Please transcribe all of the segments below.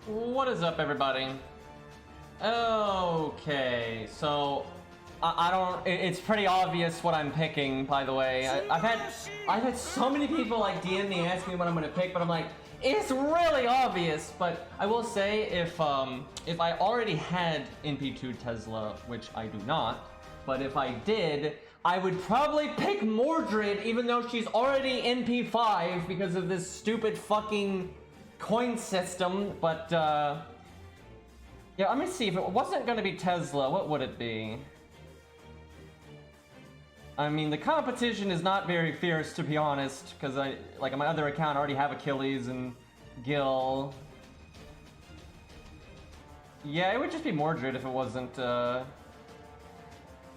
What is up, everybody? Okay, so I don't. It's pretty obvious what I'm picking, by the way. I've had so many people like DM me asking me what I'm gonna pick, but I'm like, it's really obvious. But I will say, if I already had NP2 Tesla, which I do not, but if I did, I would probably pick Mordred, even though she's already NP5 because of this stupid fucking coin system. But yeah, let me see. If it wasn't going to be Tesla, what would it be? I mean, the competition is not very fierce, to be honest, because on my other account I already have Achilles and Gil. Yeah, it would just be Mordred if it wasn't I'm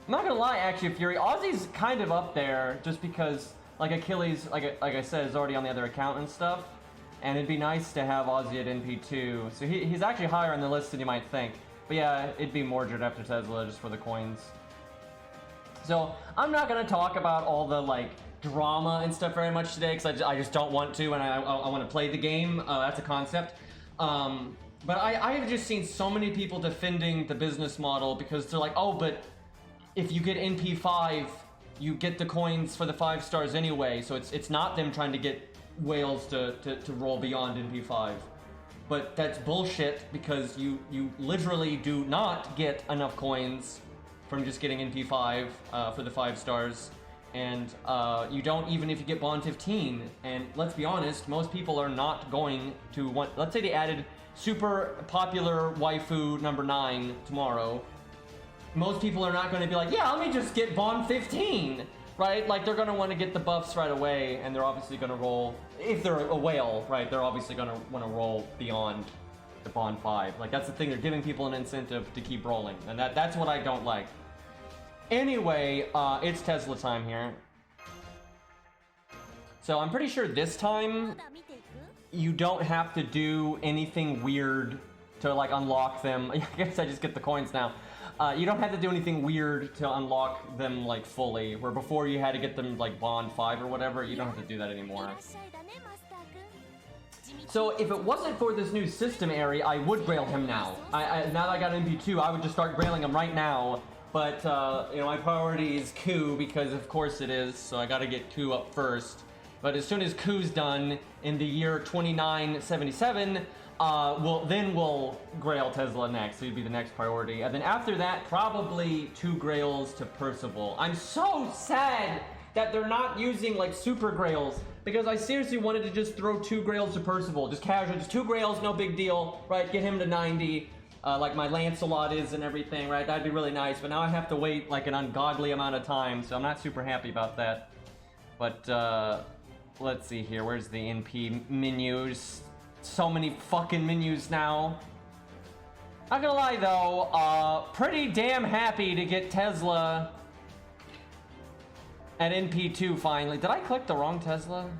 not gonna lie, actually, Fury, Ozzy's kind of up there just because like Achilles, like I said, is already on the other account and stuff. And it'd be nice to have Ozzy at NP2. So he's actually higher on the list than you might think. But yeah, it'd be Mordred after Tesla just for the coins. So I'm not going to talk about all the like drama and stuff very much today because I just don't want to, and I want to play the game. That's a concept. But I have just seen so many people defending the business model because they're like, oh, but if you get NP5, you get the coins for the 5 stars anyway. So it's not them trying to get whales to roll beyond NP5. But that's bullshit because you literally do not get enough coins from just getting NP5 for the 5 stars. And you don't even if you get Bond 15. And let's be honest, most people are not going to want, let's say they added super popular waifu number 9 tomorrow. Most people are not going to be like, yeah, let me just get Bond 15. Right? Like, they're going to want to get the buffs right away, and they're obviously going to roll, if they're a whale, right, they're obviously going to want to roll beyond the Bond 5. Like, that's the thing, they're giving people an incentive to keep rolling, and that's what I don't like. Anyway, it's Tesla time here. So I'm pretty sure this time you don't have to do anything weird to like unlock them. I guess I just get the coins now. You don't have to do anything weird to unlock them like fully, where before you had to get them like bond 5 or whatever. You don't have to do that anymore. So if it wasn't for this new system area, I would grail him now. Now that I got MP2, I would just start grailing him right now. But you know, my priority is Ku, because of course it is, so I gotta get Ku up first. But as soon as Ku's done in the year 2977, we'll grail Tesla next. So he'd be the next priority. And then after that, probably 2 grails to Percival. I'm so sad that they're not using like super grails, because I seriously wanted to just throw 2 grails to Percival. Just casual, just 2 grails, no big deal, right? Get him to 90. Like my Lancelot is and everything, right? That'd be really nice. But now I have to wait like an ungodly amount of time, so I'm not super happy about that. But, let's see here. Where's the NP menus? So many fucking menus now. Not gonna lie though, pretty damn happy to get Tesla at NP2 finally. Did I click the wrong Tesla?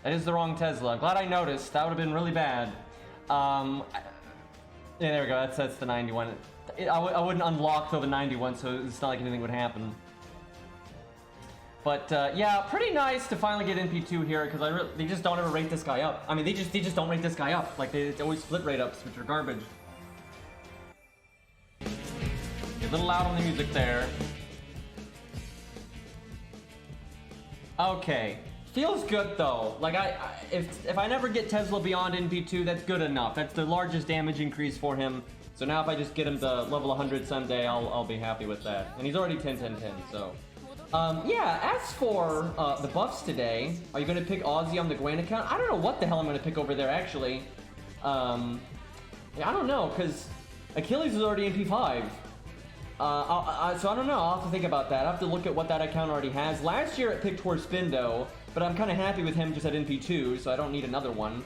That is the wrong Tesla. I'm glad I noticed. That would have been really bad. Yeah, there we go. That's the 91. I wouldn't unlock though the 91, so it's not like anything would happen. But yeah, pretty nice to finally get NP2 here, because they just don't ever rate this guy up. I mean, they just don't rate this guy up. Like they always split rate ups, which are garbage. Get a little loud on the music there. Okay, feels good though. Like if I never get Tesla beyond NP2, that's good enough. That's the largest damage increase for him. So now if I just get him to level 100 someday, I'll be happy with that. And he's already 10-10-10, so. Yeah, as for the buffs today, are you going to pick Aussie on the Gwen account? I don't know what the hell I'm going to pick over there, actually. Yeah, I don't know, because Achilles is already MP5. So I don't know, I'll have to think about that. I'll have to look at what that account already has. Last year it picked for Stheno, but I'm kind of happy with him just at NP2, so I don't need another one.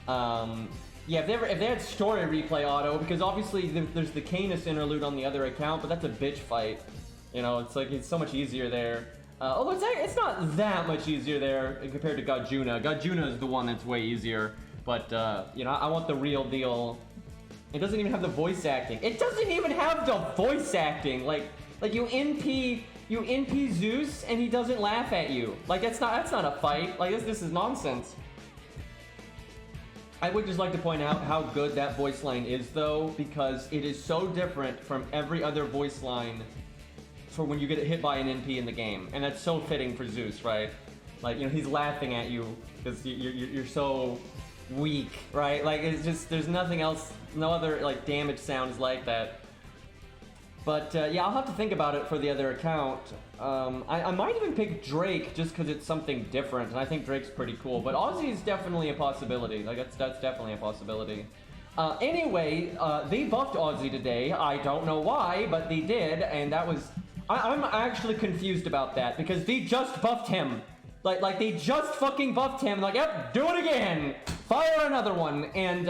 Yeah, if they had story replay auto, because obviously there's the Canis interlude on the other account, but that's a bitch fight. You know, it's so much easier there. Although it's not that much easier there compared to Gajuna. Gajuna is the one that's way easier. But, you know, I want the real deal. It doesn't even have the voice acting. It doesn't even have the voice acting! Like you NP Zeus and he doesn't laugh at you. Like, that's not a fight. Like, this is nonsense. I would just like to point out how good that voice line is, though, because it is so different from every other voice line for when you get hit by an NP in the game, and that's so fitting for Zeus, right? Like, you know, he's laughing at you because you're so weak, right? Like, it's just, there's nothing else, no other like damage sounds like that. But yeah, I'll have to think about it for the other account. I might even pick Drake just because it's something different, and I think Drake's pretty cool. But Aussie is definitely a possibility. Like, that's definitely a possibility. Anyway, they buffed Aussie today. I don't know why, but they did, and that was. I'm actually confused about that, because they just buffed him. Like they just fucking buffed him. Like, yep, do it again. Fire another one. And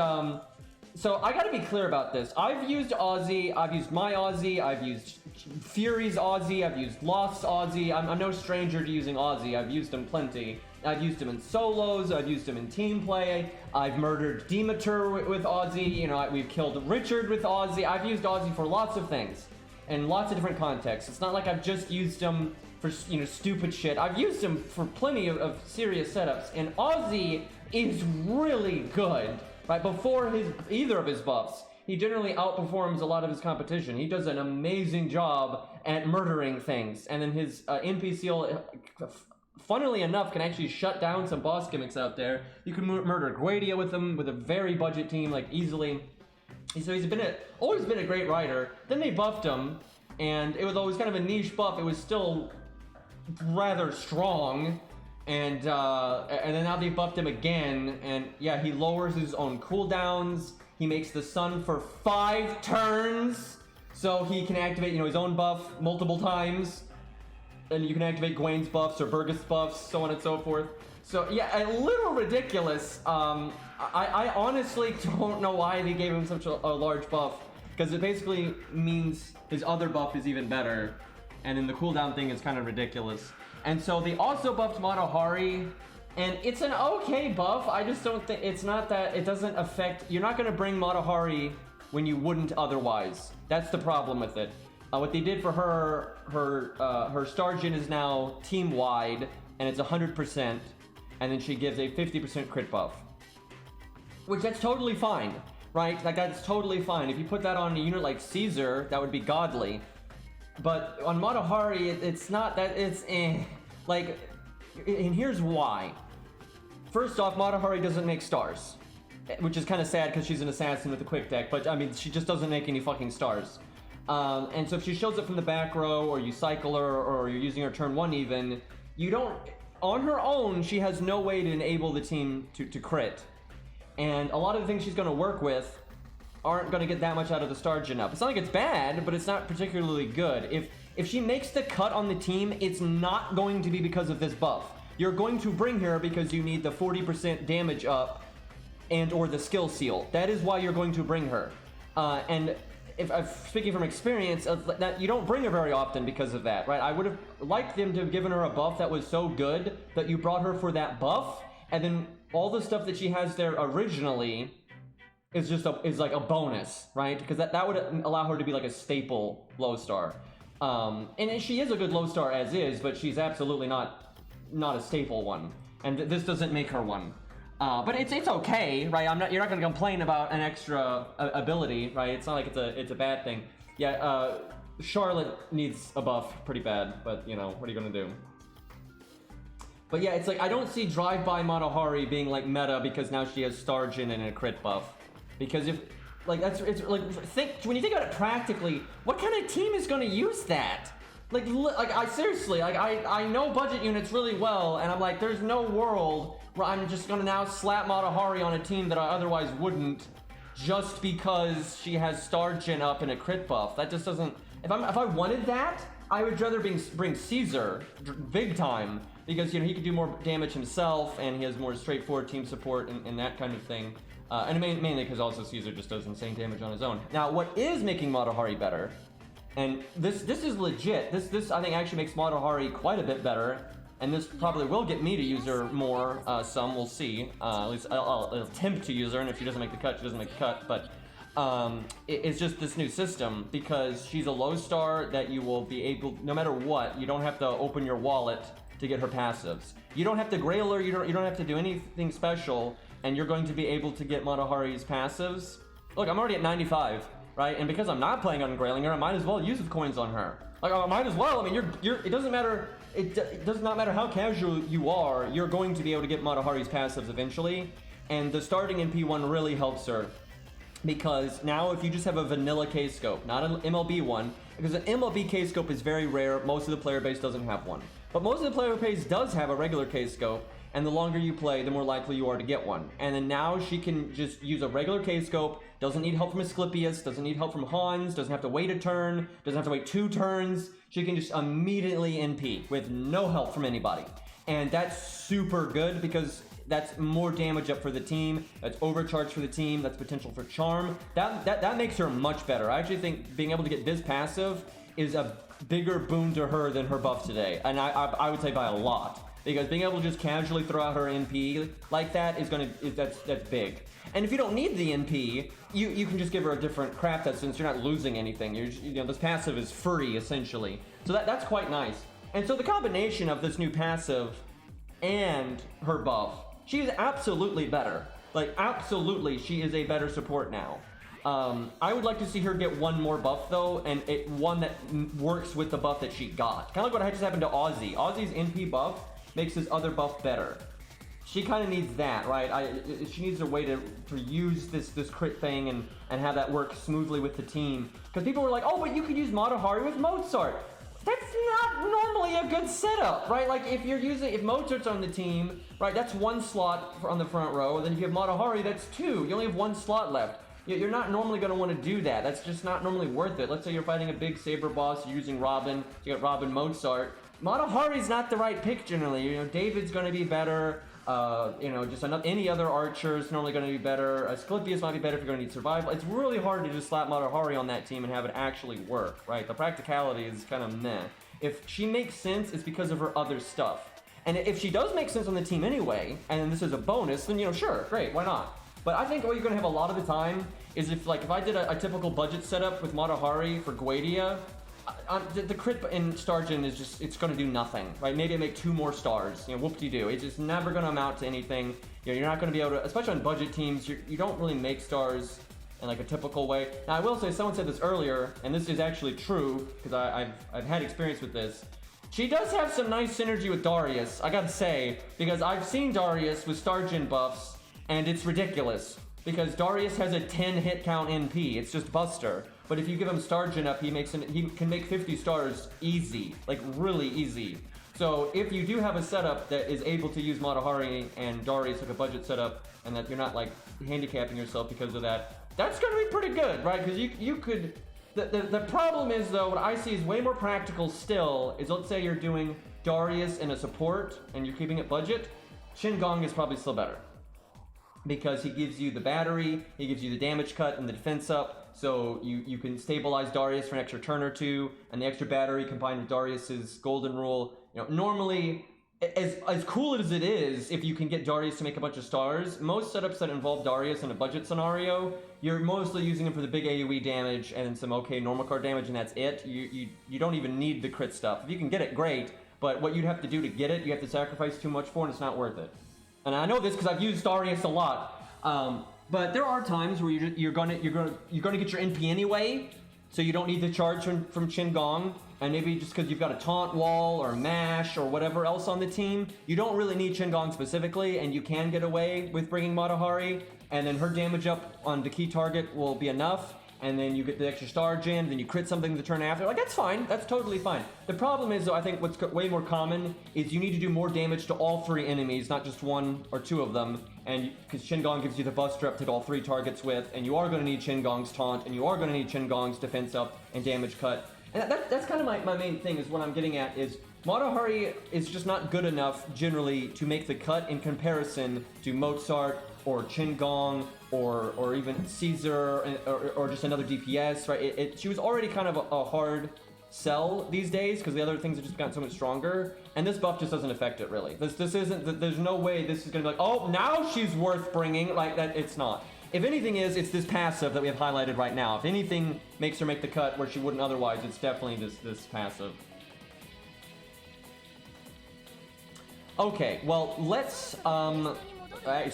so I gotta be clear about this. I've used Aussie. I've used my Aussie. I've used Fury's Aussie. I've used Loft's Aussie. I'm no stranger to using Aussie. I've used him plenty. I've used him in solos. I've used him in team play. I've murdered Demeter with Aussie. You know, we've killed Richard with Aussie. I've used Aussie for lots of things. In lots of different contexts. It's not like I've just used him for, you know, stupid shit. I've used him for plenty of serious setups, and Aussie is really good. Right before either of his buffs, he generally outperforms a lot of his competition. He does an amazing job at murdering things, and then his NPC, funnily enough, can actually shut down some boss gimmicks out there. You can murder Guadia with him with a very budget team, like easily. So he's always been a great rider. Then they buffed him, and it was always kind of a niche buff. It was still rather strong, and then now they buffed him again, and yeah, he lowers his own cooldowns. He makes the sun for 5 turns, so he can activate, you know, his own buff multiple times, and you can activate Gwen's buffs or Burgess buffs, so on and so forth. So yeah, a little ridiculous. I honestly don't know why they gave him such a large buff. because it basically means his other buff is even better, and then the cooldown thing is kind of ridiculous. And so they also buffed Matahari, and it's an okay buff. I just don't think it's not that it doesn't affect. You're not going to bring Matahari when you wouldn't otherwise. That's the problem with it. What they did for her star gen is now team wide, and it's 100%, and then she gives a 50% crit buff, which that's totally fine, right? Like that's totally fine. If you put that on a unit like Caesar, that would be godly. But on Matahari, it's not that. It's like, and here's why. First off, Matahari doesn't make stars, which is kind of sad because she's an assassin with a quick deck. But I mean, she just doesn't make any fucking stars. And so if she shows up from the back row, or you cycle her, or you're using her turn 1 even, you don't. On her own, she has no way to enable the team to crit. And a lot of the things she's going to work with aren't going to get that much out of the star gen up. It's not like it's bad, but it's not particularly good. If she makes the cut on the team, it's not going to be because of this buff. You're going to bring her because you need the 40% damage up and or the skill seal. That is why you're going to bring her. And if I'm speaking from experience, that you don't bring her very often because of that, right? I would have liked them to have given her a buff that was so good that you brought her for that buff, and then all the stuff that she has there originally is just is like a bonus, right? Because that would allow her to be like a staple low star. And she is a good low star as is, but she's absolutely not a staple one, and this doesn't make her one. But it's okay, right? You're not going to complain about an extra ability, right? It's not like it's a bad thing. Yeah, Charlotte needs a buff pretty bad, but you know, what are you going to do? But yeah, it's like I don't see Drive-By Matahari being like meta because now she has Star Gen and a crit buff. Because if like it's like when you think about it practically, what kind of team is going to use that? Like I seriously, like I know budget units really well, and I'm like, there's no world where I'm just gonna now slap Matahari on a team that I otherwise wouldn't, just because she has Star Gen up and a crit buff. That just doesn't. If I wanted that, I would rather bring Caesar big time, because you know he could do more damage himself, and he has more straightforward team support and that kind of thing. And mainly because also Caesar just does insane damage on his own. Now, what is making Matahari better? And this is legit. This I think actually makes Matahari quite a bit better, and this probably will get me to use her more. Some we'll see. At least I'll attempt to use her, and if she doesn't make the cut, she doesn't make the cut. But it's just this new system, because she's a low star that you will be able, no matter what, you don't have to open your wallet to get her passives. You don't have to grail her. You don't have to do anything special, and you're going to be able to get Matahari's passives. Look, I'm already at 95. Right, and because I'm not planning on grailing her, I might as well use the coins on her. Like, I might as well. I mean, it doesn't matter. It does not matter how casual you are. You're going to be able to get Matahari's passives eventually, and the starting in P1 really helps her, because now if you just have a vanilla K-scope, not an MLB one, because an MLB K-scope is very rare. Most of the player base doesn't have one, but most of the player base does have a regular K-scope. And the longer you play, the more likely you are to get one. And then now she can just use a regular K-scope, doesn't need help from Asclepius, doesn't need help from Hans, doesn't have to wait a turn, doesn't have to wait 2 turns. She can just immediately NP with no help from anybody. And that's super good, because that's more damage up for the team, that's overcharge for the team, that's potential for charm. That makes her much better. I actually think being able to get this passive is a bigger boon to her than her buff today. And I would say by a lot. Because being able to just casually throw out her NP like that that's big. And if you don't need the NP, you can just give her a different crap that, since you're not losing anything. This passive is free essentially. So that's quite nice. And so the combination of this new passive and her buff, she is absolutely better. Like absolutely, she is a better support now. I would like to see her get one more buff though, and one that works with the buff that she got. Kind of like what just happened to Ozzy. Ozzy's NP buff makes his other buff better. She kind of needs that, right? She needs a way to use this crit thing and have that work smoothly with the team. Because people were like, oh, but you could use Matahari with Mozart. That's not normally a good setup, right? Like if Mozart's on the team, right, that's 1 slot on the front row. And then if you have Matahari, that's 2. You only have 1 slot left. You're not normally going to want to do that. That's just not normally worth it. Let's say you're fighting a big Saber boss, you're using Robin, you got Robin Mozart. Matahari's not the right pick generally. David's going to be better. You know, just any other archer is normally going to be better. Asclepius might be better if you're going to need survival. It's really hard to just slap Matahari on that team and have it actually work, right? The practicality is kind of meh. If she makes sense, it's because of her other stuff. And if she does make sense on the team anyway, and this is a bonus, then, you know, sure, great, why not? But I think what you're going to have a lot of the time is if I did a typical budget setup with Matahari for Guadia, the crit in Stargen is just, it's going to do nothing, right? Maybe make 2 more stars, you know, whoop-de-doo. It's just never going to amount to anything. You know, you're not going to be able to, especially on budget teams, you don't really make stars in like a typical way. Now, I will say, someone said this earlier, and this is actually true, because I've had experience with this. She does have some nice synergy with Darius, I gotta say, because I've seen Darius with Stargen buffs, and it's ridiculous. Because Darius has a 10 hit count NP, it's just Buster. But if you give him Stargen up, he can make 50 stars easy, like really easy. So if you do have a setup that is able to use Matahari and Darius like a budget setup, and that you're not like handicapping yourself because of that, that's gonna be pretty good, right? Because you could, the problem is though, what I see is way more practical still, is let's say you're doing Darius and a support, and you're keeping it budget, Qingong is probably still better. Because he gives you the battery, he gives you the damage cut and the defense up, so you can stabilize Darius for an extra turn or 2, and the extra battery combined with Darius's golden rule. You know, normally, as cool as it is, if you can get Darius to make a bunch of stars, most setups that involve Darius in a budget scenario, you're mostly using him for the big AoE damage and some okay normal card damage, and that's it. You don't even need the crit stuff. If you can get it, great, but what you'd have to do to get it, you have to sacrifice too much for, and it's not worth it. And I know this because I've used Darius a lot, but there are times where you're gonna get your NP anyway, so you don't need the charge from Qingong, and maybe just because you've got a taunt wall or mash or whatever else on the team, you don't really need Qingong specifically, and you can get away with bringing Matahari, and then her damage up on the key target will be enough, and then you get the extra star gem, then you crit something the turn after. Like, that's fine. That's totally fine. The problem is, though, I think what's way more common is you need to do more damage to all 3 enemies, not just 1 or 2 of them. And because Qingong gives you the buster up to hit all 3 targets with, and you are going to need Qingong's taunt, and you are going to need Qingong's defense up and damage cut. And that's kind of my main thing, is what I'm getting at, is Matahari is just not good enough, generally, to make the cut in comparison to Mozart or Qingong or even Caesar or just another DPS, right? She was already kind of a hard sell these days because the other things have just gotten so much stronger, and this buff just doesn't affect it really. This isn't, there's no way this is gonna be like, oh, now she's worth bringing, like that. It's not. If anything it's this passive that we have highlighted right now. If anything makes her make the cut where she wouldn't otherwise, it's definitely this passive. Okay, well, let's,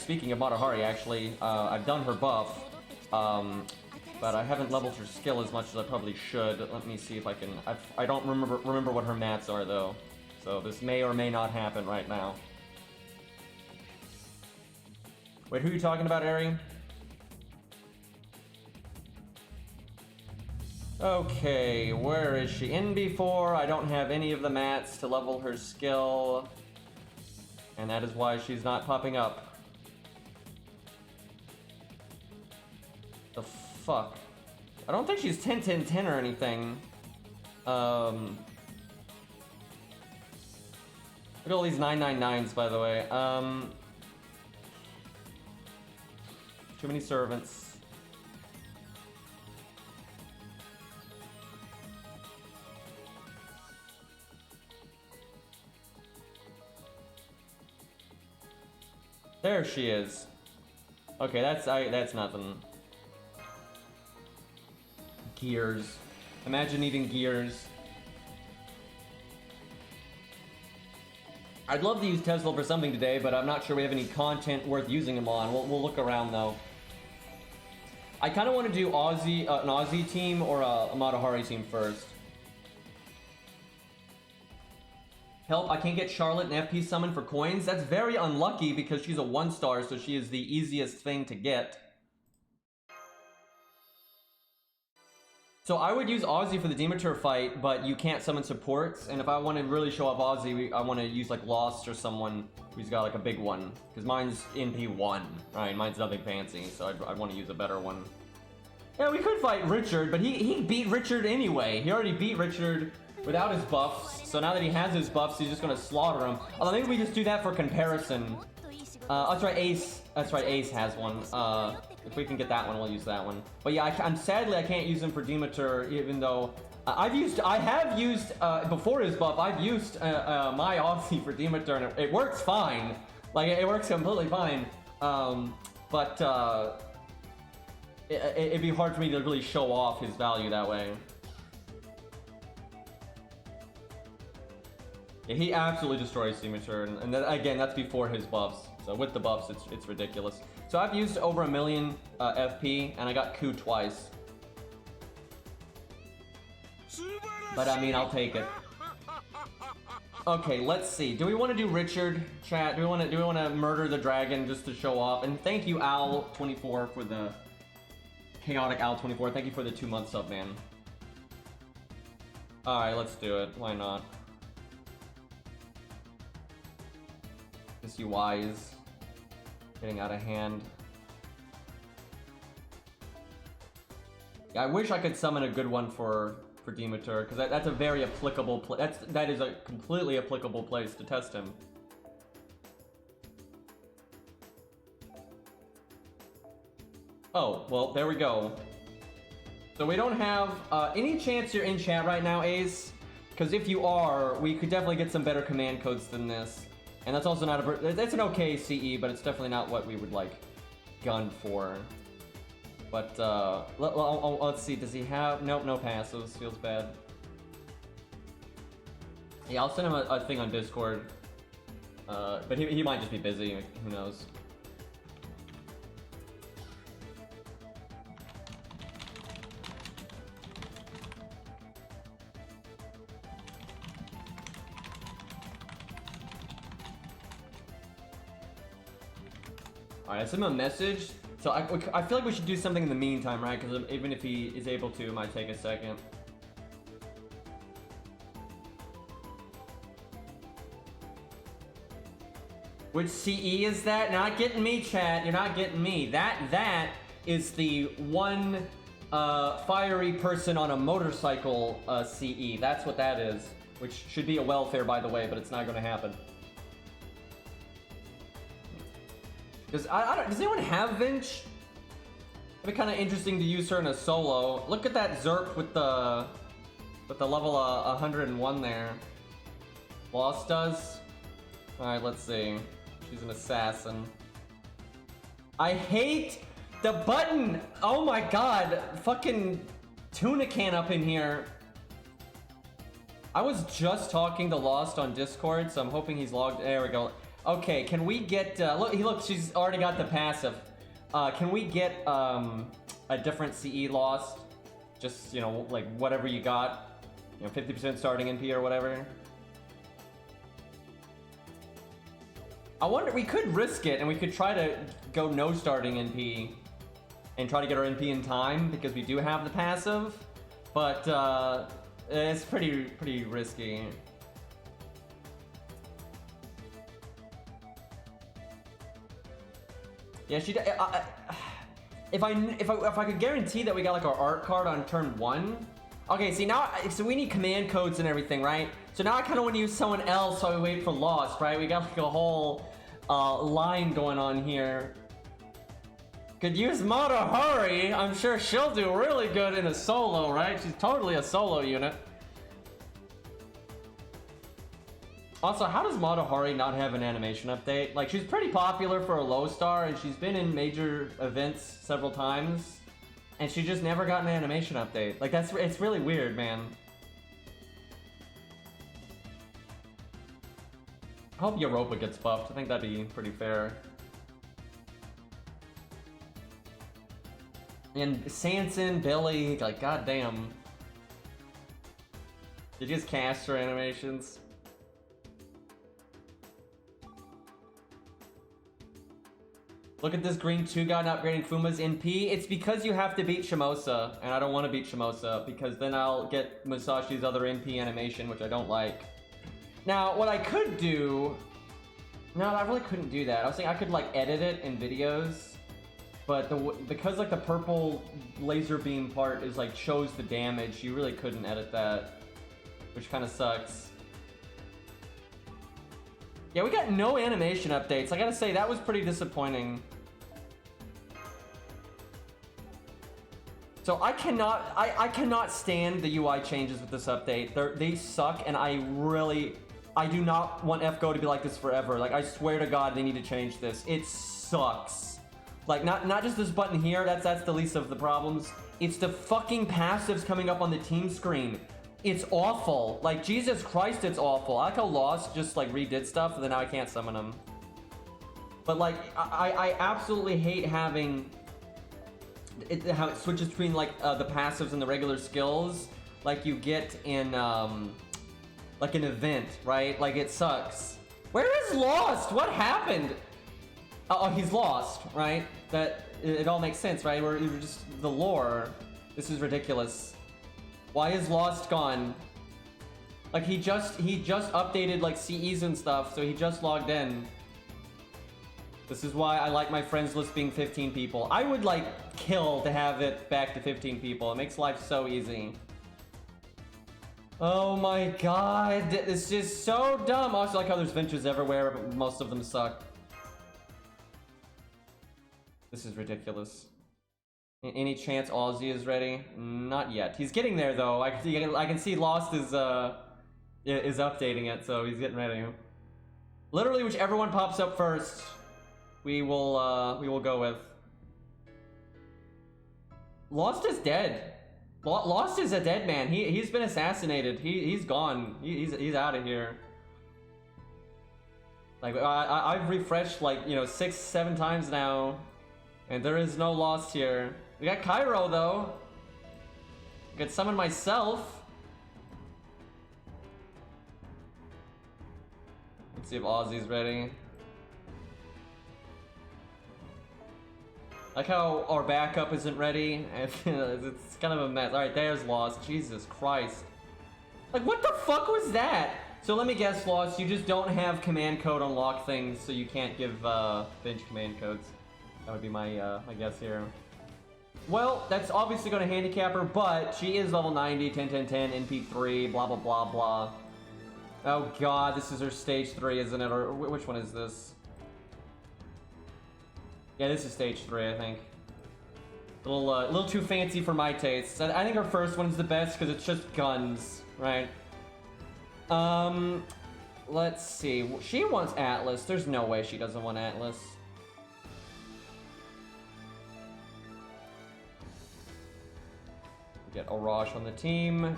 speaking of Matahari, actually, I've done her buff, but I haven't leveled her skill as much as I probably should. Let me see if I can, I don't remember what her mats are, though, so this may or may not happen right now. Wait, who are you talking about, Ari? Okay, where is she? In before, I don't have any of the mats to level her skill, and that is why she's not popping up. The fuck? I don't think she's 10-10-10 or anything. Look at all these 999s, by the way. Too many servants. There she is. Okay, that's nothing. Gears. Imagine needing gears. I'd love to use Tesla for something today, but I'm not sure we have any content worth using them on. We'll look around though. I kind of want to do an Aussie team or a Matahari team first. Help, I can't get Charlotte and FP summon for coins. That's very unlucky because she's a 1-star, so she is the easiest thing to get. So I would use Aussie for the Demeter fight, but you can't summon supports. And if I want to really show off Aussie, I want to use like Lost or someone who's got like a big one. Because mine's NP1, right? Mine's nothing fancy, so I want to use a better one. Yeah, we could fight Richard, but he beat Richard anyway. He already beat Richard without his buffs, so now that he has his buffs, he's just gonna slaughter him. Although maybe we just do that for comparison. That's right, Ace. That's right, Ace has one. If we can get that one, we'll use that one. But yeah, sadly I can't use him for Demeter, even though I have used before his buff. I've used my Aussie for Demeter, and it works fine. Like it works completely fine. But it'd be hard for me to really show off his value that way. Yeah, he absolutely destroys Demeter, and again, that's before his buffs. So with the buffs, it's ridiculous. So I've used over 1 million FP, and I got Q twice. But I mean, I'll take it. Okay, let's see. Do we want to do Richard, chat? Do we want to murder the dragon just to show off? And thank you, Al24, for the chaotic Al24. Thank you for the 2-month sub, man. All right, let's do it. Why not? This UI is getting out of hand. Yeah, I wish I could summon a good one for Demeter, because that's a very applicable that is a completely applicable place to test him. Oh, well, there we go. So we don't have any chance you're in chat right now, Ace, because if you are, we could definitely get some better command codes than this. And that's also not that's an okay CE, but it's definitely not what we would like gun for. But let's see, does he have, nope, no passives, feels bad. Yeah, I'll send him a thing on Discord. But he might just be busy, who knows. Alright, I sent him a message. So I feel like we should do something in the meantime, right? Because even if he is able to, it might take a second. Which CE is that? Not getting me, chat. You're not getting me. That is the one fiery person on a motorcycle CE. That's what that is. Which should be a welfare, by the way, but it's not going to happen. Does anyone have Vinch? It'd be kind of interesting to use her in a solo. Look at that Zerk with the level 101 there. Lost does. All right, let's see. She's an assassin. I hate the button. Oh my god, fucking tuna can up in here. I was just talking to Lost on Discord, so I'm hoping he's logged. There we go. Okay, can we get, look, she's already got the passive. Can we get, a different CE Lost? Just, you know, like, whatever you got. You know, 50% starting NP or whatever. I wonder, we could risk it, and we could try to go no starting NP. And try to get our NP in time, because we do have the passive. But, it's pretty risky. Yeah, if I could guarantee that we got like our art card on turn 1. Okay, see now, so we need command codes and everything, right? So now I kind of want to use someone else while we wait for Lost, right? We got like a whole line going on here. Could use Mata Hari. I'm sure she'll do really good in a solo, right? She's totally a solo unit. Also, how does Mata Hari not have an animation update? Like, she's pretty popular for a low star, and she's been in major events several times, and she just never got an animation update. Like, it's really weird, man. I hope Europa gets buffed. I think that'd be pretty fair. And Sanson, Billy, like, goddamn. Did you just cast her animations? Look at this green 2 god not upgrading Fuma's NP. It's because you have to beat Shimosa, and I don't want to beat Shimosa, because then I'll get Musashi's other NP animation, which I don't like. Now, what I could do... No, I really couldn't do that. I was thinking I could, like, edit it in videos, but because, like, the purple laser beam part is, like, shows the damage, you really couldn't edit that, which kind of sucks. Yeah, we got no animation updates. I gotta say, that was pretty disappointing. So I cannot stand the UI changes with this update. They suck, and I do not want FGO to be like this forever. Like, I swear to God, they need to change this. It sucks. Like, not just this button here, that's the least of the problems. It's the fucking passives coming up on the team screen. It's awful. Like, Jesus Christ, it's awful. I like how Lost just, like, redid stuff, and then now I can't summon them. But, like, I absolutely hate having... how it switches between like the passives and the regular skills like you get in like an event, right? Like, it sucks. Where is Lost? What happened? Oh, he's lost, right? That it all makes sense, right? We're just the lore. This is ridiculous. Why is Lost gone? Like, he just updated like CEs and stuff, so he just logged in. This is why I like my friends list being 15 people. I would, like, kill to have it back to 15 people. It makes life so easy. Oh my god. This is so dumb. I also like how there's ventures everywhere, but most of them suck. This is ridiculous. Any chance Aussie is ready? Not yet. He's getting there, though. I can see Lost is updating it, so he's getting ready. Literally, whichever one pops up first, we will go with. Lost is dead. Lost is a dead man. He's been assassinated. He's gone. He's out of here. Like, I've refreshed like 6-7 times now, and there is no Lost here. We got Cairo though. I could summon myself. Let's see if Aussie's ready. Like how our backup isn't ready. It's kind of a mess. Alright, there's Lost. Jesus Christ. Like, what the fuck was that? So let me guess, Lost, you just don't have command code unlock things, so you can't give bench command codes. That would be my guess here. Well, that's obviously going to handicap her, but she is level 90, 10, 10, 10, NP3, blah, blah, blah, blah. Oh god, this is her stage 3, isn't it? Or which one is this? Yeah, this is stage 3, I think. A little too fancy for my tastes. I think our first one's the best because it's just guns, right? Let's see. She wants Atlas. There's no way she doesn't want Atlas. Get Arash on the team.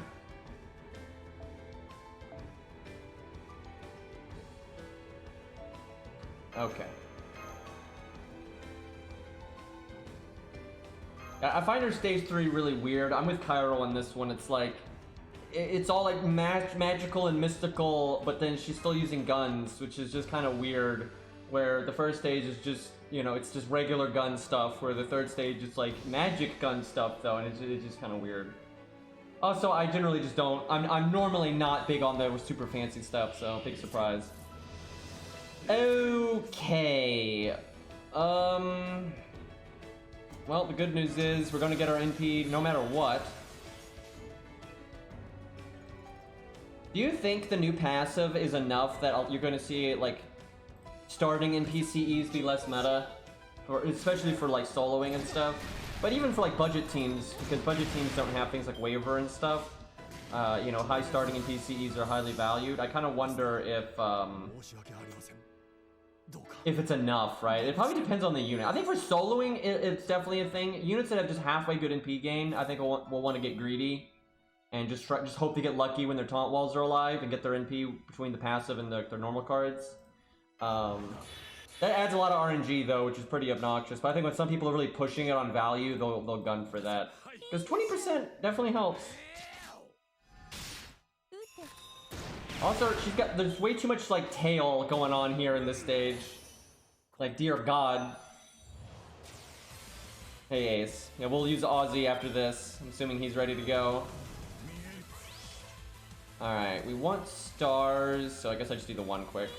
Okay. I find her stage 3 really weird. I'm with Cairo on this one. It's like, it's all like magical and mystical, but then she's still using guns, which is just kind of weird. Where the first stage is just, it's just regular gun stuff, where the third stage is like magic gun stuff though, and it's just kind of weird. Also, I generally just don't, I'm normally not big on the super fancy stuff, so big surprise. Okay. Well, the good news is we're gonna get our NP no matter what. Do you think the new passive is enough that you're gonna see, like, starting NPCEs be less meta? Or especially for, like, soloing and stuff? But even for, like, budget teams, because budget teams don't have things like waiver and stuff. High starting NPCEs are highly valued. I kind of wonder if it's enough, right? It probably depends on the unit. I think for soloing, it's definitely a thing. Units that have just halfway good NP gain, I think will want to get greedy and just hope to get lucky when their taunt walls are alive and get their NP between the passive and their normal cards. That adds a lot of RNG though, which is pretty obnoxious. But I think when some people are really pushing it on value, they'll gun for that. Because 20% definitely helps. Also, there's way too much like tail going on here in this stage. Like, dear God. Hey Ace. Yeah, we'll use Aussie after this. I'm assuming he's ready to go. Alright, we want stars, so I guess I just do the one quick.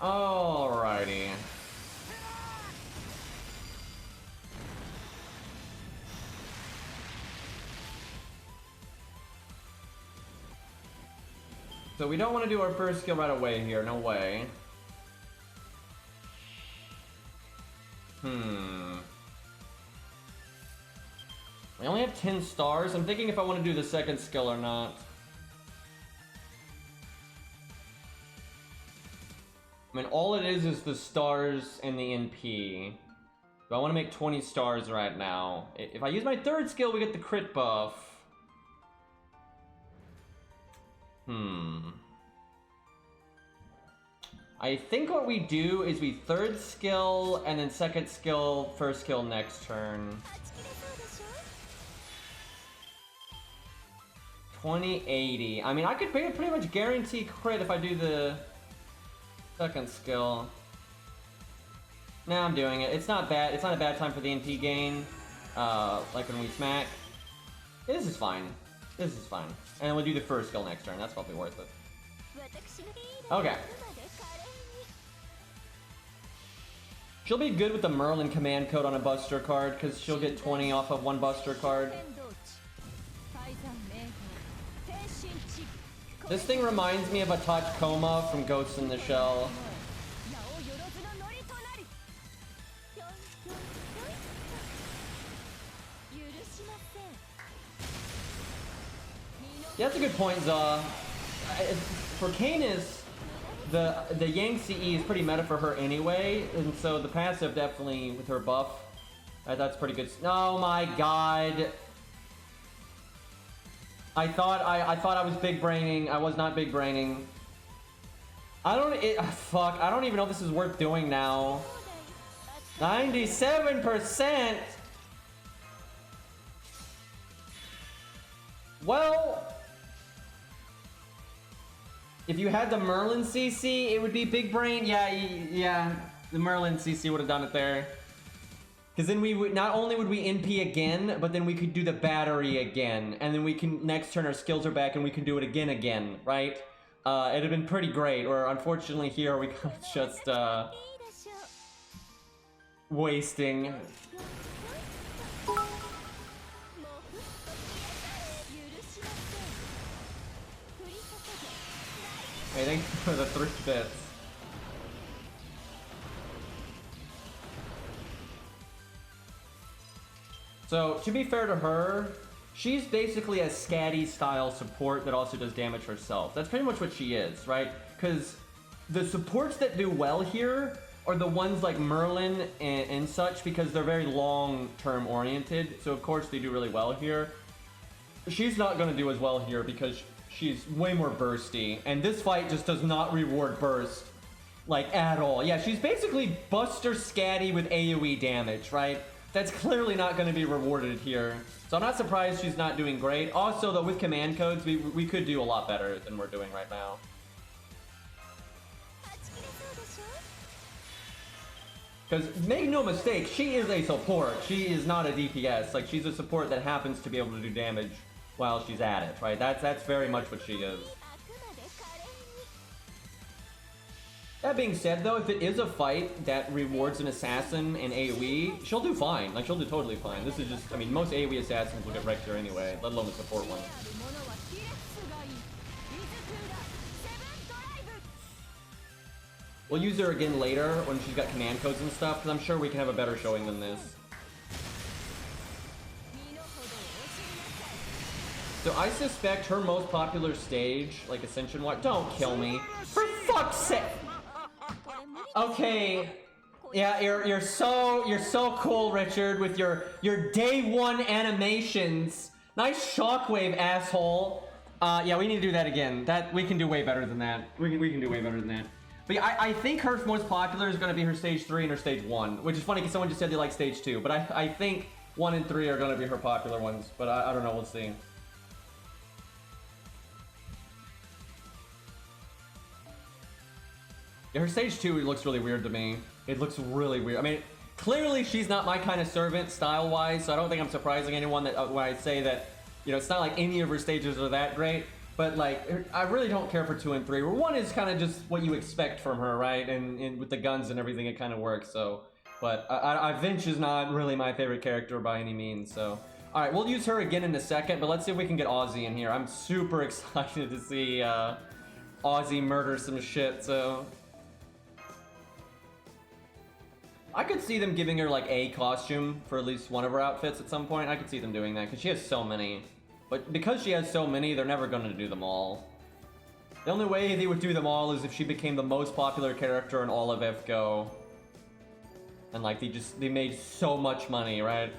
Alrighty. So we don't want to do our first skill right away here, no way. We only have 10 stars. I'm thinking if I want to do the second skill or not. I mean, all it is the stars and the NP. So I want to make 20 stars right now. If I use my third skill, we get the crit buff. I think what we do is we third skill and then second skill, first skill next turn. 2080. I mean, I could pretty much guarantee crit if I do the second skill. Nah, I'm doing it. It's not bad. It's not a bad time for the NP gain. Like when we smack. This is fine. This is fine. And we'll do the first skill next turn. That's probably worth it. Okay. She'll be good with the Merlin command code on a Buster card, because she'll get 20 off of one Buster card. This thing reminds me of a Tachikoma from Ghost in the Shell. Yeah, that's a good point, Za. For Canis, the Yang CE is pretty meta for her anyway, and so the passive definitely with her buff, that's pretty good. Oh my god! I thought I was big braining. I was not big braining. Fuck! I don't even know if this is worth doing now. 97%. Well. If you had the Merlin CC, it would be big brain. Yeah, the Merlin CC would have done it there. Because then we would, not only would we NP again, but then we could do the battery again. And then we can, next turn our skills are back and we can do it again, right? It'd have been pretty great, or unfortunately here we got just, wasting. Hey, thanks for the 3 bits. So, to be fair to her, she's basically a scatty style support that also does damage herself. That's pretty much what she is, right? Because the supports that do well here are the ones like Merlin and such, because they're very long-term oriented. So, of course, they do really well here. She's not going to do as well here because she's way more bursty, and this fight just does not reward burst, like, at all. Yeah, she's basically Buster Scatty with AoE damage, right? That's clearly not going to be rewarded here. So I'm not surprised she's not doing great. Also, though, with command codes, we could do a lot better than we're doing right now. Because, make no mistake, she is a support. She is not a DPS. Like, she's a support that happens to be able to do damage while she's at it, right? That's very much what she is. That being said, though, if it is a fight that rewards an assassin and AoE, she'll do fine. Like, she'll do totally fine. This is just, I mean, most AoE assassins will get wrecked here anyway, let alone the support one. We'll use her again later when she's got command codes and stuff, because I'm sure we can have a better showing than this. So I suspect her most popular stage, like Ascension Watch, don't kill me. For fuck's sake! Okay. Yeah, you're so cool, Richard, with your day one animations. Nice shockwave, asshole. Yeah, we need to do that again. We can do way better than that. We can do way better than that. But yeah, I think her most popular is going to be her stage 3 and her stage 1, which is funny because someone just said they like stage 2. But I think 1 and 3 are going to be her popular ones. But I don't know, we'll see. Yeah, her stage 2 looks really weird to me. It looks really weird. I mean, clearly she's not my kind of servant style-wise, so I don't think I'm surprising anyone that when I say that, you know, it's not like any of her stages are that great. But, like, I really don't care for 2 and 3. Where 1 is kind of just what you expect from her, right? And with the guns and everything, it kind of works, so. But Vinch is not really my favorite character by any means, so. Alright, we'll use her again in a second, but let's see if we can get Aussie in here. I'm super excited to see Aussie murder some shit, so... I could see them giving her, like, a costume for at least one of her outfits at some point. I could see them doing that, because she has so many. But because she has so many, they're never going to do them all. The only way they would do them all is if she became the most popular character in all of FGO. And, like, they made so much money, right?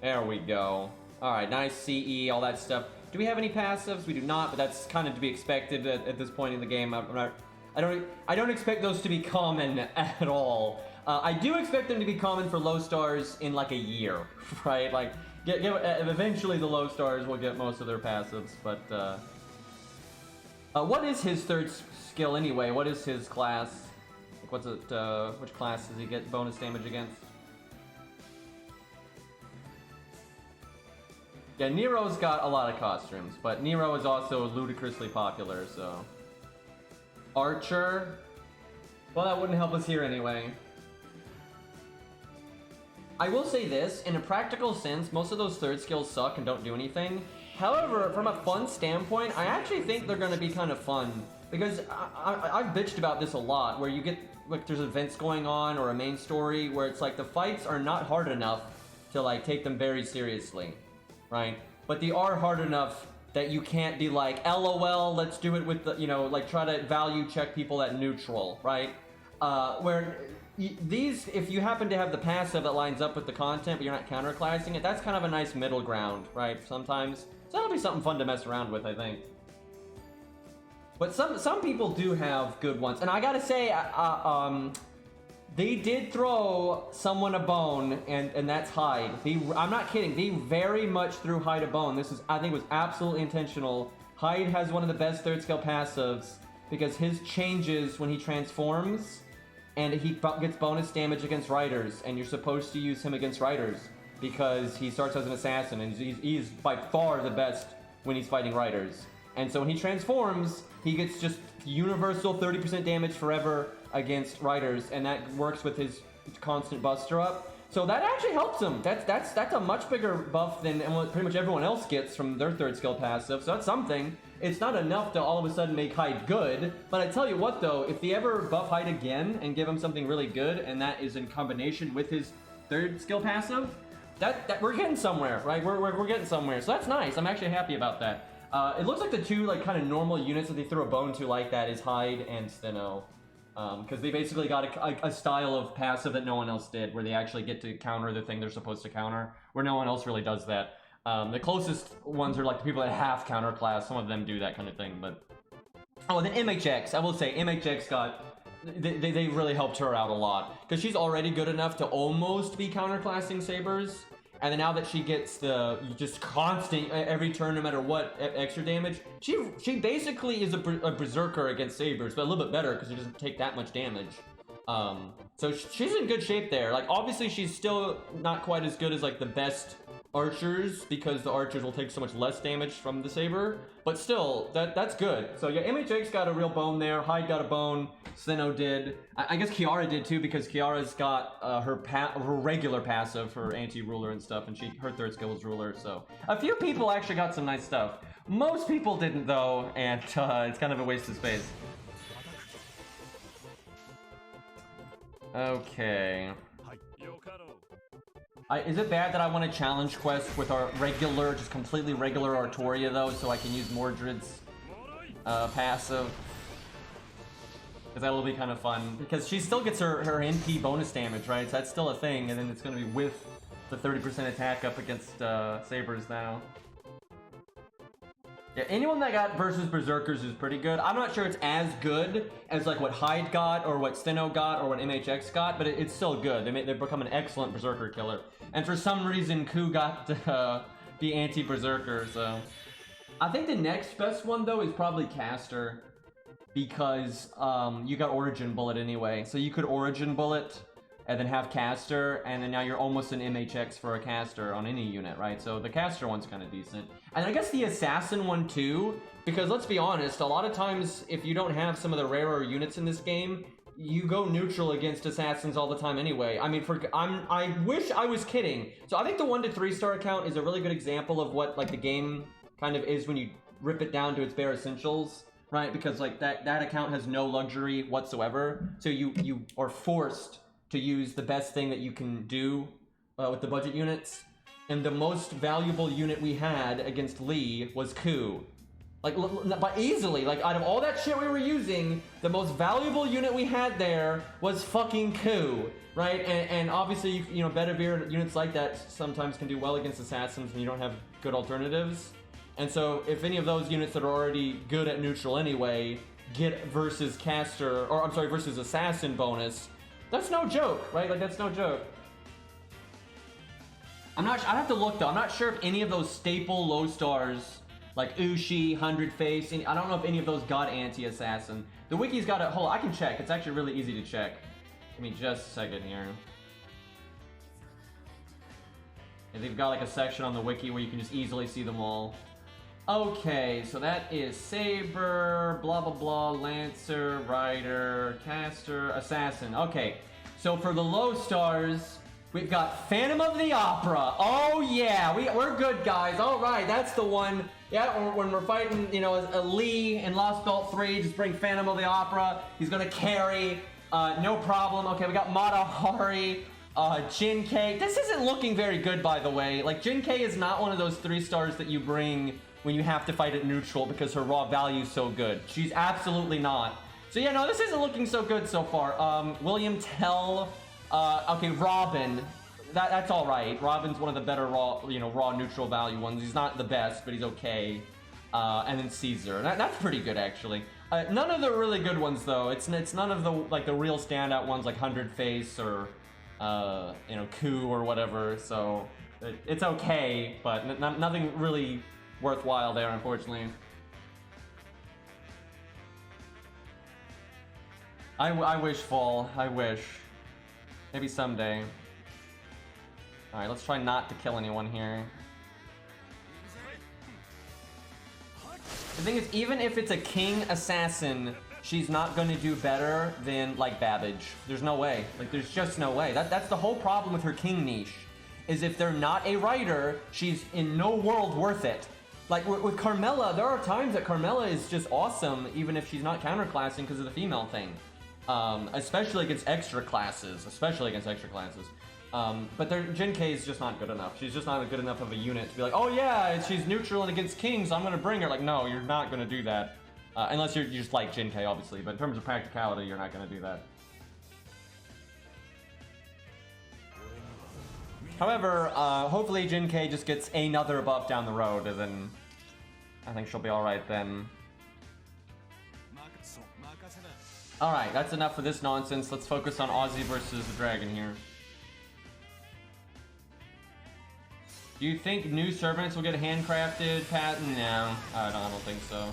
There we go. Alright, nice CE, all that stuff. Do we have any passives? We do not, but that's kind of to be expected at this point in the game. I don't expect those to be common at all. I do expect them to be common for low stars in like a year, right? Like, eventually the low stars will get most of their passives, but what is his third skill anyway? What is his class? Like, what's it? Which class does he get bonus damage against? Yeah, Nero's got a lot of costumes, but Nero is also ludicrously popular, so... Archer? Well, that wouldn't help us here anyway. I will say this, in a practical sense, most of those third skills suck and don't do anything. However, from a fun standpoint, I actually think they're gonna be kind of fun. Because I've bitched about this a lot, where you get, like, there's events going on, or a main story, where it's like the fights are not hard enough to, like, take them very seriously. Right? But they are hard enough that you can't be like, LOL, let's do it with the, you know, like try to value check people at neutral, right? Where these, if you happen to have the passive that lines up with the content, but you're not counterclassing it, that's kind of a nice middle ground, right? Sometimes. So that'll be something fun to mess around with, I think. But some people do have good ones. And I gotta say, they did throw someone a bone, and that's Hyde. I'm not kidding. They very much threw Hyde a bone. This is, I think, was absolutely intentional. Hyde has one of the best third skill passives because his changes when he transforms, and he gets bonus damage against riders, and you're supposed to use him against riders because he starts as an assassin, and he's by far the best when he's fighting riders. And so when he transforms, he gets just universal 30% damage forever against riders, and that works with his constant buster up. So that actually helps him. That's a much bigger buff than what pretty much everyone else gets from their third skill passive. So that's something. It's not enough to all of a sudden make Hyde good, but I tell you what though, if they ever buff Hyde again and give him something really good, and that is in combination with his third skill passive, that we're getting somewhere, right? We're getting somewhere. So that's nice. I'm actually happy about that. It looks like the two like kind of normal units that they threw a bone to like that is Hyde and Stheno. Because they basically got a style of passive that no one else did, where they actually get to counter the thing they're supposed to counter, where no one else really does that. The closest ones are like the people that have counter class. Some of them do that kind of thing, but... Oh, and then MHX. I will say, MHX got... They really helped her out a lot. Because she's already good enough to almost be counterclassing sabers. And then now that she gets the just constant, every turn, no matter what, extra damage, she basically is a berserker against sabers, but a little bit better because she doesn't take that much damage. So she's in good shape there. Like, obviously she's still not quite as good as like the best archers, because the archers will take so much less damage from the saber, but still, that's good. So yeah, MHX got a real bone there, Hyde got a bone, Stheno did. I guess Kiara did too, because Kiara's got her regular passive, her anti-ruler and stuff, and her third skill is ruler, so. A few people actually got some nice stuff. Most people didn't though, and it's kind of a waste of space. Okay. Is it bad that I want to challenge quest with our regular, just completely regular Artoria though, so I can use Mordred's passive? Because that'll be kind of fun. Because she still gets her NP bonus damage, right? So that's still a thing, and then it's going to be with the 30% attack up against Sabers now. Yeah, anyone that got versus Berserkers is pretty good. I'm not sure it's as good as like what Hyde got, or what Stheno got, or what MHX got, but it's still good. They've become an excellent Berserker killer. And for some reason, Ku got the anti-Berserker, so... I think the next best one, though, is probably Caster. Because you got Origin Bullet anyway. So you could Origin Bullet, and then have Caster, and then now you're almost an MHX for a Caster on any unit, right? So the Caster one's kind of decent. And I guess the Assassin one too, because let's be honest, a lot of times if you don't have some of the rarer units in this game, you go neutral against assassins all the time anyway. I mean, I wish I was kidding. So I think the 1 to 3 star account is a really good example of what like the game kind of is when you rip it down to its bare essentials, right? Because like that account has no luxury whatsoever. So you are forced to use the best thing that you can do with the budget units. And the most valuable unit we had against Lee was Ku. Like, but easily, like, out of all that shit we were using, the most valuable unit we had there was fucking Ku, right? And obviously, you know, Bedivere units like that sometimes can do well against assassins when you don't have good alternatives. And so, if any of those units that are already good at neutral anyway get versus caster, or I'm sorry, versus assassin bonus, that's no joke, right? Like, that's no joke. I'm not, I'd have to look though, I'm not sure if any of those staple low stars like Ushi, 100 Face, I don't know if any of those got anti-assassin. The wiki's got a whole, I can check, it's actually really easy to check. Give me just a second here. And they've got like a section on the wiki where you can just easily see them all. Okay, so that is Saber, blah blah blah, Lancer, Rider, Caster, Assassin. Okay, so for the low stars, we've got Phantom of the Opera. Oh yeah, we're good guys. All right, that's the one. Yeah, when we're fighting, you know, a Lee in Lost Belt 3, just bring Phantom of the Opera. He's gonna carry, no problem. Okay, we got Matahari, Jin-Kei. This isn't looking very good, by the way. Like, Jin-Kei is not one of those 3 stars that you bring when you have to fight at neutral because her raw value is so good. She's absolutely not. So yeah, no, this isn't looking so good so far. William Tell, okay, Robin. That's all right. Robin's one of the better raw, you know, raw neutral value ones. He's not the best, but he's okay. And then Caesar. That's pretty good actually. None of the really good ones though. It's none of the like the real standout ones like 100 Face or you know, Ku or whatever. So it's okay, but nothing really worthwhile there, unfortunately. I wish fall. I wish. Maybe someday. Alright, let's try not to kill anyone here. The thing is, even if it's a king assassin, she's not going to do better than, like, Babbage. There's no way. Like, there's just no way. That's the whole problem with her king niche. Is if they're not a writer, she's in no world worth it. Like, with Carmella, there are times that Carmella is just awesome, even if she's not counterclassing because of the female thing. Especially against extra classes. But Jin-Kei is just not good enough. She's just not good enough of a unit to be like, oh yeah, she's neutral and against kings, so I'm gonna bring her. Like, no, you're not gonna do that. Unless you just like Jin-Kei, obviously. But in terms of practicality, you're not gonna do that. However, hopefully Jin-Kei just gets another buff down the road, and then I think she'll be alright then. Alright, that's enough for this nonsense. Let's focus on Aussie versus the Dragon here. Do you think new servants will get handcrafted, Pat? No, I don't think so.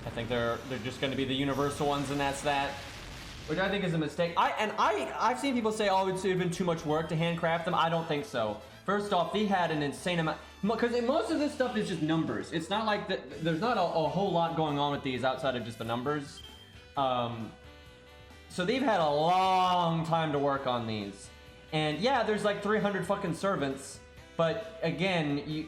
I think they're just going to be the universal ones, and that's that. Which I think is a mistake. I've seen people say, oh, it's been too much work to handcraft them. I don't think so. First off, they had an insane amount, because most of this stuff is just numbers. It's not like there's not a whole lot going on with these outside of just the numbers. So they've had a long time to work on these. And yeah, there's like 300 fucking servants. But again,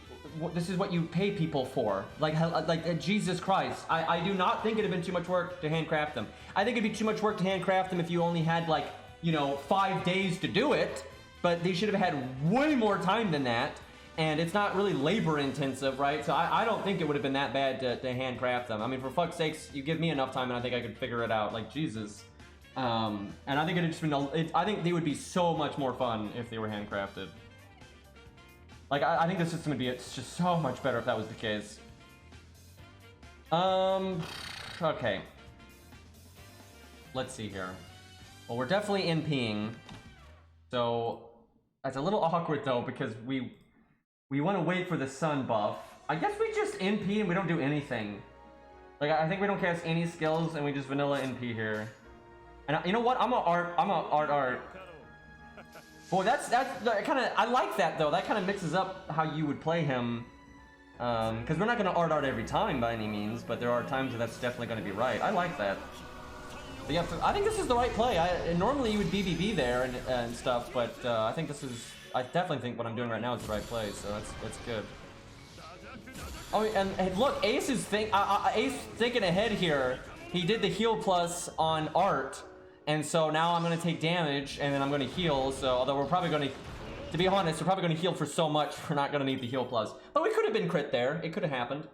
this is what you pay people for. Like Jesus Christ. I do not think it'd have been too much work to handcraft them. I think it'd be too much work to handcraft them if you only had like, you know, 5 days to do it. But they should have had way more time than that. And it's not really labor intensive, right? So I don't think it would have been that bad to handcraft them. I mean, for fuck's sakes, you give me enough time and I think I could figure it out. Like, Jesus. And I think it'd just been, I think they would be so much more fun if they were handcrafted. Like, I think the system would be just so much better if that was the case. Okay. Let's see here. Well, we're definitely NPing. So, that's a little awkward, though, because we want to wait for the sun buff. I guess we just NP and we don't do anything. Like, I think we don't cast any skills and we just vanilla NP here. And you know what? I'm a art. Boy, that's kind of, I like that though. That kind of mixes up how you would play him. Because we're not going to art every time by any means, but there are times that that's definitely going to be right. I like that. But yeah, I think this is the right play. Normally you would BBB there and stuff, but I think this is. I definitely think what I'm doing right now is the right play, so that's good. Oh, and look, Ace is Ace thinking ahead here. He did the heal plus on Art, and so now I'm gonna take damage, and then I'm gonna heal. So although we're probably gonna, to be honest, we're probably gonna heal for so much, we're not gonna need the heal plus. But we could have been crit there. It could have happened.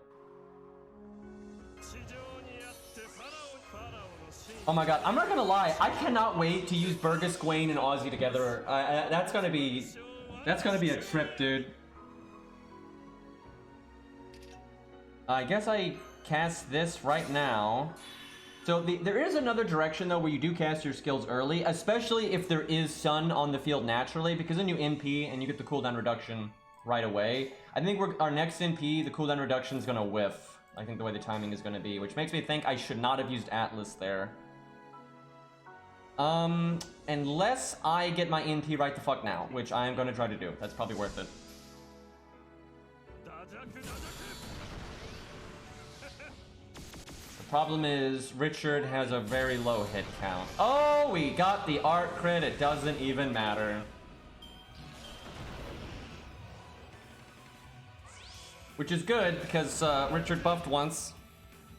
Oh my god, I'm not gonna lie, I cannot wait to use Burgess, Gwaine, and Aussie together. That's gonna be a trip, dude. I guess I cast this right now. So there is another direction though where you do cast your skills early, especially if there is sun on the field naturally, because then you NP and you get the cooldown reduction right away. I think our next NP, the cooldown reduction is gonna whiff. I think the way the timing is gonna be, which makes me think I should not have used Atlas there. Unless I get my NP right the fuck now, which I am gonna try to do. That's probably worth it. The problem is, Richard has a very low hit count. Oh, we got the Art crit, it doesn't even matter. Which is good, because Richard buffed once,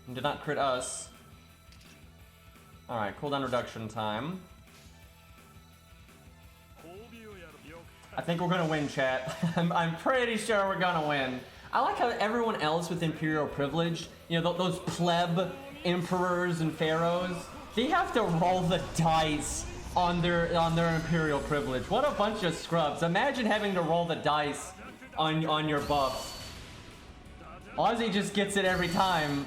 and did not crit us. Alright, cooldown reduction time. I think we're gonna win, chat. I'm pretty sure we're gonna win. I like how everyone else with Imperial Privilege, you know, those pleb emperors and pharaohs, they have to roll the dice on their Imperial Privilege. What a bunch of scrubs. Imagine having to roll the dice on your buffs. Aussie just gets it every time.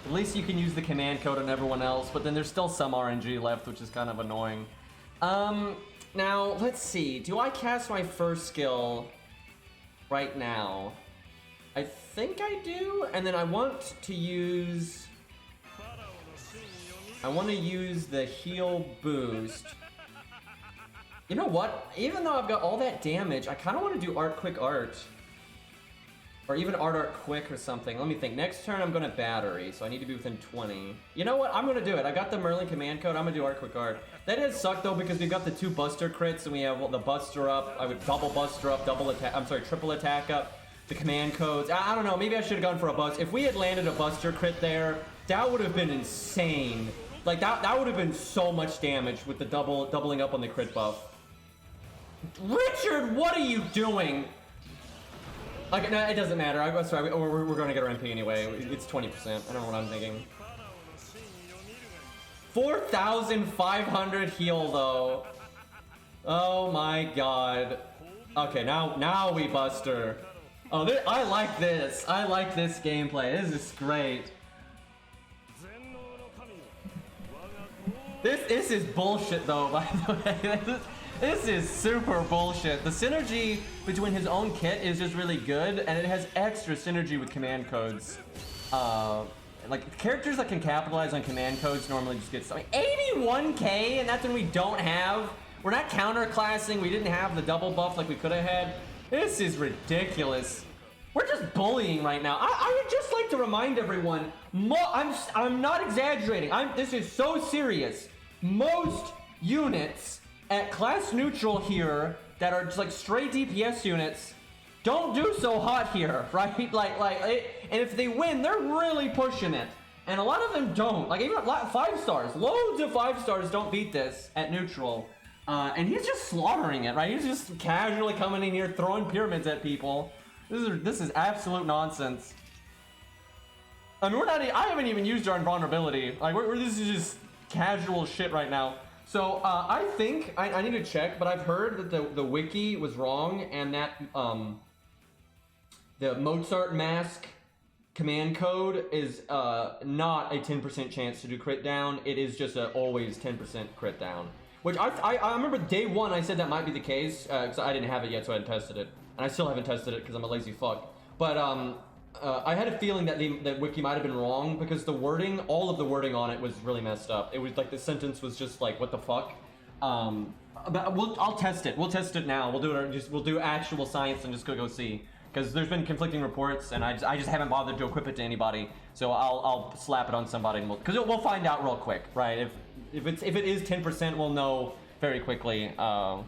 At least you can use the command code on everyone else, but then there's still some RNG left, which is kind of annoying. Now, let's see. Do I cast my first skill right now? I think I do, and then I want to use the heal boost. You know what? Even though I've got all that damage, I kind of want to do Art Quick Art. Or even Art Quick or something. Let me think. Next turn, I'm going to Battery, so I need to be within 20. You know what? I'm going to do it. I got the Merlin command code. I'm going to do Art Quick Art. That does suck, though, because we've got the 2 Buster crits, and we have the Buster up. I would double Buster up, triple attack up. The command codes. I don't know. Maybe I should have gone for a Buster. If we had landed a Buster crit there, that would have been insane. Like, that would have been so much damage with the doubling up on the crit buff. Richard, what are you doing? Okay, no, it doesn't matter. Sorry, we're going to get our MP anyway. It's 20%. I don't know what I'm thinking. 4,500 heal, though. Oh my god. Okay, now we Buster. Oh, I like this. I like this gameplay. This is great. This is bullshit, though, by the way. This is super bullshit. The synergy between his own kit is just really good, and it has extra synergy with command codes. Like, characters that can capitalize on command codes normally just get something. 81k, and that's when we don't have... We're not counterclassing, we didn't have the double buff like we could have had. This is ridiculous. We're just bullying right now. I would just like to remind everyone, I'm not exaggerating. This is so serious. Most units at class neutral here that are just like straight DPS units don't do so hot here, right? And if they win, they're really pushing it. And a lot of them don't. Like, even 5 stars, loads of 5 stars don't beat this at neutral. And he's just slaughtering it, right? He's just casually coming in here, throwing pyramids at people. This is absolute nonsense. I mean, I haven't even used our invulnerability. Like, this is just casual shit right now. So, I think, I need to check, but I've heard that the wiki was wrong, and that, the Mozart mask command code is, not a 10% chance to do crit down. It is just a always 10% crit down. Which, I remember day 1 I said that might be the case, because I didn't have it yet, so I hadn't tested it. And I still haven't tested it, because I'm a lazy fuck. But, I had a feeling that the wiki might have been wrong, because the wording, all of the wording on it was really messed up. It was like, the sentence was just like, what the fuck? But I'll test it. We'll test it now. We'll do actual science and just go see. because there's been conflicting reports, and I just haven't bothered to equip it to anybody. So I'll slap it on somebody, and we'll find out real quick, right? If it is 10%, we'll know very quickly, because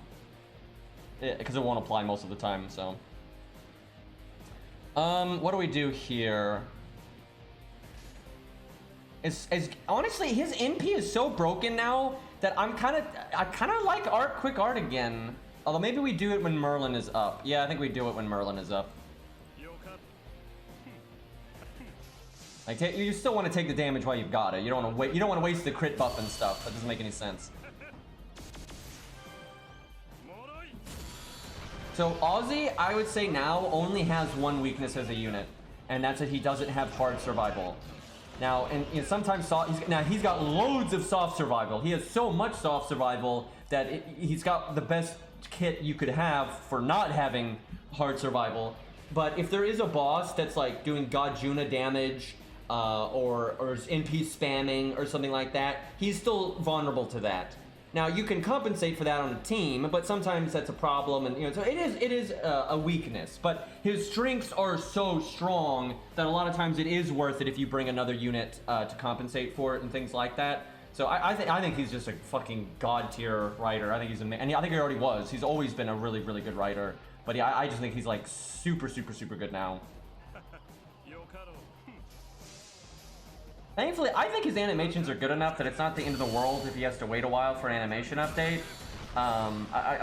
it won't apply most of the time. So, what do we do here? Honestly, his NP is so broken now that I kind of like quick art again. Although maybe we do it when Merlin is up. Yeah, I think we do it when Merlin is up. Like, you still want to take the damage while you've got it. You don't want to wait. You don't want to waste the crit buff and stuff. That doesn't make any sense. So Ozzy, I would say now only has one weakness as a unit, and that's that he doesn't have hard survival. Now, and you know, sometimes he's got loads of soft survival. He has so much soft survival that he's got the best kit you could have for not having hard survival. But if there is a boss that's like doing Gajuna damage, or NP spamming or something like that, he's still vulnerable to that. Now you can compensate for that on a team, but sometimes that's a problem, and you know, so it is a weakness. But his strengths are so strong that a lot of times it is worth it if you bring another unit to compensate for it and things like that. So I think he's just a fucking god tier writer. I think he's and I think he already was. He's always been a really good writer. But yeah, I just think he's like super good now. Thankfully, I think his animations are good enough that it's not the end of the world if he has to wait a while for an animation update.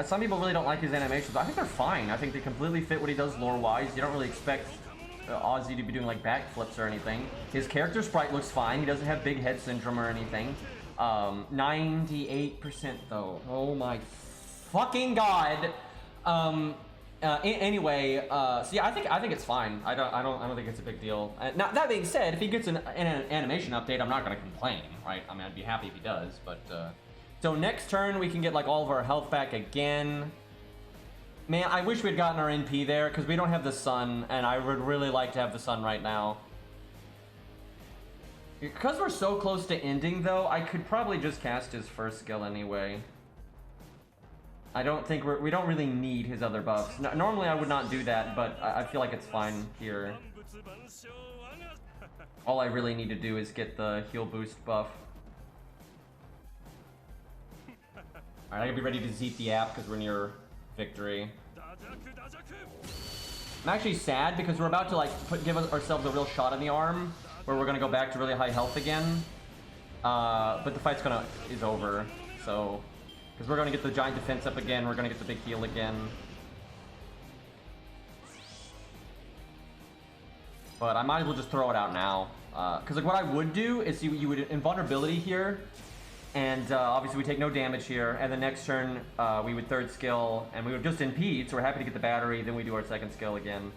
Some people really don't like his animations, but I think they're fine. I think they completely fit what he does lore-wise. You don't really expect Ozzy to be doing like backflips or anything. His character sprite looks fine. He doesn't have big head syndrome or anything. 98% though. Oh my fucking god. Anyway, so yeah, I think it's fine. I don't think it's a big deal. Now that being said, if he gets an animation update, I'm not gonna complain, right? I mean, I'd be happy if he does. But so next turn we can get like all of our health back again. Man, I wish we'd gotten our NP there because we don't have the sun, and I would really like to have the sun right now. Because we're so close to ending, though, I could probably just cast his first skill anyway. I don't think we don't really need his other buffs. Normally I would not do that, but I feel like it's fine here. All I really need to do is get the heal boost buff. Alright, I gotta be ready to zeet the app because we're near victory. I'm actually sad because we're about to like give ourselves a real shot in the arm where we're gonna go back to really high health again. But the fight's is over, so. Because we're going to get the giant defense up again, we're going to get the big heal again. But I might as well just throw it out now. Because like what I would do is you would invulnerability here, and obviously we take no damage here, and the next turn we would third skill, and we would just impede, so we're happy to get the battery, then we do our second skill again.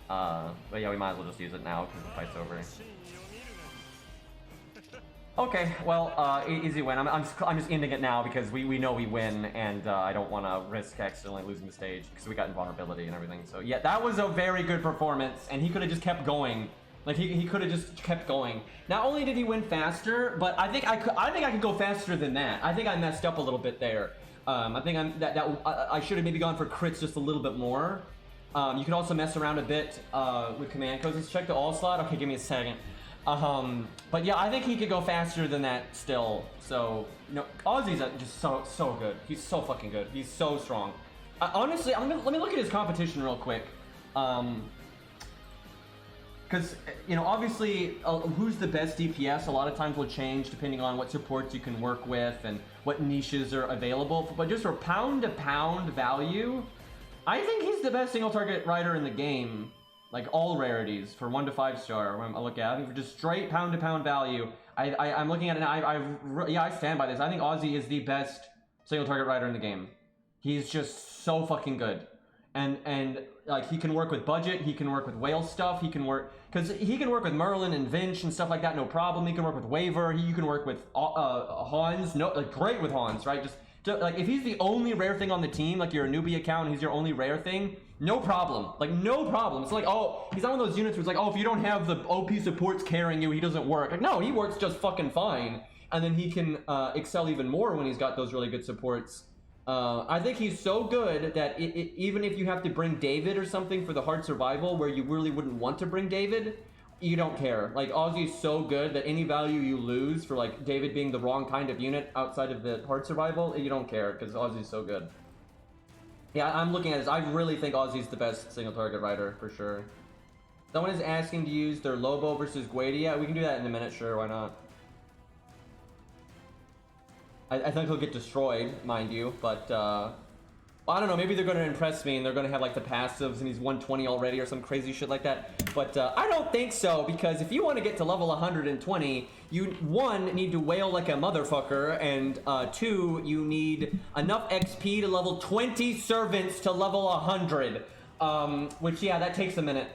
But yeah, we might as well just use it now because the fight's over. Okay, well, easy win. I'm just ending it now because we know we win, and I don't want to risk accidentally losing the stage because we got invulnerability and everything. So yeah, that was a very good performance, and he could have just kept going. Like he could have just kept going. Not only did he win faster, but I think I could go faster than that. I think I messed up a little bit there. I think I should have maybe gone for crits just a little bit more. You can also mess around a bit with command codes. Let's check the all slot. Okay, give me a second. But yeah, I think he could go faster than that still. So, you know, Ozzy's just so good. He's so fucking good. He's so strong. Honestly, let me look at his competition real quick. Because, you know, obviously, who's the best DPS a lot of times will change depending on what supports you can work with and what niches are available. But just for pound-to-pound value, I think he's the best single target rider in the game. Like all rarities for 1 to 5 star. When I look at, I think for just straight pound-to-pound value, I'm looking at it and I stand by this. I think Ozzy is the best single target rider in the game. He's just so fucking good, and like he can work with budget, he can work with whale stuff, he can work with Merlin and Vinch and stuff like that, no problem. He can work with Waver, you can work with Hans, like great with Hans, right? Just like if he's the only rare thing on the team, like you're a newbie account and he's your only rare thing, no problem. Like no problem. It's like, oh, he's not one of those units where it's like, oh, if you don't have the OP supports carrying you, he doesn't work. Like no, he works just fucking fine. And then he can excel even more when he's got those really good supports. I think he's so good that even if you have to bring David or something for the hard survival where you really wouldn't want to bring David, you don't care. Like, Ozzy's so good that any value you lose for, like, David being the wrong kind of unit outside of the hard survival, you don't care, because Ozzy's so good. Yeah, I'm looking at this. I really think Ozzy's the best single target rider, for sure. Someone is asking to use their Lobo versus Guadia. We can do that in a minute, sure, why not? I think he'll get destroyed, mind you, but, I don't know, maybe they're going to impress me and they're going to have, like, the passives and he's 120 already or some crazy shit like that. But, I don't think so, because if you want to get to level 120, you, 1, need to wail like a motherfucker, and, 2, you need enough XP to level 20 servants to level 100. Which, yeah, that takes a minute.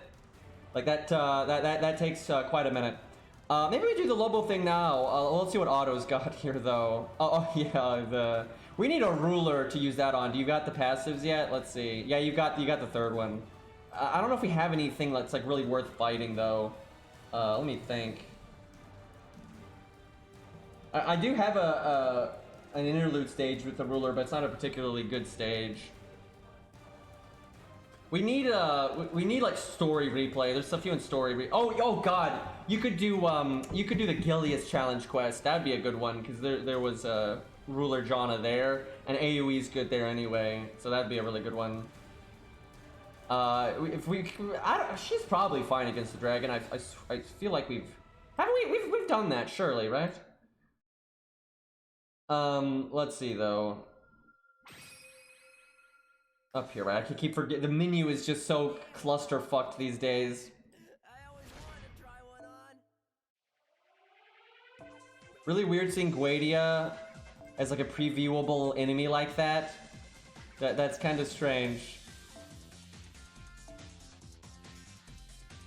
Like, that takes, quite a minute. Maybe we do the Lobo thing now. Let's see what Otto's got here, though. Oh yeah, we need a ruler to use that on. Do you got the passives yet? Let's see. Yeah, you got the third one. I don't know if we have anything that's like really worth fighting, though. Let me think. I do have an interlude stage with the ruler, but it's not a particularly good stage. We need like story replay. There's a few in story oh god, you could do the Gilius challenge quest. That'd be a good one, because there was a ruler Jana there, and AoE's good there anyway, so that'd be a really good one. She's probably fine against the dragon. I feel like we've done that, surely, right? Let's see though. Up here, right? I keep forgetting. The menu is just so cluster-fucked these days. Really weird seeing Guadia as like a previewable enemy like that. That's kind of strange.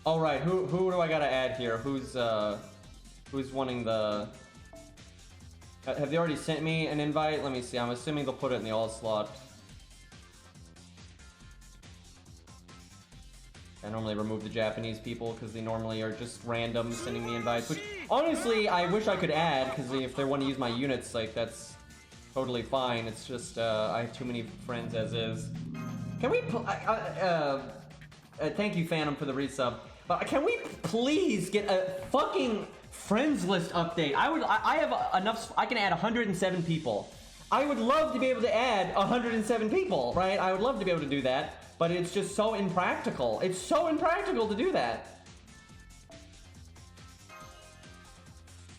All right, who do I gotta add here? Who's wanting the? Have they already sent me an invite? Let me see. I'm assuming they'll put it in the all slot. I normally remove the Japanese people because they normally are just random sending me invites, which honestly I wish I could add, because if they want to use my units, like, that's totally fine. It's just I have too many friends as is. Can we thank you Phantom for the resub, but can we please get a fucking friends list update? I have enough. I can add 107 people. I would love to be able to add 107 people, right? I would love to be able to do that. But it's just so impractical. It's so impractical to do that.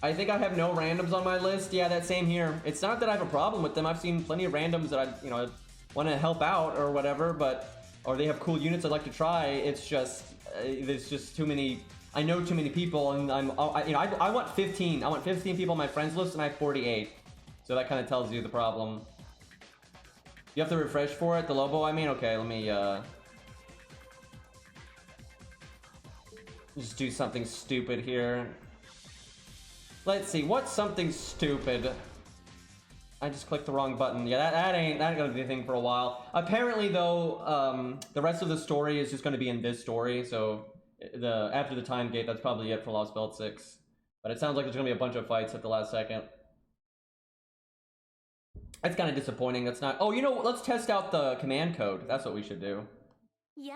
I think I have no randoms on my list. Yeah, that same here. It's not that I have a problem with them. I've seen plenty of randoms that I want to help out or whatever, or they have cool units I'd like to try. It's just there's just too many. I know too many people, and I want 15. I want 15 people on my friends list, and I have 48. So that kind of tells you the problem. You have to refresh for it, the Lobo, I mean? Okay, let me, just do something stupid here. Let's see, what's something stupid? I just clicked the wrong button. Yeah, that ain't gonna be a thing for a while. Apparently, though, the rest of the story is just gonna be in this story, so after the time gate, that's probably it for Lost Belt 6. But it sounds like there's gonna be a bunch of fights at the last second. That's kind of disappointing. That's not. Oh, you know, let's test out the command code. That's what we should do. Yeah.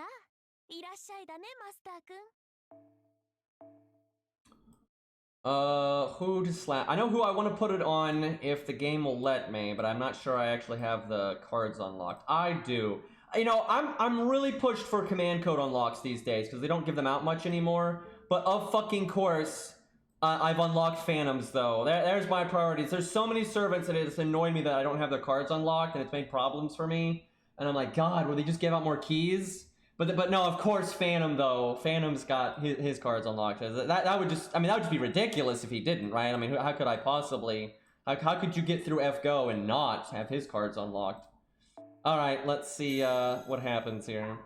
Who to slap? I know who I want to put it on if the game will let me, but I'm not sure I actually have the cards unlocked. I do. You know, I'm really pushed for command code unlocks these days because they don't give them out much anymore. But of fucking course. I've unlocked Phantoms, though. There's my priorities. There's so many servants that it's annoyed me that I don't have their cards unlocked, and it's made problems for me. And I'm like, God, will they just give out more keys? But no, of course, Phantom, though. Phantom's got his cards unlocked. That would just, I mean, that would just be ridiculous if he didn't, right? I mean, how could I possibly, how could you get through FGO and not have his cards unlocked? All right, let's see what happens here.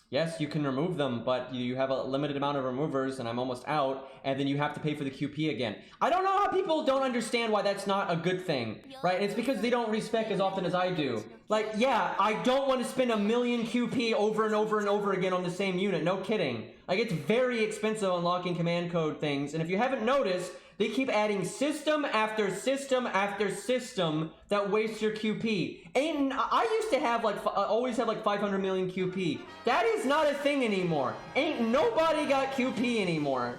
Yes, you can remove them, but you have a limited amount of removers, and I'm almost out, and then you have to pay for the QP again. I don't know how people don't understand why that's not a good thing, right? It's because they don't respec as often as I do. Like, yeah, I don't want to spend 1,000,000 QP over and over and over again on the same unit, no kidding. Like, it's very expensive unlocking command code things, and if you haven't noticed, They keep adding system after system after system that wastes your QP. I used to have like, always have like 500 million QP. That is not a thing anymore. Ain't nobody got QP anymore.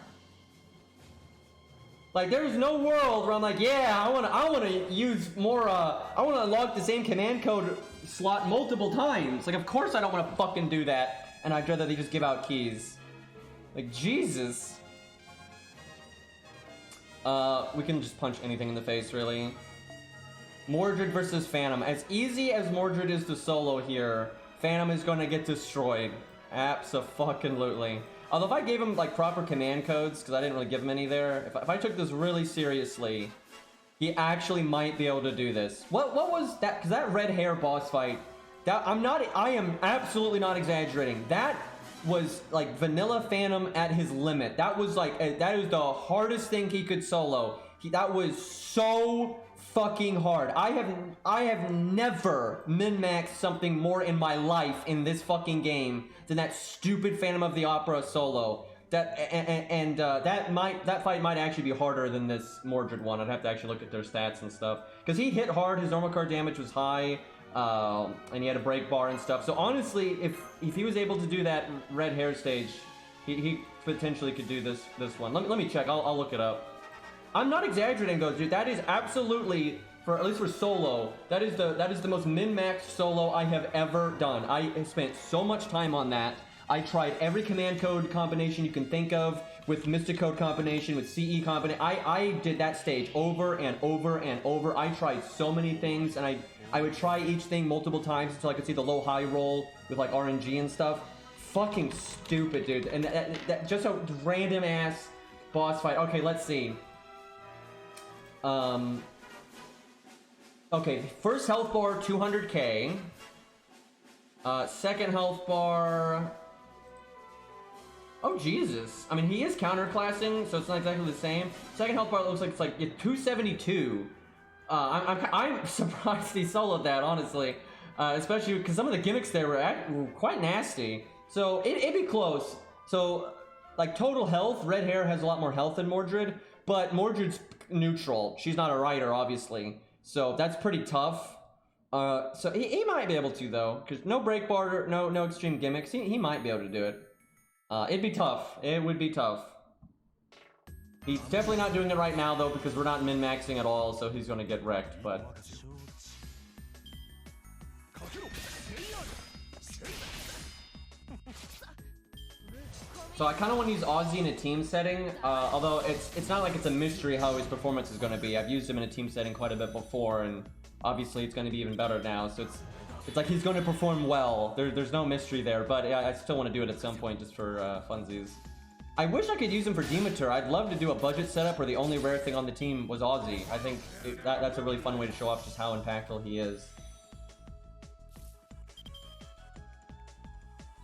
Like, there's no world where I'm like, yeah, I wanna use more, I wanna unlock the same command code slot multiple times. Like, of course I don't wanna fucking do that. And I'd rather they just give out keys. Like, Jesus. We can just punch anything in the face, really. Mordred versus Phantom. As easy as Mordred is to solo here, Phantom is gonna get destroyed. Abso-fucking-lutely. Although if I gave him, like, proper command codes, because I didn't really give him any there, if I took this really seriously, he actually might be able to do this. What was that? Because that red hair boss fight, I am absolutely not exaggerating. That was like vanilla Phantom at his limit. That was like, that is the hardest thing he could solo. That was so fucking hard. I have never min-maxed something more in my life in this fucking game than that stupid Phantom of the Opera solo. That fight might actually be harder than this Mordred one. I'd have to actually look at their stats and stuff, because he hit hard. His normal card damage was high. And he had a break bar and stuff. So honestly, if he was able to do that red hair stage, he potentially could do this one. Let me check. I'll look it up. I'm not exaggerating though, dude. That is absolutely, at least for solo, that is the most min-maxed solo I have ever done. I spent so much time on that. I tried every command code combination you can think of, with Mystic Code combination, with CE combination. I did that stage over and over and over. I tried so many things, and I would try each thing multiple times until I could see the low-high roll with like RNG and stuff. Fucking stupid, dude. And that just a random ass boss fight. Okay, let's see. Okay, first health bar 200k. Second health bar. Oh Jesus! I mean, he is counterclassing, so it's not exactly the same. Second health bar looks like it's like 272. I'm surprised he soloed that, honestly. Especially because some of the gimmicks there were quite nasty. So it'd be close. So, like, total health, Red Hair has a lot more health than Mordred, but Mordred's neutral. She's not a rider, obviously. So that's pretty tough. So he might be able to, though, because no break bar, no extreme gimmicks. He might be able to do it. It'd be tough. It would be tough. He's definitely not doing it right now, though, because we're not min-maxing at all, so he's going to get wrecked, but... So I kind of want to use Ozzy in a team setting, although it's not like it's a mystery how his performance is going to be. I've used him in a team setting quite a bit before, and obviously it's going to be even better now, so it's like he's going to perform well. There's no mystery there, but I still want to do it at some point just for funsies. I wish I could use him for Demeter. I'd love to do a budget setup where the only rare thing on the team was Ozzy. I think that's a really fun way to show off just how impactful he is.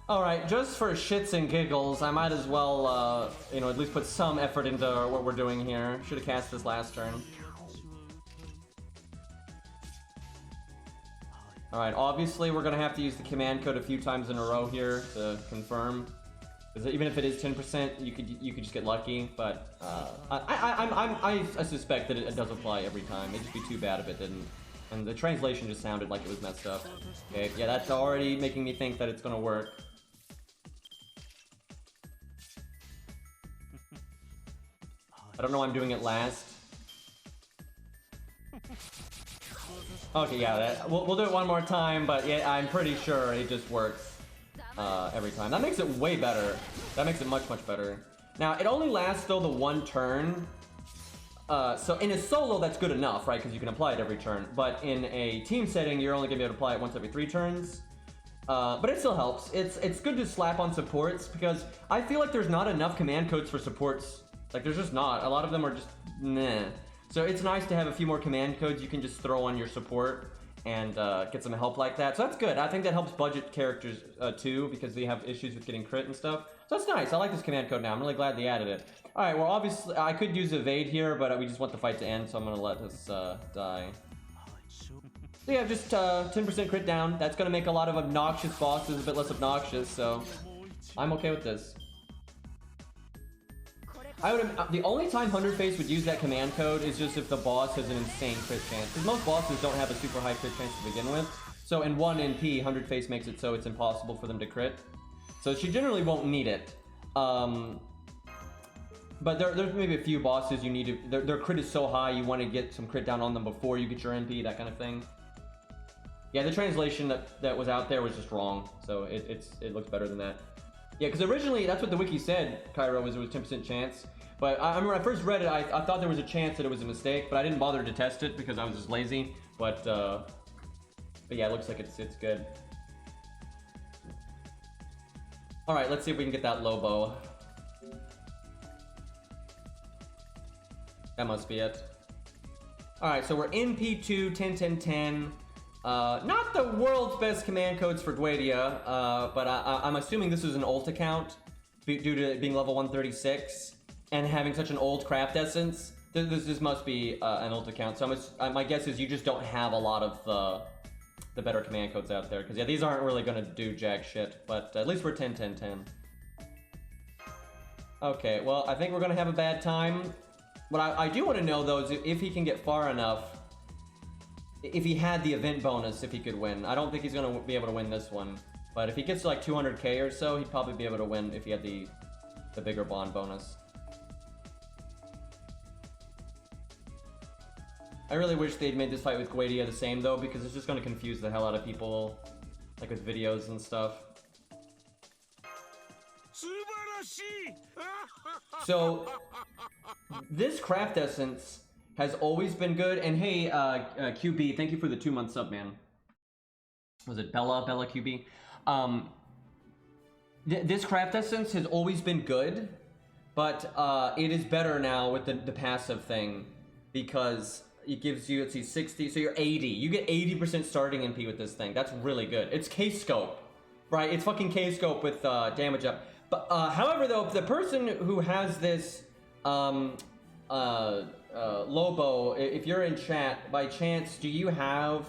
Alright, just for shits and giggles, I might as well, you know, at least put some effort into what we're doing here. Should have cast this last turn. Alright, obviously we're gonna have to use the command code a few times in a row here to confirm. Because even if it is 10%, you could just get lucky, but I suspect that it does apply every time. It'd just be too bad if it didn't. And the translation just sounded like it was messed up. Okay, yeah, that's already making me think that it's gonna work. I don't know why I'm doing it last. Okay, yeah, we'll do it one more time, but yeah, I'm pretty sure it just works. Every time. That makes it way better. That makes it much, much better. Now, it only lasts, though, the one turn. So in a solo, that's good enough, right? Because you can apply it every turn. But in a team setting, you're only going to be able to apply it once every 3 turns. But it still helps. It's good to slap on supports, because I feel like there's not enough command codes for supports. Like, there's just not. A lot of them are just meh. So it's nice to have a few more command codes you can just throw on your support and get some help like that. So that's good. I think that helps budget characters too, because they have issues with getting crit and stuff. So that's nice. I like this command code now. I'm really glad they added it. Alright, well obviously I could use evade here, but we just want the fight to end, so I'm gonna let this die. So yeah, just 10% crit down. That's gonna make a lot of obnoxious bosses a bit less obnoxious, so I'm okay with this. The only time 100 Face would use that command code is just if the boss has an insane crit chance. Because most bosses don't have a super high crit chance to begin with. So in 1 NP, 100 Face makes it so it's impossible for them to crit. So she generally won't need it. But there's maybe a few bosses you need to... Their crit is so high, you want to get some crit down on them before you get your NP, that kind of thing. Yeah, the translation that was out there was just wrong. So it looks better than that. Yeah, because originally, that's what the wiki said, Cairo, was it was 10% chance. But I remember when I first read it, I thought there was a chance that it was a mistake, but I didn't bother to test it because I was just lazy. But yeah, it looks like it's good. All right, let's see if we can get that Lobo. That must be it. All right, so we're in P2, 10, 10, 10. Not the world's best command codes for Guadia, but I'm assuming this is an ult account due to it being level 136 and having such an old craft essence. This must be an ult account. So my guess is you just don't have a lot of the better command codes out there, because yeah, these aren't really gonna do jack shit. But at least we're 10, 10, 10. Okay, well, I think we're gonna have a bad time. What I do want to know though is if he can get far enough. If he had the event bonus, if he could win. I don't think he's going to be able to win this one. But if he gets to like 200k or so, he'd probably be able to win if he had the bigger bond bonus. I really wish they'd made this fight with Guadia the same though, because it's just going to confuse the hell out of people, like with videos and stuff. So, this craft essence has always been good, and hey, QB, thank you for the 2-month sub, man. Was it Bella QB? This craft essence has always been good, but it is better now with the passive thing, because it gives you, let's see, 60, so you're 80. You get 80% starting MP with this thing. That's really good. It's K-scope, right? It's fucking K-scope with damage up. But however, though, if the person who has this Lobo, if you're in chat, by chance, do you have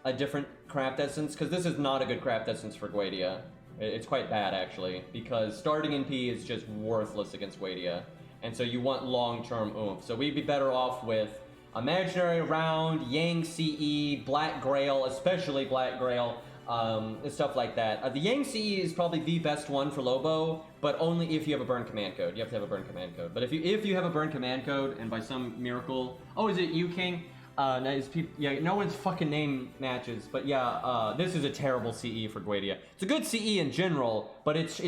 a different craft essence? Because this is not a good craft essence for Guadia. It's quite bad, actually, because starting NP is just worthless against Guadia. And so you want long-term oomph. So we'd be better off with Imaginary Round, Yang CE, Black Grail, especially Black Grail, and stuff like that. The Yang CE is probably the best one for Lobo, but only if you have a burn command code. You have to have a burn command code. But if you have a burn command code, and by some miracle... Oh, is it you, King? Yeah, no one's fucking name matches, but yeah, this is a terrible CE for Guadia. It's a good CE in general, but it's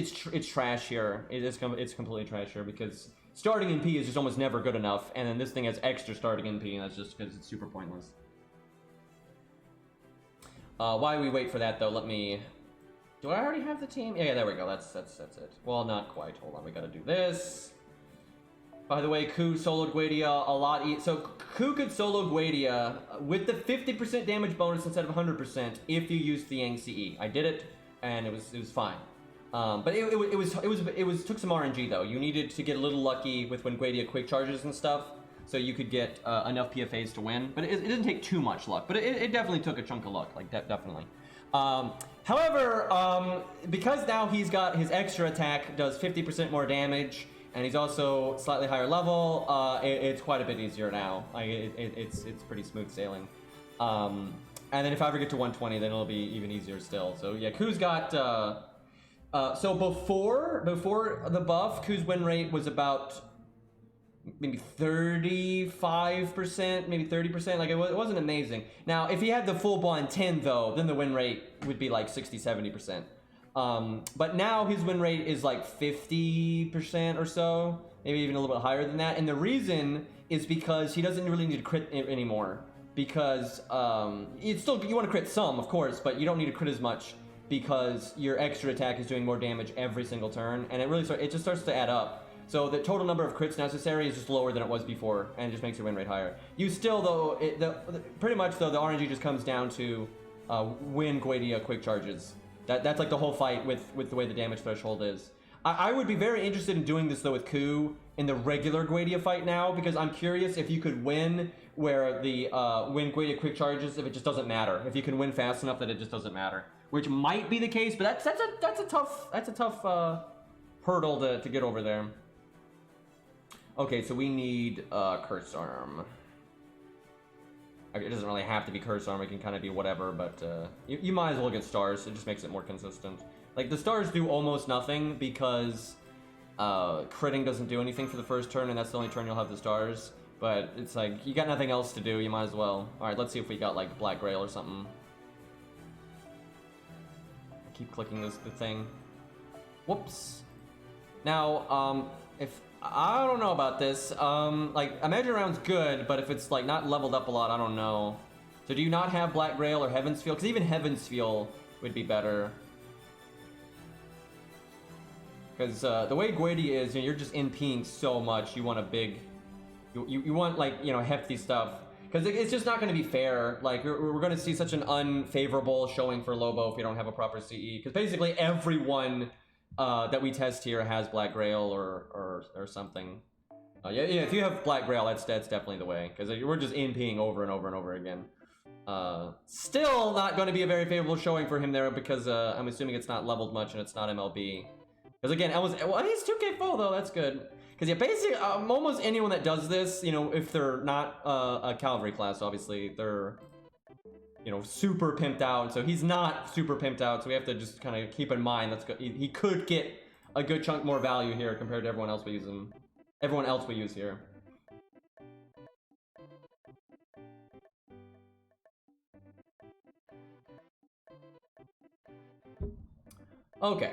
trash here. It's completely trash here, because starting NP is just almost never good enough, and then this thing has extra starting NP, and that's just because it's super pointless. While we wait for that, though, let me... Do I already have the team? Yeah, there we go. That's it. Well, not quite. Hold on, we gotta do this. By the way, Ku soloed Guadia a lot. So Ku could solo Guadia with the 50% damage bonus instead of 100% if you use the Yang CE. I did it, and it was fine. But it took some RNG though. You needed to get a little lucky with when Guadia quick charges and stuff, so you could get enough PFAs to win. But it didn't take too much luck. But it definitely took a chunk of luck, like definitely. However, because now he's got his extra attack does 50% more damage, and he's also slightly higher level, it's quite a bit easier now. Like it's pretty smooth sailing. And then if I ever get to 120, then it'll be even easier still. So yeah, Ku's got. So before the buff, Ku's win rate was about maybe 35%, maybe 30%. Like it wasn't amazing. Now, if he had the full bond 10 though, then the win rate would be like 60-70%. But now his win rate is like 50% or so, maybe even a little bit higher than that. And the reason is because he doesn't really need to crit anymore, because it's still, you want to crit some, of course, but you don't need to crit as much because your extra attack is doing more damage every single turn, and it just starts to add up. So the total number of crits necessary is just lower than it was before, and it just makes your win rate higher. You still, though, pretty much though, the RNG just comes down to when Guadia quick charges. That's like the whole fight with the way the damage threshold is. I would be very interested in doing this though with Ku in the regular Guadia fight now, because I'm curious if you could win where the when Guadia quick charges, if it just doesn't matter. If you can win fast enough that it just doesn't matter, which might be the case, but that's a tough hurdle to get over there. Okay, so we need Curse Arm. It doesn't really have to be Curse Arm, it can kind of be whatever, but you might as well get stars. It just makes it more consistent. Like, the stars do almost nothing because critting doesn't do anything for the first turn, and that's the only turn you'll have the stars. But it's like, you got nothing else to do, you might as well. Alright, let's see if we got, like, Black Grail or something. Keep clicking the thing. Whoops. Now, if... I don't know about this. Like, Imagine Round's good, but if it's, like, not leveled up a lot, I don't know. So do you not have Black Grail or Heaven's Feel? Because even Heaven's Feel would be better. Because the way Guidi is, you know, you're just NPing so much, you want a big... You want, like, you know, hefty stuff. Because it's just not going to be fair. Like, we're going to see such an unfavorable showing for Lobo if you don't have a proper CE. Because basically everyone that we test here has Black Grail or something. Yeah, if you have Black Grail, that's definitely the way. Because we're just NPing over and over and over again. Still not going to be a very favorable showing for him there because I'm assuming it's not leveled much and it's not MLB. Because again, well, he's 2k full though, that's good. Because yeah, basically, almost anyone that does this, you know, if they're not a cavalry class, obviously, they're, you know, super pimped out. So he's not super pimped out, so we have to just kind of keep in mind he could get a good chunk more value here compared to everyone else we use here. Okay.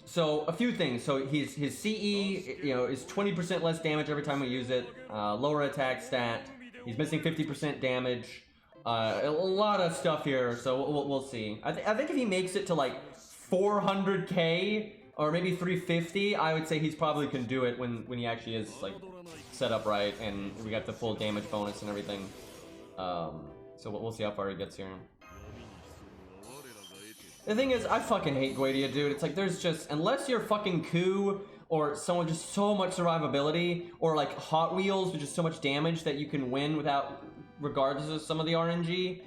So, a few things. So, his CE, you know, is 20% less damage every time we use it. Lower attack stat. He's missing 50% damage. A lot of stuff here, so we'll see. I think if he makes it to, like, 400k, or maybe 350, I would say he's probably can do it when he actually is, like, set up right, and we got the full damage bonus and everything. So, we'll see how far he gets here. The thing is, I fucking hate Guidia, dude. It's like, there's just, unless you're fucking Coup, or someone just so much survivability, or like Hot Wheels with just so much damage that you can win without, regardless of some of the RNG,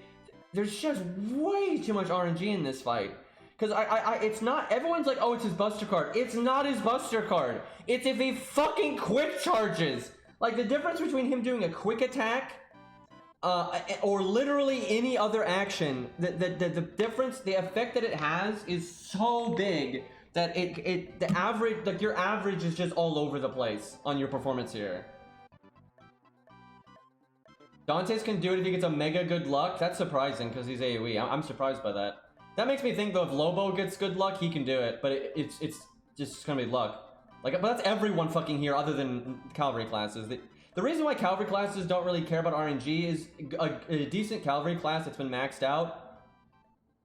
there's just way too much RNG in this fight. Because it's not, everyone's like, oh, it's his Buster card. It's not his Buster card. It's if he fucking quick charges. Like, the difference between him doing a quick attack or literally any other action, the difference, the effect that it has is so big that the average, like your average is just all over the place on your performance here. Dante's can do it if he gets a mega good luck. That's surprising because he's AoE. I'm surprised by that. That makes me think though, if Lobo gets good luck, he can do it, but it's just gonna be luck. Like, but that's everyone fucking here other than cavalry classes. The reason why cavalry classes don't really care about RNG is a decent cavalry class that's been maxed out,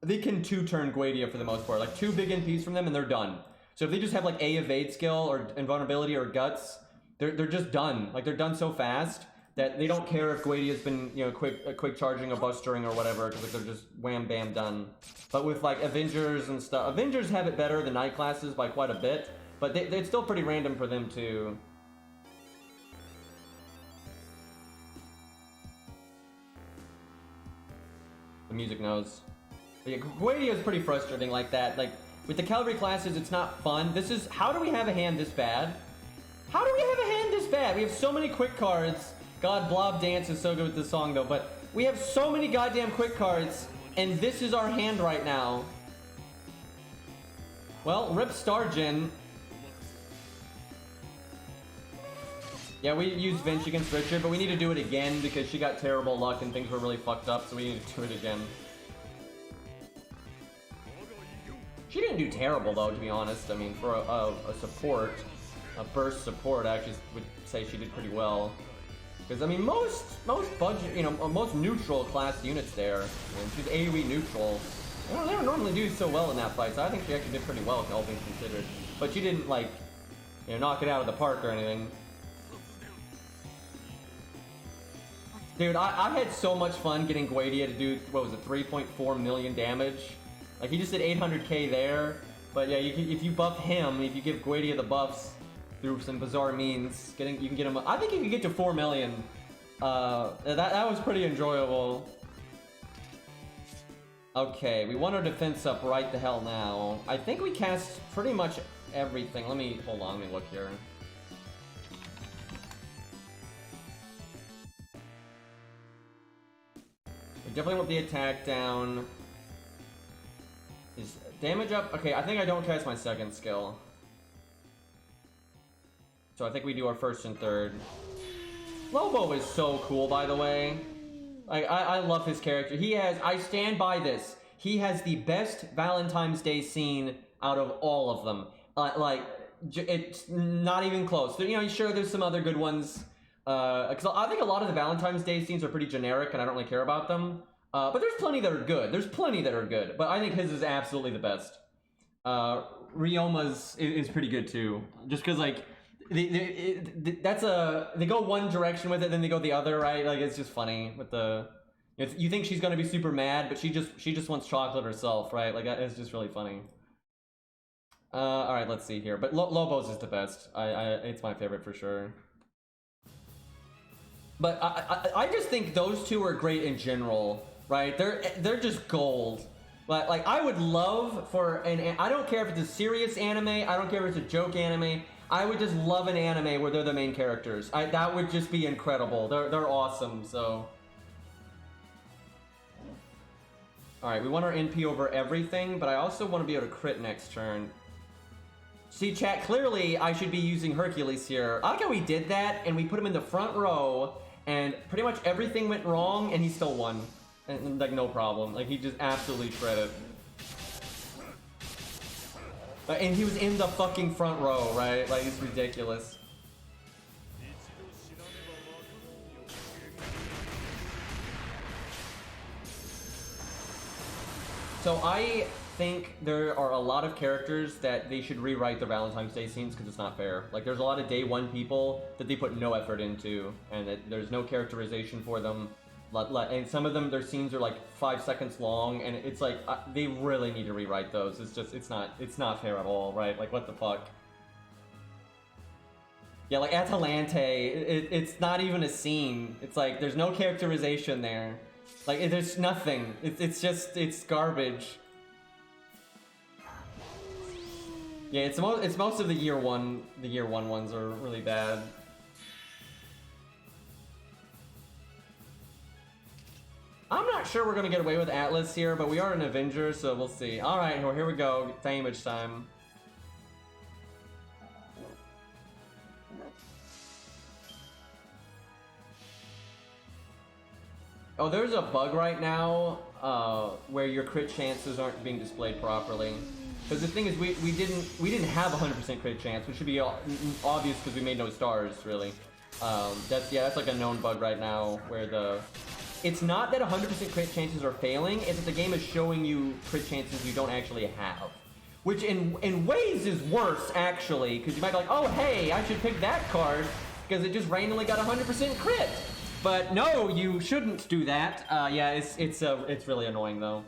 they can 2-turn Guidia for the most part. Like, 2 big NPs from them and they're done. So if they just have like a evade skill or invulnerability or guts, they're just done. Like, they're done so fast that they don't care if Guidia's been, you know, quick charging or bustering or whatever, because like, they're just wham bam done. But with like Avengers and stuff, Avengers have it better than night classes by quite a bit, but it's still pretty random for them to. The music knows. But yeah, Guidia is pretty frustrating like that. Like, with the cavalry classes, it's not fun. This is, how do we have a hand this bad? How do we have a hand this bad? We have so many quick cards. God, Blob Dance is so good with this song though, but we have so many goddamn quick cards, and this is our hand right now. Well, rip Stargen. Yeah, we used Vinci against Richard, but we need to do it again because she got terrible luck and things were really fucked up, so we need to do it again. She didn't do terrible though, to be honest. I mean, for a support, a burst support, I actually would say she did pretty well. Because I mean, most budget, you know, most neutral class units there, and she's AoE neutral. They don't normally do so well in that fight, so I think she actually did pretty well, all things considered. But she didn't, like, you know, knock it out of the park or anything. Dude, I had so much fun getting Guidia to do, what was it, 3.4 million damage. Like, he just did 800k there. But yeah, if you buff him, if you give Guidia the buffs through some bizarre means, you can get him. I think you can get to 4 million. That was pretty enjoyable. Okay, we want our defense up right the hell now. I think we cast pretty much everything. Hold on, let me look here. definitely want the attack down. Is damage up? Okay, I think I don't cast my second skill. So I think we do our first and third. Lobo is so cool, by the way. I love his character. He has, I stand by this, he has the best Valentine's Day scene out of all of them. It's not even close. You know, sure, there's some other good ones. Because I think a lot of the Valentine's Day scenes are pretty generic, and I don't really care about them. But there's plenty that are good. There's plenty that are good. But I think his is absolutely the best. Ryoma's is pretty good too. Just because, like, they go one direction with it, then they go the other, right? Like, it's just funny with the. You think she's gonna be super mad, but she just wants chocolate herself, right? Like, it's just really funny. All right, let's see here. But Lobo's is the best. It's my favorite for sure. But I just think those two are great in general, right? They're just gold. Like, I would love for an, I don't care if it's a serious anime, I don't care if it's a joke anime, I would just love an anime where they're the main characters. That would just be incredible. They're awesome, so. Alright, we want our NP over everything, but I also want to be able to crit next turn. See, chat, clearly I should be using Hercules here. I like how we did that, and we put him in the front row, and pretty much everything went wrong, and he still won. And like, no problem. Like, he just absolutely shredded. And he was in the fucking front row, right? Like, it's ridiculous. So I think there are a lot of characters that they should rewrite their Valentine's Day scenes because it's not fair. Like, there's a lot of day one people that they put no effort into, and there's no characterization for them. And some of them, their scenes are like 5 seconds long, and it's like they really need to rewrite those. It's not fair at all, right? Like, what the fuck? Yeah, like Atalante, it's not even a scene. It's like there's no characterization there. Like, there's nothing. It's garbage. Yeah, it's most of the year one ones are really bad. I'm not sure we're gonna get away with Atlas here, but we are an Avenger, so we'll see. All right, well, here we go. Damage time. Oh, there's a bug right now where your crit chances aren't being displayed properly. Because the thing is, we didn't have 100% crit chance, which should be obvious because we made no stars, really. That's like a known bug right now where it's not that 100% crit chances are failing, it's that the game is showing you crit chances you don't actually have. Which in ways is worse, actually, because you might be like, oh hey, I should pick that card because it just randomly got 100% crit. But no, you shouldn't do that. Yeah, it's really annoying though.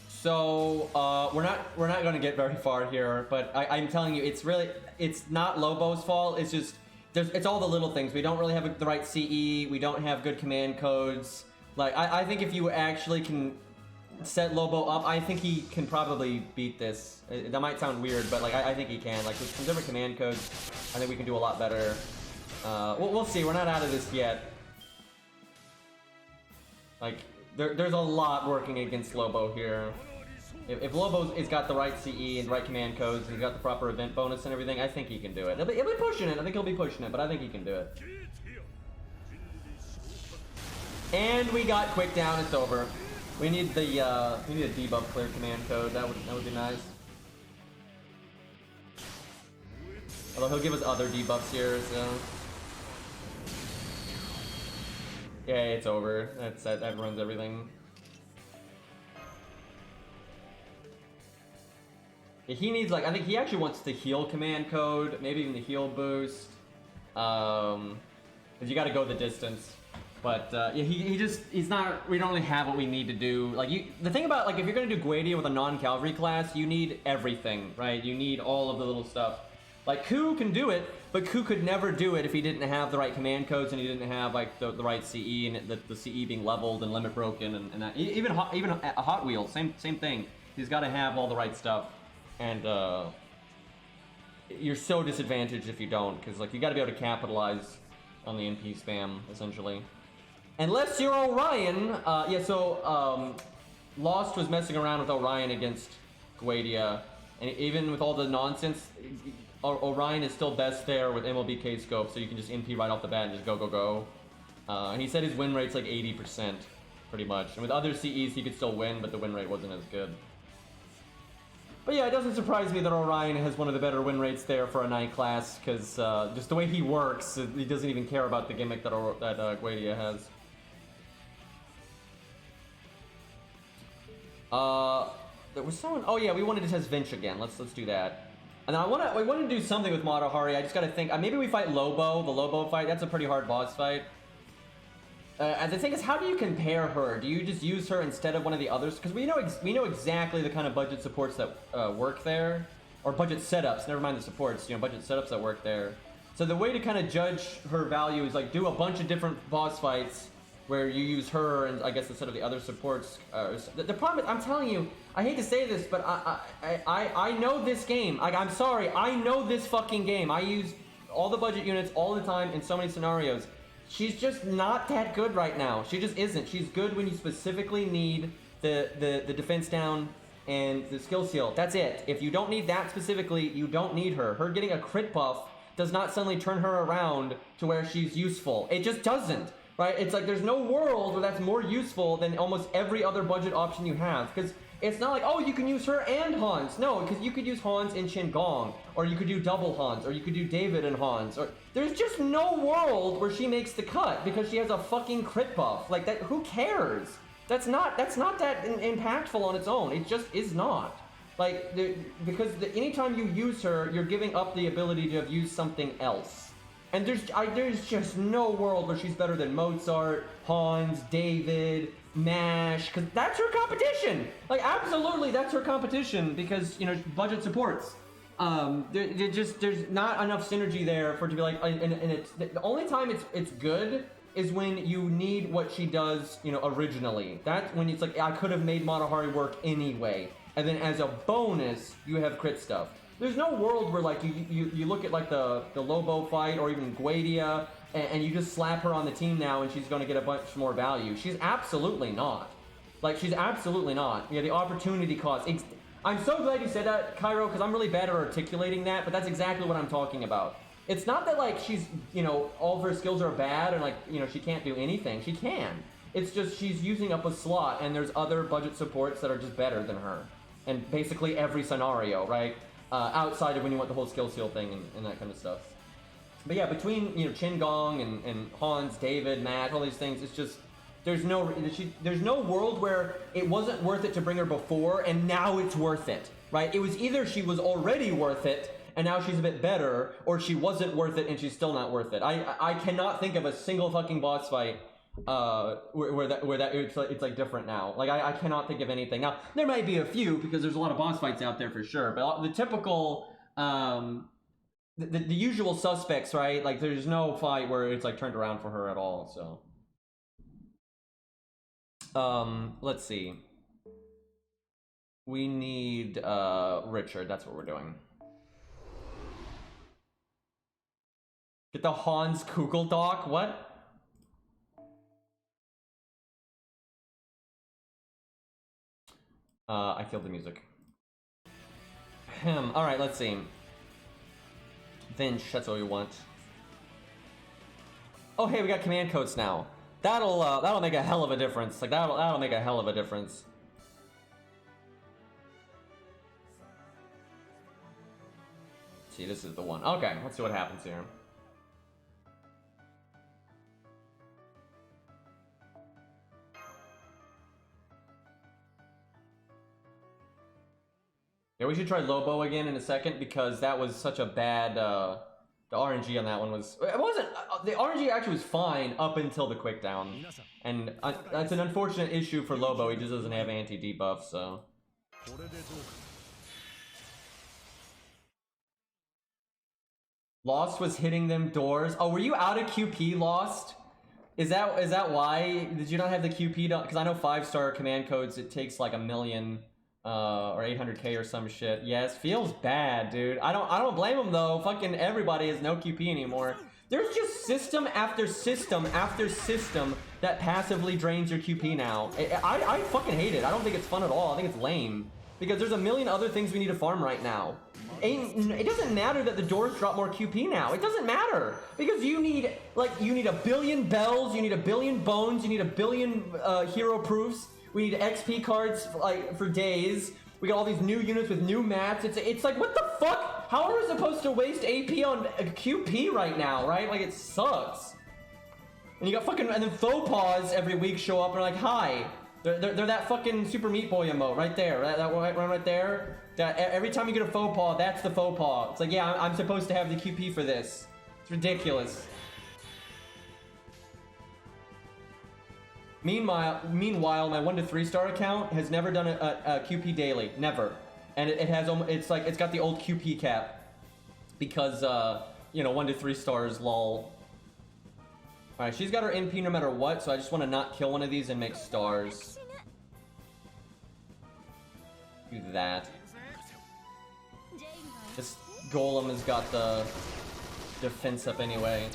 So we're not gonna get very far here, but I'm telling you, it's not Lobo's fault. It's just it's all the little things. We don't really have the right CE. We don't have good command codes. Like I think if you actually can set Lobo up, I think he can probably beat this. That might sound weird, but like I think he can. Like with some different command codes, I think we can do a lot better. We'll see. We're not out of this yet. Like there's a lot working against Lobo here. If Lobo's got the right CE and the right command codes and he's got the proper event bonus and everything, I think he can do it. He'll be pushing it. I think he'll be pushing it, but I think he can do it. And we got quick down. It's over. We need a debuff clear command code. That would be nice. Although he'll give us other debuffs here, so yeah, it's over. That runs everything. Yeah, he needs, like, I think he actually wants the heal command code, maybe even the heal boost. Cause you got to go the distance. But yeah, he's not. We don't really have what we need to do. Like the thing about, like, if you're gonna do Guadia with a non-cavalry class, you need everything, right? You need all of the little stuff. Like Ku can do it, but Ku could never do it if he didn't have the right command codes and he didn't have like the right CE and the CE being leveled and limit broken and that. Even a Hot Wheel, same thing. He's got to have all the right stuff, and you're so disadvantaged if you don't, because like you got to be able to capitalize on the NP spam essentially. Unless you're Orion, yeah. So Lost was messing around with Orion against Guadia, and even with all the nonsense, Orion is still best there with MLBK scope, so you can just NP right off the bat and just go. And he said his win rate's like 80%, pretty much. And with other CEs, he could still win, but the win rate wasn't as good. But yeah, it doesn't surprise me that Orion has one of the better win rates there for a night class, because just the way he works, he doesn't even care about the gimmick that Guadia has. There was someone. Oh yeah, we wanted to test Vinch again. Let's do that. And I want to do something with Matahari. I just gotta think. Maybe we fight Lobo. The Lobo fight. That's a pretty hard boss fight. And the thing is, how do you compare her? Do you just use her instead of one of the others? Because we know exactly the kind of budget supports that work there, or budget setups. Never mind the supports. You know, budget setups that work there. So the way to kind of judge her value is like do a bunch of different boss fights where you use her and I guess instead of the other supports. The problem is, I'm telling you, I hate to say this, but I know this game. I'm sorry, I know this fucking game. I use all the budget units all the time in so many scenarios. She's just not that good right now. She just isn't. She's good when you specifically need the defense down and the skill seal. That's it. If you don't need that specifically, you don't need her. Her getting a crit buff does not suddenly turn her around to where she's useful. It just doesn't. Right? It's like there's no world where that's more useful than almost every other budget option you have. Because it's not like, oh, you can use her and Hans. No, because you could use Hans and Shin Gong, or you could do double Hans, or you could do David and Hans. Or there's just no world where she makes the cut because she has a fucking crit buff. Like that, who cares? That's not that impactful on its own. It just is not. Like because anytime you use her, you're giving up the ability to have used something else. And there's just no world where she's better than Mozart, Hans, David, Nash, because that's her competition. Like, absolutely, that's her competition because, you know, budget supports. There's not enough synergy there for it to be like, and it's the only time it's good is when you need what she does, you know, originally. That's when it's like, I could have made Matahari work anyway. And then as a bonus, you have crit stuff. There's no world where like you look at like the Lobo fight or even Guadia and you just slap her on the team now and she's going to get a bunch more value. She's absolutely not. Like, she's absolutely not. Yeah, the opportunity cost. I'm so glad you said that, Cairo, because I'm really bad at articulating that, but that's exactly what I'm talking about. It's not that like she's, you know, all of her skills are bad and like, you know, she can't do anything. She can. It's just she's using up a slot and there's other budget supports that are just better than her. And basically every scenario, right? Outside of when you want the whole skill seal thing and that kind of stuff. But yeah, between, you know, Shin Gong and Hans, David, Matt, all these things, it's just, there's no world where it wasn't worth it to bring her before and now it's worth it, right? It was either she was already worth it and now she's a bit better, or she wasn't worth it and she's still not worth it. I cannot think of a single fucking boss fight where that it's like different now. Like I cannot think of anything. Now there might be a few because there's a lot of boss fights out there for sure, but the typical the usual suspects, right? Like there's no fight where it's like turned around for her at all. So let's see. We need Richard. That's what we're doing. Get the Hans Kugel doc. What? I killed the music. Alright, let's see. Vinch, that's what we want. Oh hey, we got command codes now. That'll make a hell of a difference. Like that'll make a hell of a difference. See, this is the one. Okay, let's see what happens here. Yeah, we should try Lobo again in a second because that was such a bad, the RNG on that one was, it wasn't, the RNG actually was fine up until the quick down. And that's an unfortunate issue for Lobo, he just doesn't have anti-debuff, so. Lost was hitting them doors. Oh, were you out of QP, Lost? Is that why? Did you not have the QP? Because I know 5-star command codes, it takes like 1 million or 800k or some shit. Yes, feels bad, dude. I don't blame him though. Fucking everybody has no QP anymore. There's just system after system after system that passively drains your QP now. I fucking hate it. I don't think it's fun at all. I think it's lame. Because there's a million other things we need to farm right now. It doesn't matter that the doors drop more QP now. It doesn't matter. Because you need, like, you need a billion bells, you need a billion bones, you need a billion hero proofs. We need XP cards for days. We got all these new units with new mats. It's like, what the fuck? How are we supposed to waste AP on a QP right now, right? Like, it sucks. And you got fucking, and then faux pas every week show up and are like, hi. They're that fucking Super Meat Boy emote right there, that right there. That every time you get a faux pas, that's the faux pas. It's like, yeah, I'm supposed to have the QP for this. It's ridiculous. Meanwhile, my 1 to 3 star account has never done a QP daily, never, and it's got the old QP cap because you know, 1 to 3 stars, lol. All right, she's got her NP no matter what, so I just want to not kill one of these and make stars. Do that. This golem has got the defense up anyway.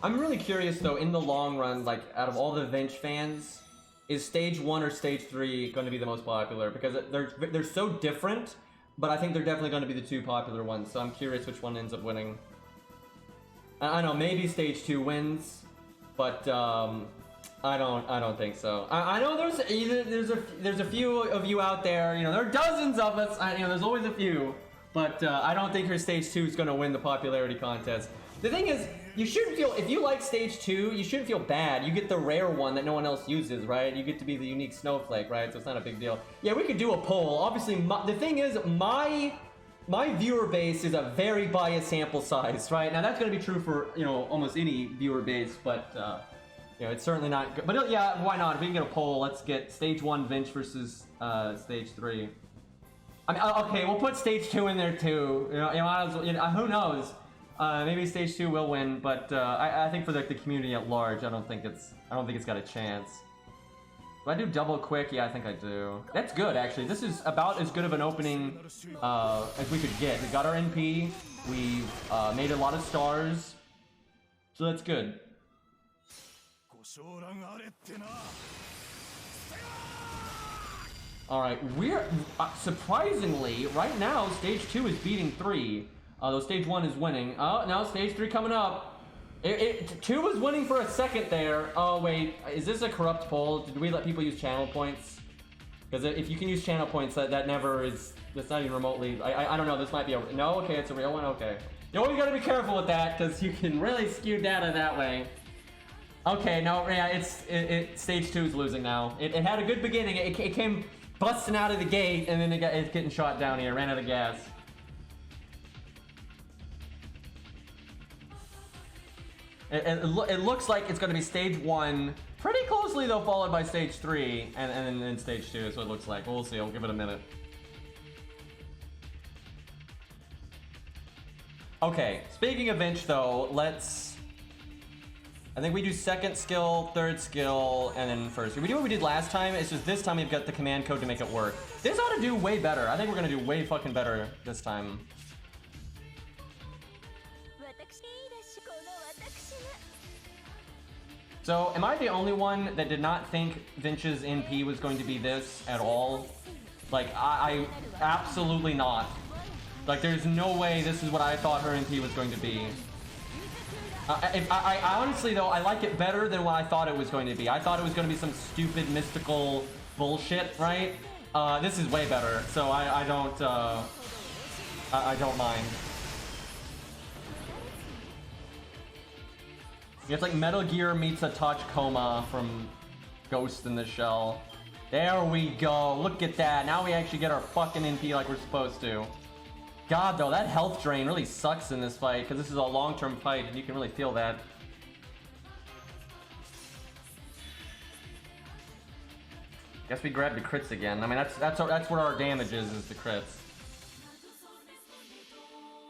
I'm really curious though, in the long run, like out of all the Vinch fans, is stage 1 or stage 3 going to be the most popular? Because they're so different, but I think they're definitely going to be the 2 popular ones. So I'm curious which one ends up winning. I don't know, maybe stage 2 wins, but I don't think so. I know there's a few of you out there. You know, there are dozens of us. You know, there's always a few, but I don't think her stage 2 is going to win the popularity contest. The thing is, you shouldn't feel, if you like stage 2, you shouldn't feel bad. You get the rare one that no one else uses, right? You get to be the unique snowflake, right? So it's not a big deal. Yeah, we could do a poll. Obviously, the thing is, my viewer base is a very biased sample size, right? Now that's going to be true for, you know, almost any viewer base, but you know, it's certainly not good. But yeah, why not? If we can get a poll, let's get stage 1 Vinch versus stage 3. I mean, okay, we'll put stage 2 in there too. You know, who knows? Maybe stage 2 will win, but I think for the community at large, I don't think it's got a chance. Do I do double quick? Yeah, I think I do. That's good, actually. This is about as good of an opening as we could get. We got our NP. We've made a lot of stars, so that's good. All right, we're surprisingly right now. Stage 2 is beating 3. Though stage 1 is winning. Oh, now stage 3 coming up. 2 was winning for a second there. Oh wait, is this a corrupt poll? Did we let people use channel points? Because if you can use channel points, that never is. That's not even remotely. I don't know. This might be a no. Okay, it's a real one. Okay. You always gotta be careful with that because you can really skew data that way. Okay, no, yeah, stage 2 is losing now. It had a good beginning. It came busting out of the gate, and then it's getting shot down here. Ran out of gas. It looks like it's going to be stage 1, pretty closely though, followed by stage 3, and then stage 2 is what it looks like. We'll see. I'll give it a minute. Okay, speaking of Vinch though, I think we do second skill, third skill, and then first. We do what we did last time. It's just this time we've got the command code to make it work. This ought to do way better. I think we're going to do way fucking better this time. So, am I the only one that did not think Vinch's NP was going to be this at all? Like, I absolutely not. Like, there's no way this is what I thought her NP was going to be. I honestly, though, I like it better than what I thought it was going to be. I thought it was going to be some stupid, mystical bullshit, right? This is way better, so I don't mind. It's like Metal Gear meets a touch coma from Ghost in the Shell. There we go. Look at that. Now we actually get our fucking NP like we're supposed to. God, though, that health drain really sucks in this fight because this is a long-term fight and you can really feel that. Guess we grab the crits again. I mean, that's where our damage is the crits.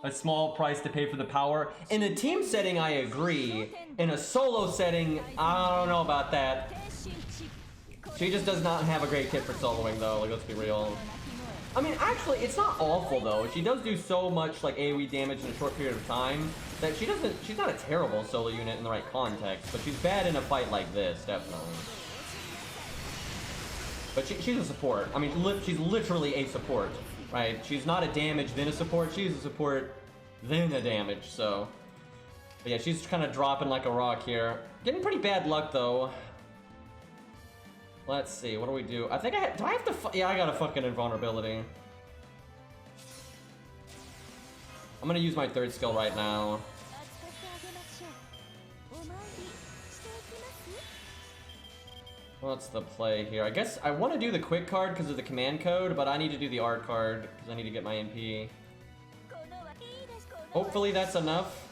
A small price to pay for the power. In a team setting, I agree. In a solo setting, I don't know about that. She just does not have a great kit for soloing though, like let's be real. I mean, actually, it's not awful though. She does do so much like AoE damage in a short period of time that she's not a terrible solo unit in the right context, but she's bad in a fight like this, definitely. But she's a support. I mean, she's literally a support, right? She's not a damage then a support, she's a support then a damage, so. But yeah, she's kind of dropping like a rock here. Getting pretty bad luck though. Let's see, what do we do? I think do I have to, yeah, I got a fucking invulnerability. I'm gonna use my third skill right now. What's the play here? I guess I want to do the quick card because of the command code, but I need to do the art card because I need to get my MP. Hopefully that's enough.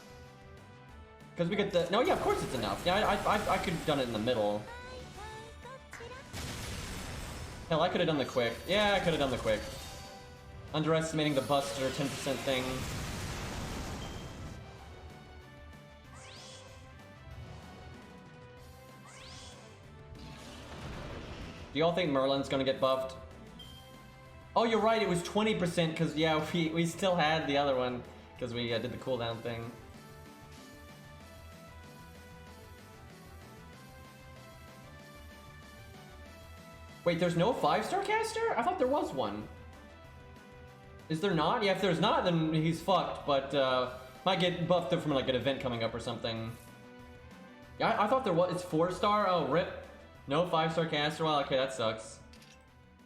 Because we get the, no, yeah, of course it's enough. Yeah, I could have done it in the middle. Hell, I could have done the quick. Yeah, I could have done the quick. Underestimating the Buster 10% thing. Do y'all think Merlin's gonna get buffed? Oh, you're right, it was 20% because, yeah, we still had the other one because we did the cooldown thing. Wait, there's no 5-star caster? I thought there was one. Is there not? Yeah, if there's not, then he's fucked, but might get buffed from like an event coming up or something. Yeah, I thought there was. It's 4-star? Oh, rip. No 5-star caster? Well, okay, that sucks.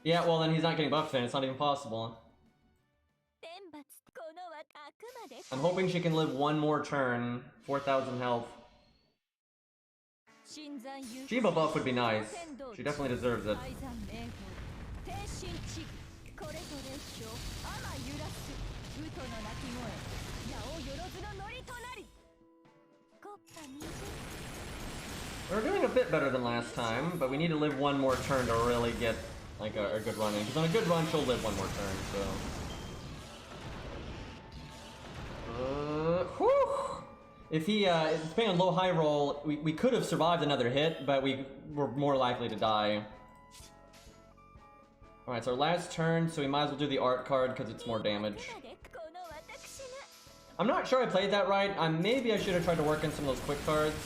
Yeah, well then he's not getting buffed then, it's not even possible. I'm hoping she can live one more turn. 4,000 health. Shiba buff would be nice. She definitely deserves it. We're doing a bit better than last time, but we need to live one more turn to really get like a good run in. Because on a good run, she'll live one more turn, so. Whew! If he, depending on low-high roll, we could have survived another hit, but we were more likely to die. Alright, it's our last turn, so we might as well do the art card because it's more damage. I'm not sure I played that right. Maybe I should have tried to work in some of those quick cards.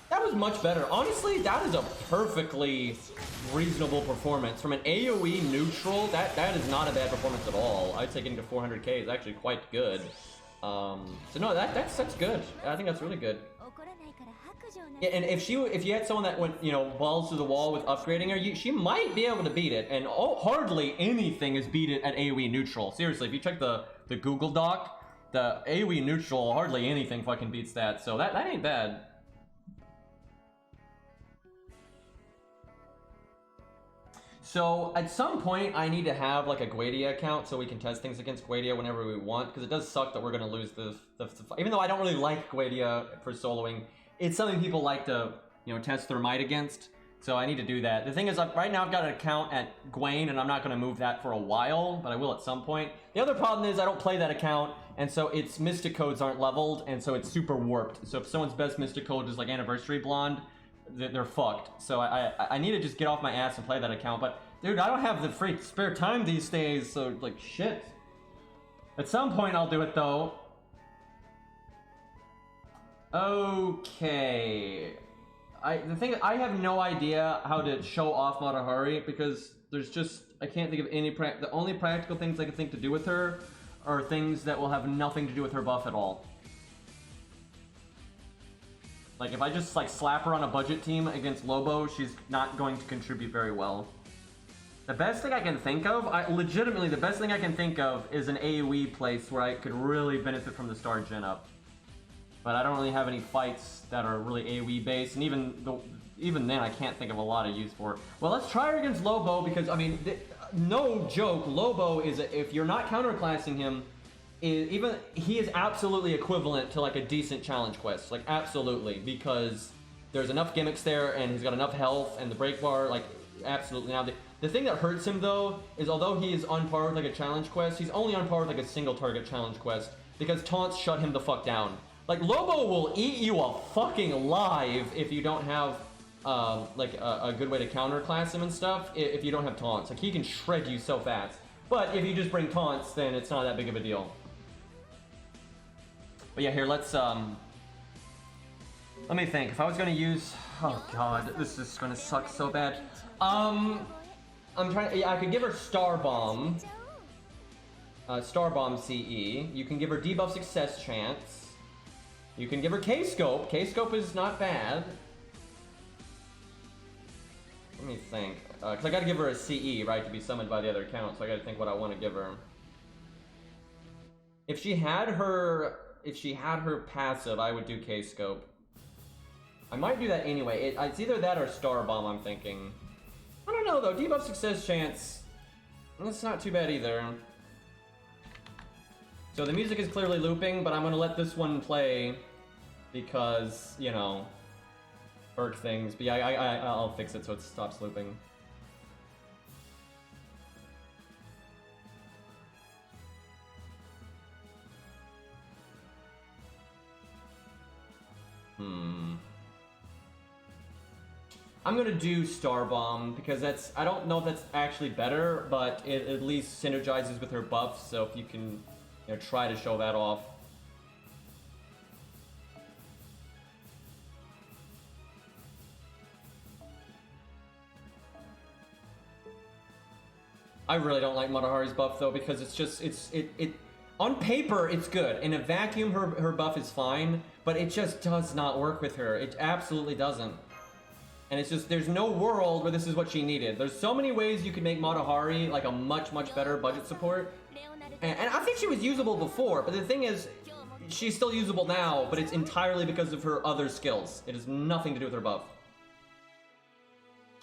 That was much better. Honestly, that is a perfectly reasonable performance. From an AoE neutral, that is not a bad performance at all. I'd say getting to 400k is actually quite good. So no, that's good. I think that's really good. Yeah, and if you had someone that went, you know, balls to the wall with upgrading her, she might be able to beat it. And hardly anything is beat it at AoE neutral. Seriously, if you check the Google Doc, the AoE neutral, hardly anything fucking beats that. So that ain't bad. So at some point, I need to have like a Guadia account so we can test things against Guadia whenever we want, because it does suck that we're going to lose the even though I don't really like Guadia for soloing, it's something people like to, you know, test their might against. So I need to do that. The thing is, right now I've got an account at Gwaine, and I'm not going to move that for a while, but I will at some point. The other problem is I don't play that account, and so its Mystic codes aren't leveled, and so it's super warped. So if someone's best Mystic code is like Anniversary Blonde, they're fucked. So I need to just get off my ass and play that account. But dude, I don't have the free spare time these days, so like shit. At some point I'll do it though. Okay. The thing, I have no idea how to show off Matahari because there's just, I can't think of any the only practical things I can think to do with her are things that will have nothing to do with her buff at all. Like, if I just, like, slap her on a budget team against Lobo, she's not going to contribute very well. The best thing I can think of, legitimately, the best thing I can think of is an AoE place where I could really benefit from the star gen up. But I don't really have any fights that are really AoE based, and even then I can't think of a lot of use for it. Well, let's try her against Lobo, because, I mean, no joke, Lobo is, if you're not counterclassing him, he is absolutely equivalent to like a decent challenge quest, like absolutely, because there's enough gimmicks there and he's got enough health and the break bar, like absolutely. Now the thing that hurts him though is although he is on par with like a challenge quest, he's only on par with like a single target challenge quest because taunts shut him the fuck down. Like Lobo will eat you a fucking alive if you don't have like a good way to counterclass him and stuff if you don't have taunts. Like he can shred you so fast. But if you just bring taunts, then it's not that big of a deal. But yeah, here let's let me think. If I was gonna use, oh god, this is gonna suck so bad. I'm trying. Yeah, I could give her Star Bomb. Star Bomb CE. You can give her debuff success chance. You can give her K-Scope. K-Scope is not bad. Let me think. Because I gotta give her a CE, right, to be summoned by the other account, so I gotta think what I want to give her. If she had her passive, I would do K-Scope. I might do that anyway. It's either that or Star Bomb, I'm thinking. I don't know, though. Debuff success chance, that's not too bad either. So the music is clearly looping, but I'm gonna let this one play because, you know, perk things. But yeah, I'll fix it so it stops looping. I'm gonna do Star Bomb because that's, I don't know if that's actually better, but it at least synergizes with her buffs, so if you can, you know, try to show that off. I really don't like Matahari's buff though, because it's just, it on paper it's good. In a vacuum her buff is fine, but it just does not work with her. It absolutely doesn't. And it's just, there's no world where this is what she needed. There's so many ways you could make Matahari like a much better budget support. And I think she was usable before, but the thing is, she's still usable now, but it's entirely because of her other skills. It has nothing to do with her buff.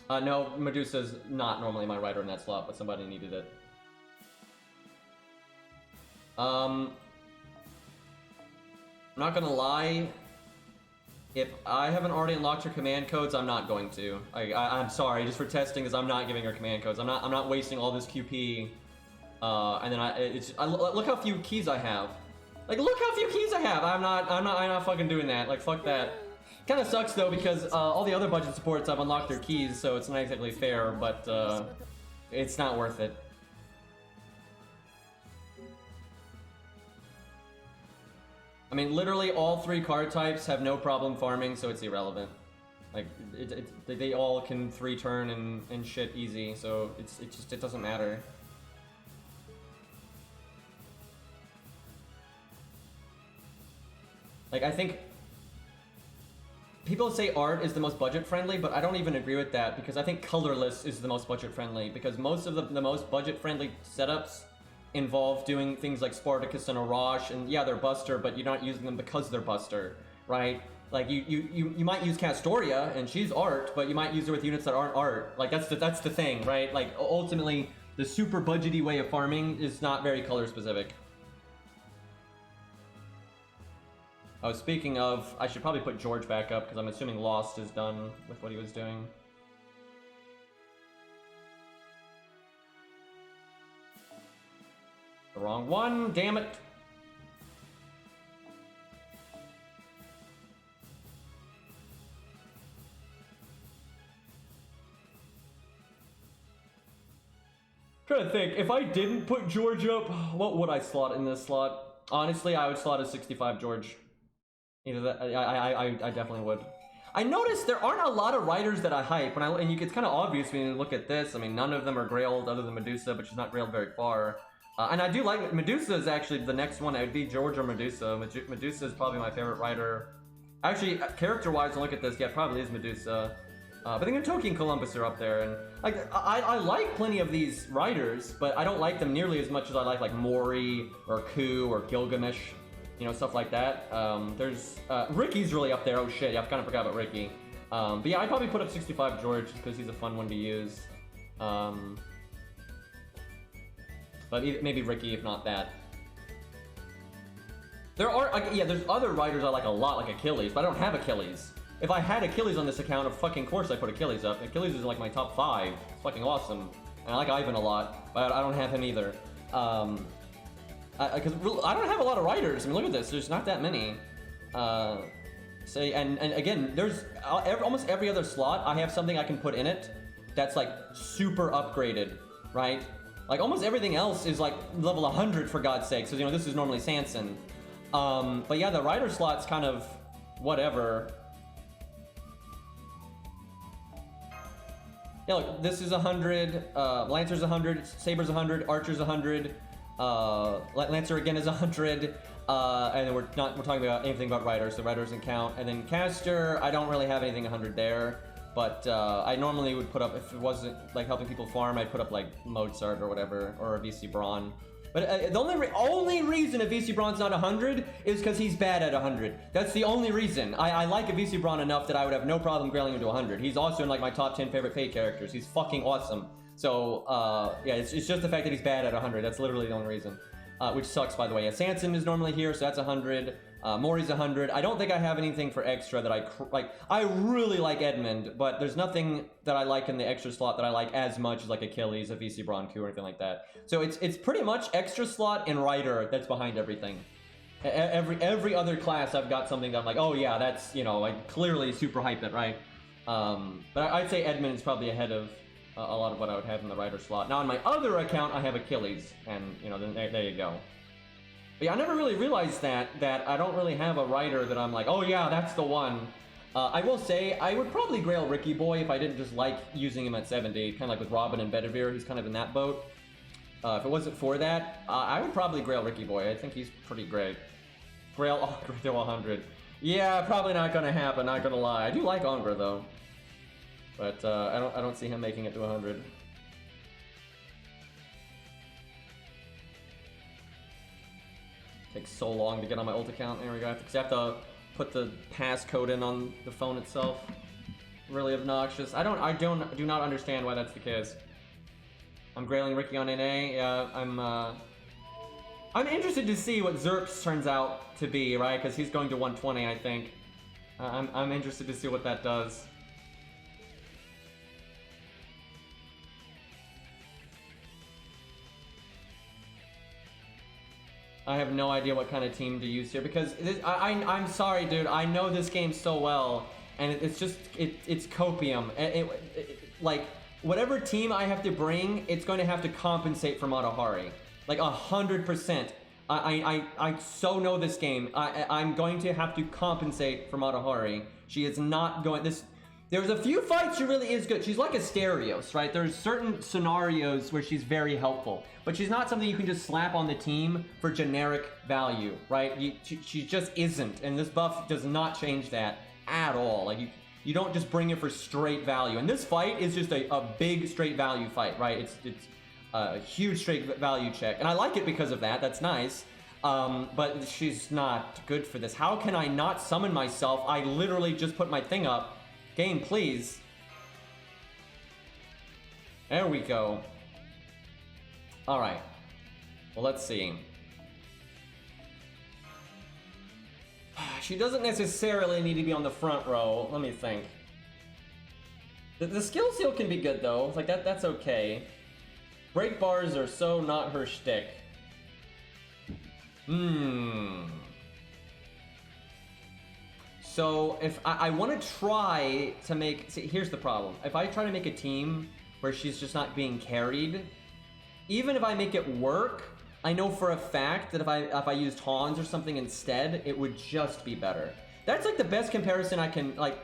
No, Medusa's not normally my rider in that slot, but somebody needed it. I'm not gonna lie. If I haven't already unlocked her command codes, I'm not going to. I'm sorry, just for testing, because I'm not giving her command codes. I'm not wasting all this QP. And then look how few keys I have. Like, look how few keys I have. I'm not fucking doing that. Like, fuck that. Kind of sucks though, because all the other budget supports I've unlocked their keys, so it's not exactly fair, but it's not worth it. I mean, literally all 3 card types have no problem farming, so it's irrelevant. Like, they all can 3-turn and shit easy, so it doesn't matter. Like, I think people say art is the most budget friendly, but I don't even agree with that, because I think colorless is the most budget friendly, because most of the most budget friendly setups involve doing things like Spartacus and Arash, and yeah, they're Buster, but you're not using them because they're Buster, right? Like, you might use Castoria, and she's art, but you might use her with units that aren't art. Like, that's the thing, right? Like, ultimately, the super budgety way of farming is not very color specific. Oh, speaking of, I should probably put George back up, because I'm assuming Lost is done with what he was doing. The wrong one, damn it! Trying to think, if I didn't put George up, what would I slot in this slot? Honestly, I would slot a 65 George. Either that, I definitely would. I noticed there aren't a lot of riders that I hype, and it's kind of obvious when you look at this. I mean, none of them are grailed other than Medusa, but she's not grailed very far. And I do like, Medusa is actually the next one. It would be George or Medusa. Medusa is probably my favorite rider. Actually, character-wise, look at this, yeah, it probably is Medusa. But then Toki and Columbus are up there, and like I like plenty of these riders, but I don't like them nearly as much as I like Mori or Ku or Gilgamesh, you know, stuff like that. There's Ricky's really up there. Oh shit, yeah, I kind of forgot about Ricky. But yeah, I'd probably put up 65 George because he's a fun one to use. But maybe Ricky, if not that. There are, yeah, there's other riders I like a lot, like Achilles, but I don't have Achilles. If I had Achilles on this account, of fucking course I put Achilles up. Achilles is like my top 5. It's fucking awesome. And I like Ivan a lot, but I don't have him either. Because I don't have a lot of riders. I mean, look at this. There's not that many. So, and again, there's almost every other slot, I have something I can put in it that's like super upgraded, right? Like almost everything else is like level 100 for God's sake. So, you know, this is normally Sanson. But yeah, the rider slot's kind of whatever. Yeah, look, this is 100, Lancer's 100, Saber's 100, Archer's 100, Lancer again is 100, and then we're talking about anything about Riders, so Riders doesn't count. And then Caster, I don't really have anything 100 there, but I normally would put up, if it wasn't like helping people farm, I'd put up like Mozart or whatever, or a VC Braun. But the only reason a VC Braun's not 100 is because he's bad at 100. That's the only reason. I like a VC Braun enough that I would have no problem grailing him to 100. He's also in like my top 10 favorite Fate characters. He's fucking awesome. So yeah, it's just the fact that he's bad at 100. That's literally the only reason. Which sucks, by the way. Yeah, Sanson is normally here, so that's 100. Mori's 100. I don't think I have anything for extra that I like. I really like Edmund, but there's nothing that I like in the extra slot that I like as much as like Achilles, a VC Braun Q, or anything like that. So it's pretty much extra slot and rider that's behind everything. Every other class I've got something that I'm like, oh yeah, that's, you know, like clearly super hype it, right? But I'd say Edmund is probably ahead of a lot of what I would have in the rider slot. Now on my other account I have Achilles, and you know, then there you go. But yeah, I never really realized that I don't really have a rider that I'm like, oh yeah, that's the one. I will say, I would probably grail Ricky Boy if I didn't just like using him at 70, kind of like with Robin and Bedivere, he's kind of in that boat. If it wasn't for that, I would probably grail Ricky Boy. I think he's pretty great. Grail to 100. Yeah, probably not gonna happen, not gonna lie. I do like Ongra though. But I don't see him making it to 100. Takes so long to get on my ult account. There we go. Because I have to put the passcode in on the phone itself. Really obnoxious. I do not understand why that's the case. I'm grailing Ricky on NA. Yeah, I'm interested to see what Zerps turns out to be, right? Because he's going to 120, I think. I'm interested to see what that does. I have no idea what kind of team to use here because I'm sorry, dude. I know this game so well, and it's just it's copium. Like whatever team I have to bring, it's going to have to compensate for Matahari, like 100%. I so know this game. I'm going to have to compensate for Matahari. She is not going this. There's a few fights she really is good. She's like Asterios, right? There's certain scenarios where she's very helpful, but she's not something you can just slap on the team for generic value, right? She just isn't, and this buff does not change that at all. Like you don't just bring it for straight value. And this fight is just a big straight value fight, right? It's a huge straight value check, and I like it because of that. That's nice. But she's not good for this. How can I not summon myself? I literally just put my thing up. Game, please. There we go. Alright. Well, let's see. She doesn't necessarily need to be on the front row. Let me think. The skill seal can be good, though. Like, that's okay. Break bars are so not her shtick. So if I want to try to make, see, here's the problem. If I try to make a team where she's just not being carried, even if I make it work, I know for a fact that if I used Hans or something instead, it would just be better. That's like the best comparison I can, like,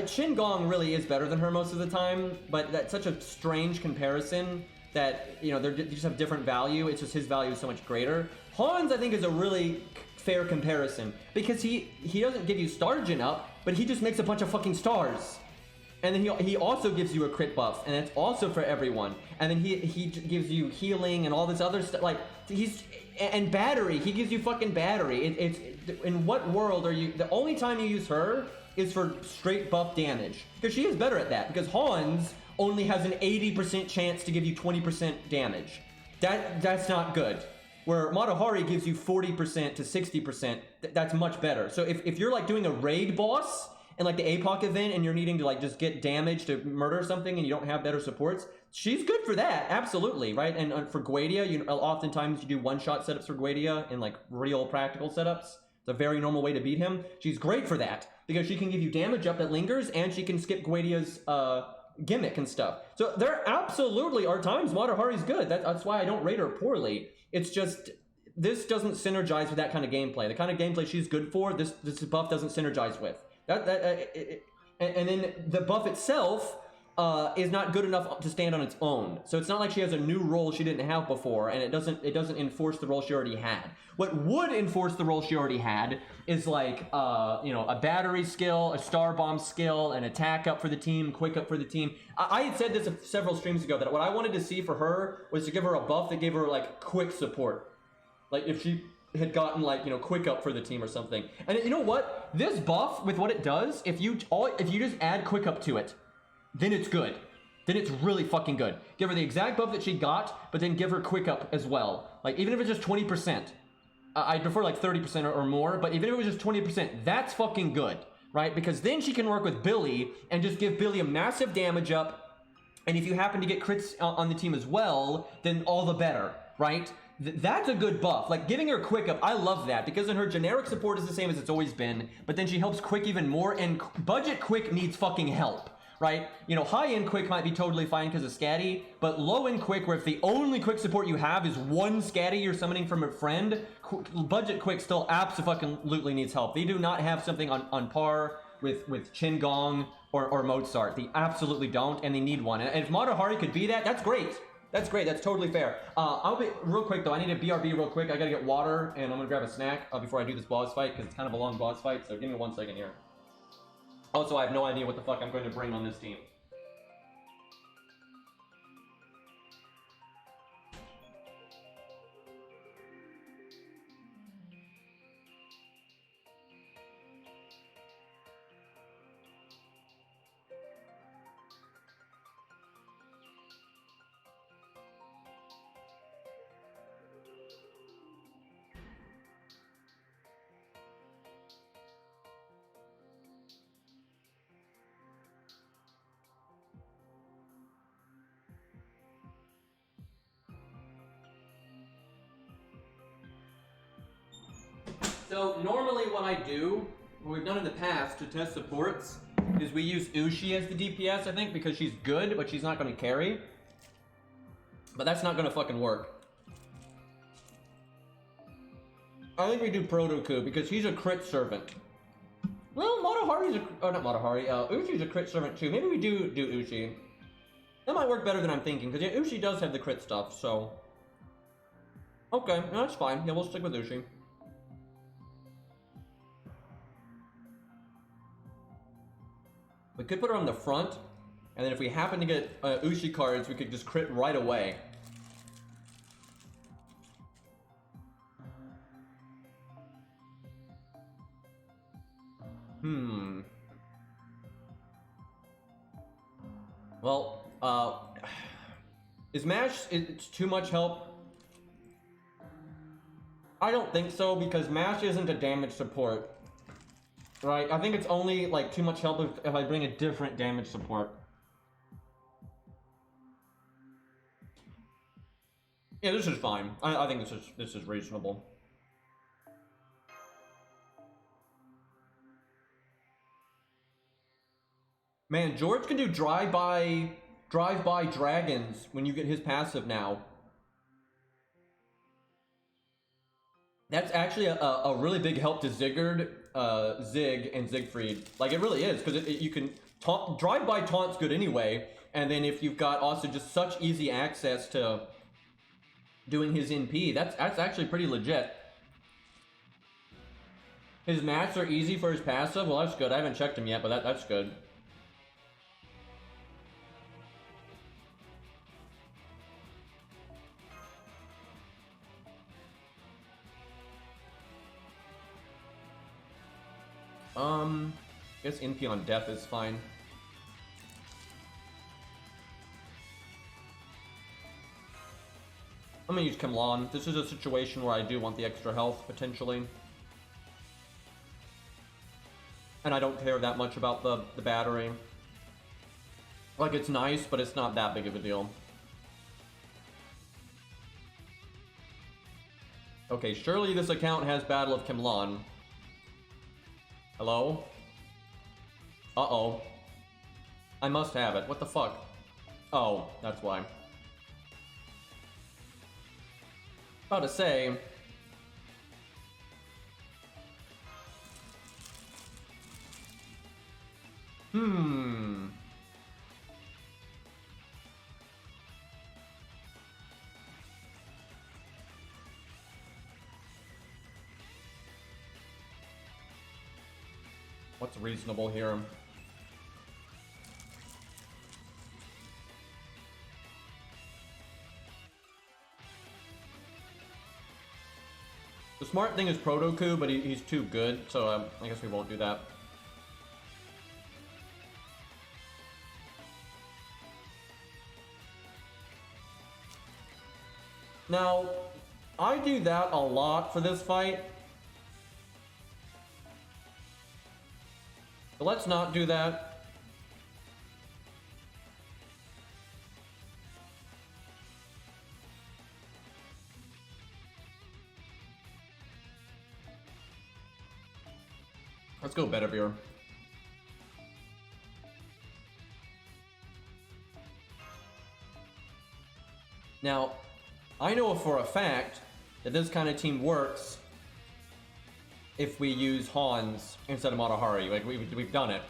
Shin Gong really is better than her most of the time, but that's such a strange comparison that, you know, they just have different value. It's just his value is so much greater. Hans, I think, is a really fair comparison because he doesn't give you star gen up, but he just makes a bunch of fucking stars, and then he also gives you a crit buff, and it's also for everyone, and then he gives you healing and all this other stuff, like and battery. He gives you fucking battery. It's in what world are you? The only time you use her is for straight buff damage, because she is better at that, because Hans only has an 80% chance to give you 20% damage. That's not good. Where Matahari gives you 40% to 60%, that's much better. So if you're like doing a raid boss in like the APOC event and you're needing to like just get damage to murder something and you don't have better supports, she's good for that, absolutely, right? And for Guadia, oftentimes you do one-shot setups for Guadia in like real practical setups. It's a very normal way to beat him. She's great for that because she can give you damage up that lingers, and she can skip Guadia's gimmick and stuff. So there absolutely are times Mata Hari's good. That's why I don't rate her poorly. It's just this doesn't synergize with that kind of gameplay. The kind of gameplay she's good for, this buff doesn't synergize with. And then the buff itself is not good enough to stand on its own. So it's not like she has a new role she didn't have before, and it doesn't enforce the role she already had. What would enforce the role she already had is like a battery skill, a star bomb skill, an attack up for the team, quick up for the team. I had said this several streams ago that what I wanted to see for her was to give her a buff that gave her like quick support. Like if she had gotten like, quick up for the team or something. And you know what? This buff, with what it does, if you just add quick up to it, then it's good. Then it's really fucking good. Give her the exact buff that she got, but then give her quick up as well. Like even if it's just 20%, I'd prefer like 30% or more, but even if it was just 20%, that's fucking good, right? Because then she can work with Billy and just give Billy a massive damage up. And if you happen to get crits on the team as well, then all the better, right? That's a good buff. Like giving her quick up, I love that because then her generic support is the same as it's always been, but then she helps quick even more, and budget quick needs fucking help, right? High end quick might be totally fine because of scatty, but low end quick, where if the only quick support you have is one scatty you're summoning from a friend, budget quick still absolutely needs help. They do not have something on par with Chin Gong or Mozart. They absolutely don't, and they need one. And if Mata Hari could be that, that's great. That's great. That's totally fair. I'll be real quick though. I need a BRB real quick. I gotta get water, and I'm gonna grab a snack before I do this boss fight because it's kind of a long boss fight. So give me 1 second here. Also, I have no idea what the fuck I'm going to bring on this team. So normally what I do, what we've done in the past to test supports, is we use Ushi as the DPS, I think, because she's good, but she's not going to carry. But that's not going to fucking work. I think we do Proto because he's a crit servant. Well, Mata Hari's not Mata Hari, Ushi's a crit servant too. Maybe we do Ushi. That might work better than I'm thinking, because yeah, Ushi does have the crit stuff, so... Okay, no, that's fine. Yeah, we'll stick with Ushi. We could put her on the front, and then if we happen to get Ushi cards, we could just crit right away. Well, is Mash it's too much help? I don't think so, because Mash isn't a damage support. Right, I think it's only like too much help if I bring a different damage support. Yeah, this is fine. I think this is reasonable. Man, George can do drive-by dragons when you get his passive now. That's actually a really big help to Zigguard, Zig, and Siegfried. Like, it really is, because you can drive-by taunt's good anyway, and then if you've got also just such easy access to doing his NP, that's actually pretty legit. His mats are easy for his passive? Well, that's good. I haven't checked him yet, but that's good. I guess NP on death is fine. I'm gonna use Kimlan. This is a situation where I do want the extra health, potentially. And I don't care that much about the battery. Like, it's nice, but it's not that big of a deal. Okay, surely this account has Battle of Kimlan. Hello? Uh-oh. I must have it. What the fuck? Oh, that's why. About to say... What's reasonable here? The smart thing is Proto, but he's too good, so I guess we won't do that. Now, I do that a lot for this fight. But let's not do that. Let's go Bedivere. Now, I know for a fact that this kind of team works if we use Hans instead of Matahari. Like, we've done it.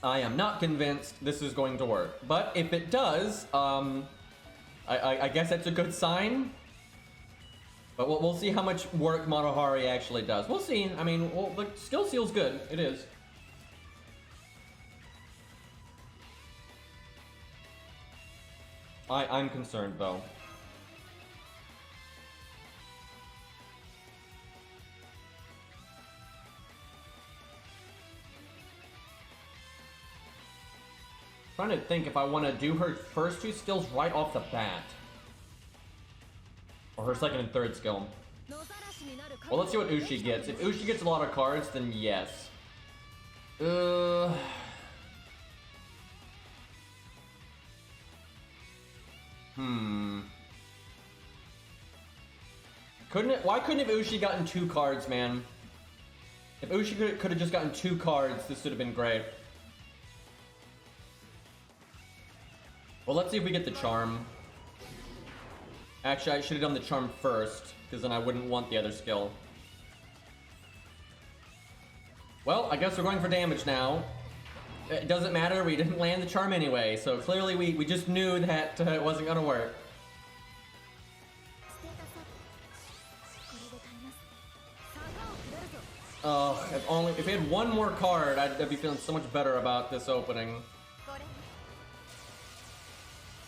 I am not convinced this is going to work. But if it does, I guess that's a good sign. But we'll see how much work Matahari actually does. We'll see. I mean, the skill seal's good. It is. I'm concerned, though. Trying to think if I want to do her first two skills right off the bat. Or her second and third skill. Well, let's see what Ushi gets. If Ushi gets a lot of cards, then yes. Why couldn't have Ushi gotten 2 cards, man? If Ushi could have just gotten 2 cards, this would have been great. Well, let's see if we get the charm. Actually, I should have done the charm first, because then I wouldn't want the other skill. Well, I guess we're going for damage now. It doesn't matter, we didn't land the charm anyway, so clearly we just knew that it wasn't gonna work. If we had one more card, I'd be feeling so much better about this opening.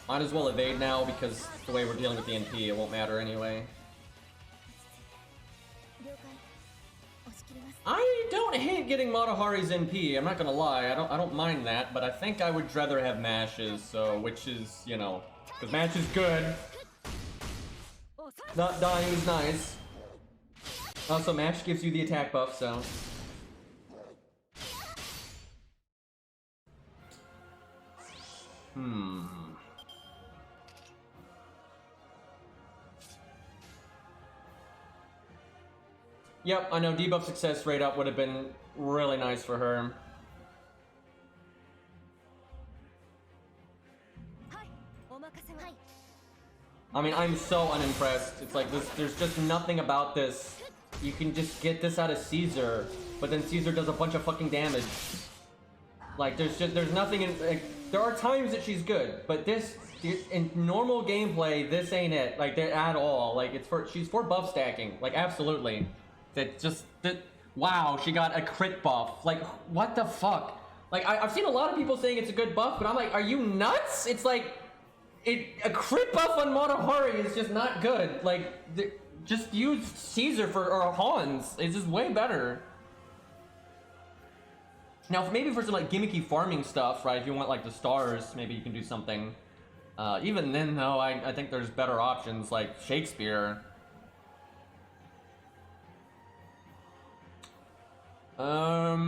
Might as well evade now, because the way we're dealing with the NP, it won't matter anyway. I don't hate getting Matahari's NP, I'm not gonna lie, I don't mind that, but I think I would rather have Mashes, so, which is, you know, because Mash is good. Not dying is nice. Also, Mash gives you the attack buff, so. Yep, I know debuff success rate up would have been really nice for her. I mean, I'm so unimpressed. It's like this, there's just nothing about this. You can just get this out of Caesar, but then Caesar does a bunch of fucking damage. Like, there's nothing in, like, there are times that she's good, but this, in normal gameplay, this ain't it, like, at all. Like, she's for buff stacking, like, absolutely. Wow, she got a crit buff. Like, what the fuck? Like, I've seen a lot of people saying it's a good buff, but I'm like, are you nuts? It's like, a crit buff on Matahari is just not good. Like, just use Caesar or Hans. It's just way better. Now, maybe for some like gimmicky farming stuff, right? If you want like the stars, maybe you can do something. Even then, though, I think there's better options like Shakespeare. I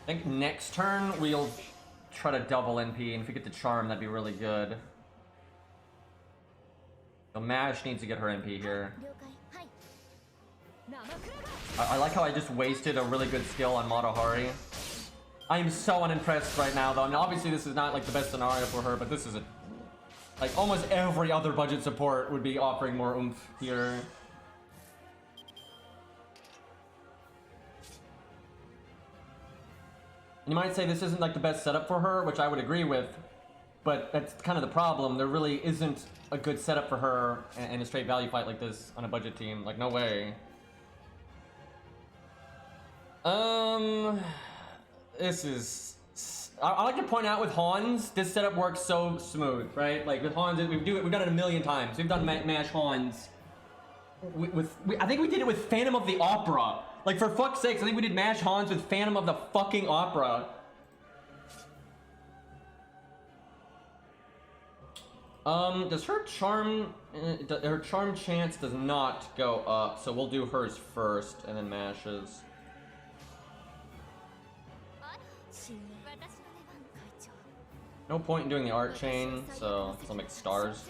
think next turn we'll try to double NP, and if we get the charm, that'd be really good. So Mash needs to get her NP here. I like how I just wasted a really good skill on Matahari. I am so unimpressed right now, though. I mean, obviously this is not like the best scenario for her, but this is a... Like, almost every other budget support would be offering more oomph here. You might say this isn't like the best setup for her, which I would agree with, but that's kind of the problem. There really isn't a good setup for her in a straight value fight like this on a budget team. Like, no way. This is... I like to point out with Hans, this setup works so smooth, right? Like with Hans, we've done it a million times. We've done mash Hans. I think we did it with Phantom of the Opera. Like, for fuck's sakes, I think we did mash Hans with Phantom of the fucking Opera. Does her charm chance does not go up, so we'll do hers first and then mashes. No point in doing the art chain, so I'll make stars.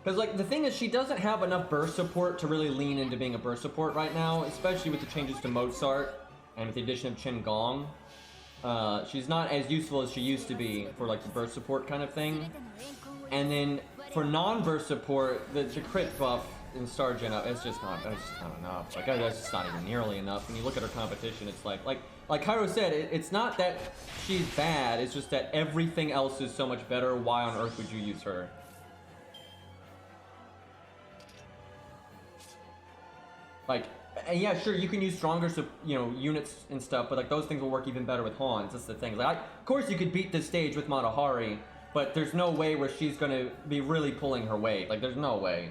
Because, like, the thing is, she doesn't have enough burst support to really lean into being a burst support right now, especially with the changes to Mozart and with the addition of Qin Gong. She's not as useful as she used to be for, like, the burst support kind of thing. And then for non-burst support, the crit buff in Star Gen up, it's just not enough. Like, that's just not even nearly enough. When you look at her competition, it's like Cairo said, it's not that she's bad, it's just that everything else is so much better. Why on earth would you use her? Like, and yeah, sure, you can use stronger, units and stuff, but like those things will work even better with Hans. That's the thing. Like, of course, you could beat this stage with Matahari, but there's no way where she's gonna be really pulling her weight. Like, there's no way.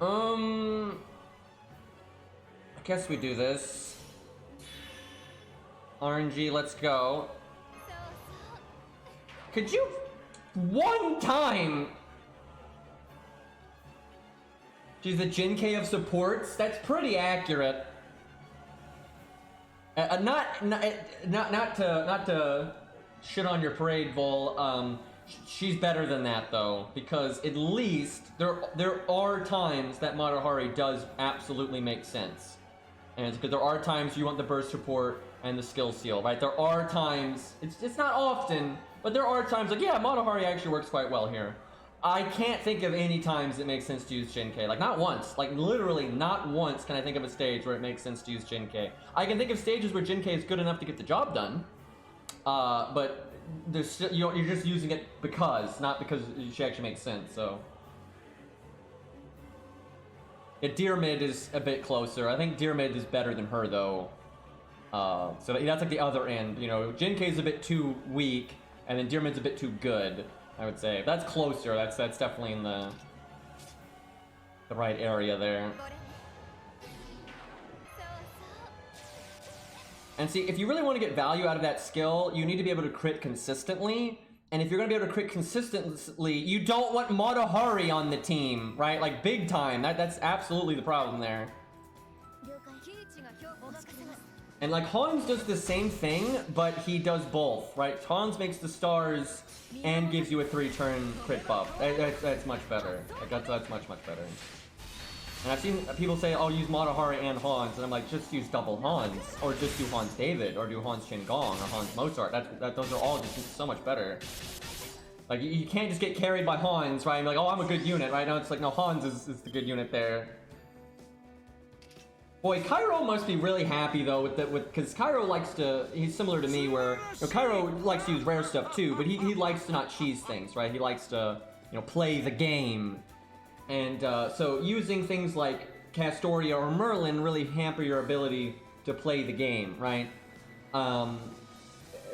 I guess we do this. RNG, let's go. Could you one time? She's the Jinkei of supports. That's pretty accurate. Not to shit on your parade, Vol. She's better than that though, because at least there are times that Matahari does absolutely make sense, and it's because there are times you want the burst support and the skill seal, right? There are times, it's not often, but there are times like, yeah, Matahari actually works quite well here. I can't think of any times it makes sense to use Jinkei. Like, not once. Like, literally not once can I think of a stage where it makes sense to use Jinkei. I can think of stages where Jinkei is good enough to get the job done, but there's still, you're just using it because, not because she actually makes sense, so. Yeah, Deer Mid is a bit closer. I think Deer Mid is better than her, though. So that's like the other end, Jinkei's a bit too weak, and then Deer Mid's a bit too good, I would say. If that's closer, that's definitely in the right area there. And see, if you really want to get value out of that skill, you need to be able to crit consistently. And if you're going to be able to crit consistently, you don't want Matahari on the team, right? Like, big time. That's absolutely the problem there. And like, Hans does the same thing, but he does both, right? Hans makes the stars and gives you a 3-turn crit buff. That's much better. Like, that's much better. And I've seen people say, oh, use Matahari and Hans, and I'm like, just use double Hans, or just do Hans David, or do Hans Qin Gong, or Hans Mozart. Those are all just so much better. Like, you can't just get carried by Hans, right? And be like, oh, I'm a good unit, right? No, it's like, no, Hans is the good unit there. Boy, Cairo must be really happy though because Cairo likes to. He's similar to me, where Cairo likes to use rare stuff too, but he likes to not cheese things, right? He likes to play the game, and so using things like Castoria or Merlin really hamper your ability to play the game, right? And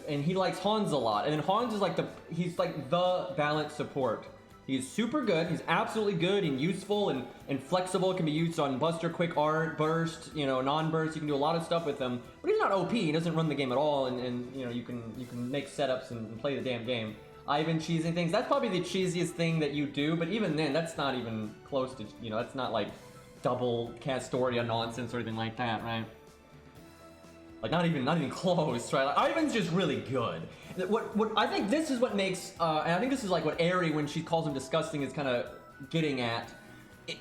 he likes Hans a lot, and then Hans is like he's like the balanced support. He's super good, he's absolutely good and useful and flexible. It can be used on Buster, Quick Art, Burst, non-burst. You can do a lot of stuff with him, but he's not OP. He doesn't run the game at all, and you can make setups and play the damn game. Ivan cheesing things, that's probably the cheesiest thing that you do, but even then, that's not even close to, that's not like double Castoria nonsense or anything like that, right? Like, not even close, right? Like, Ivan's just really good. what I think this is what makes, and I think this is like what Aerie, when she calls him disgusting, is kind of getting at.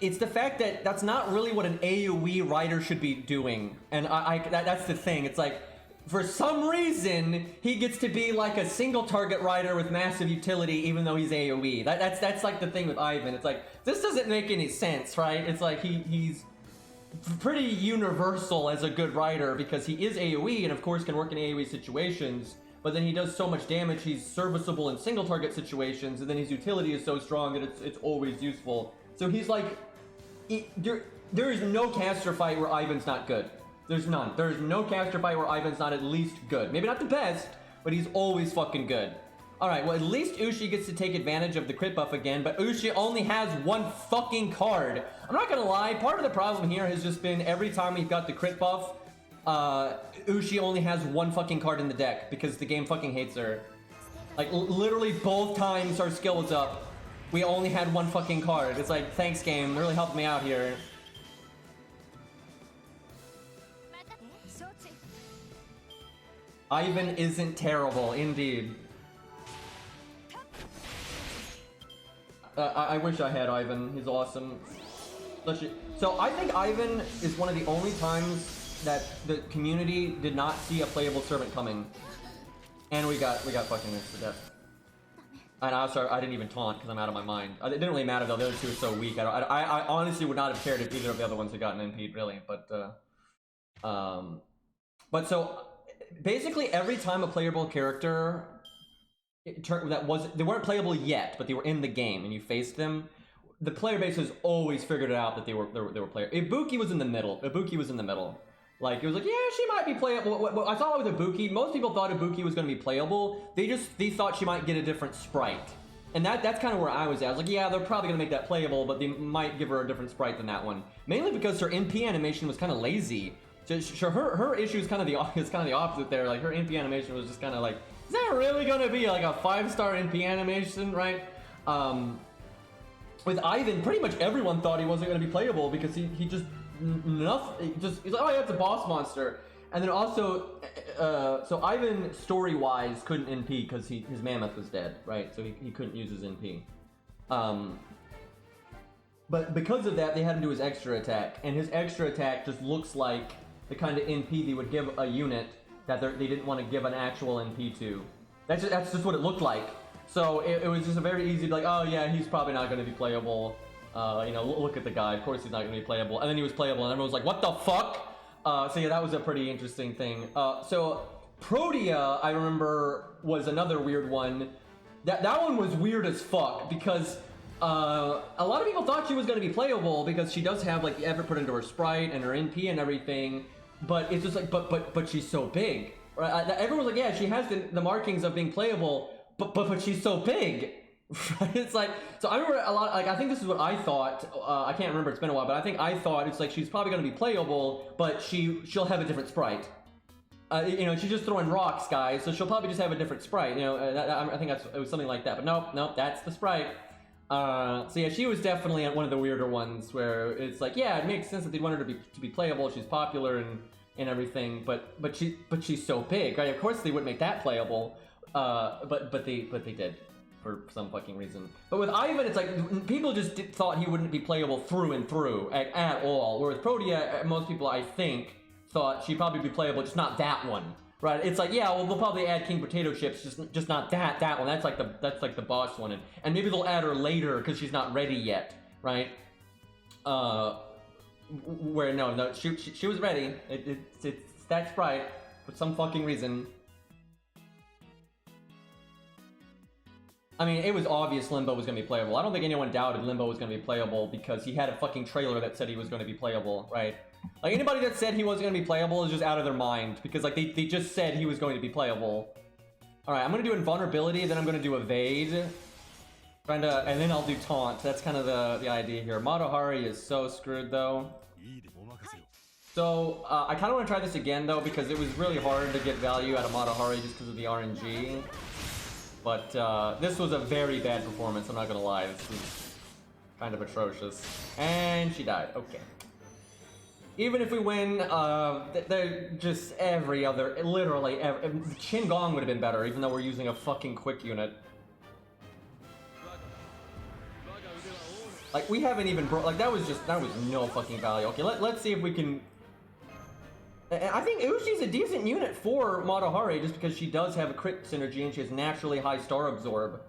It's the fact that that's not really what an AoE writer should be doing, and that's the thing. It's like, for some reason, he gets to be like a single target writer with massive utility, even though he's AoE. That's like the thing with Ivan. It's like, this doesn't make any sense, right? It's like he's pretty universal as a good writer because he is AoE and of course can work in AoE situations, but then he does so much damage, he's serviceable in single target situations, and then his utility is so strong that it's always useful. So he's like, there is no caster fight where Ivan's not good. There's none. There's no caster fight where Ivan's not at least good. Maybe not the best, but he's always fucking good. Alright, well at least Ushi gets to take advantage of the crit buff again, but Ushi only has one fucking card. I'm not gonna lie, part of the problem here has just been every time we've got the crit buff, Ushi only has one fucking card in the deck because the game fucking hates her. Like, literally both times our skill was up, we only had one fucking card. It's like, thanks game, really helped me out here. Ivan isn't terrible, indeed. I wish I had Ivan. He's awesome. So I think Ivan is one of the only times that the community did not see a playable servant coming, and we got fucking this to death. And I didn't even taunt because I'm out of my mind. It didn't really matter though. The other two are so weak. I honestly would not have cared if either of the other ones had gotten NP'd, really. But so basically every time a playable character they weren't playable yet, but they were in the game, and you faced them, the player base has always figured it out that they were playable. Ibuki was in the middle. Like, it was like, yeah, she might be playable. What I thought with Ibuki, most people thought Ibuki was going to be playable. They thought she might get a different sprite. And that's kind of where I was at. I was like, yeah, they're probably going to make that playable, but they might give her a different sprite than that one. Mainly because her NP animation was kind of lazy. So her issue is kind of the opposite there. Like, her NP animation was just kind of like, is that really going to be like a 5-star NP animation, right? With Ivan, pretty much everyone thought he wasn't going to be playable because he just nothing. He's like, oh yeah, it's a boss monster. And then also, so Ivan story-wise couldn't NP because his mammoth was dead, right? So he couldn't use his NP. But because of that, they had him do his extra attack, and his extra attack just looks like the kind of NP they would give a unit that they didn't want to give an actual NP to. That's just what it looked like. So it was just a very easy, like, oh yeah, he's probably not going to be playable. You know, look at the guy. Of course he's not going to be playable. And then he was playable, and everyone was like, what the fuck? So yeah, that was a pretty interesting thing. So Protea, I remember, was another weird one. That one was weird as fuck because a lot of people thought she was going to be playable because she does have like the effort put into her sprite and her NP and everything. But it's just like, but she's so big. Right? Everyone was like, yeah, she has the markings of being playable, but she's so big. Right? It's like, so I remember a lot, like, I think this is what I thought, I can't remember, it's been a while, but I think I thought it's like she's probably going to be playable, but she'll have a different sprite. You know, she's just throwing rocks, guys, so she'll probably just have a different sprite, you know, I think it was something like that, but nope, that's the sprite. So yeah, she was definitely one of the weirder ones where it's like, yeah, it makes sense that they wanted her to be playable, she's popular and everything, but she's so big, right? Of course they wouldn't make that playable, but they did. For some fucking reason. But with Ivan, it's like, people just thought he wouldn't be playable through and through at all. Where with Protea, most people, I think, thought she'd probably be playable, just not that one. Right? It's like, yeah, well, they'll probably add King Potato Chips, just not that one. That's like the boss one. And maybe they'll add her later because she's not ready yet, right? Where no, she was ready. It's that sprite for some fucking reason. I mean, it was obvious Limbo was going to be playable. I don't think anyone doubted Limbo was going to be playable because he had a fucking trailer that said he was going to be playable, right? Like, anybody that said he wasn't going to be playable is just out of their mind because, like, they just said he was going to be playable. Alright, I'm going to do Invulnerability, then I'm going to do Evade. And then I'll do Taunt. That's kind of the idea here. Madohari is so screwed, though. So, I kind of want to try this again, though, because it was really hard to get value out of Madohari just because of the RNG. But this was a very bad performance, I'm not gonna lie. This was kind of atrocious. And she died, okay. Even if we win, they're just every other, literally, Qingong would have been better, even though we're using a fucking quick unit. Like, we haven't even like, that was no fucking value. Okay, let's see if we can... I think Ushi's a decent unit for Matahari, just because she does have a crit synergy and she has naturally high star absorb.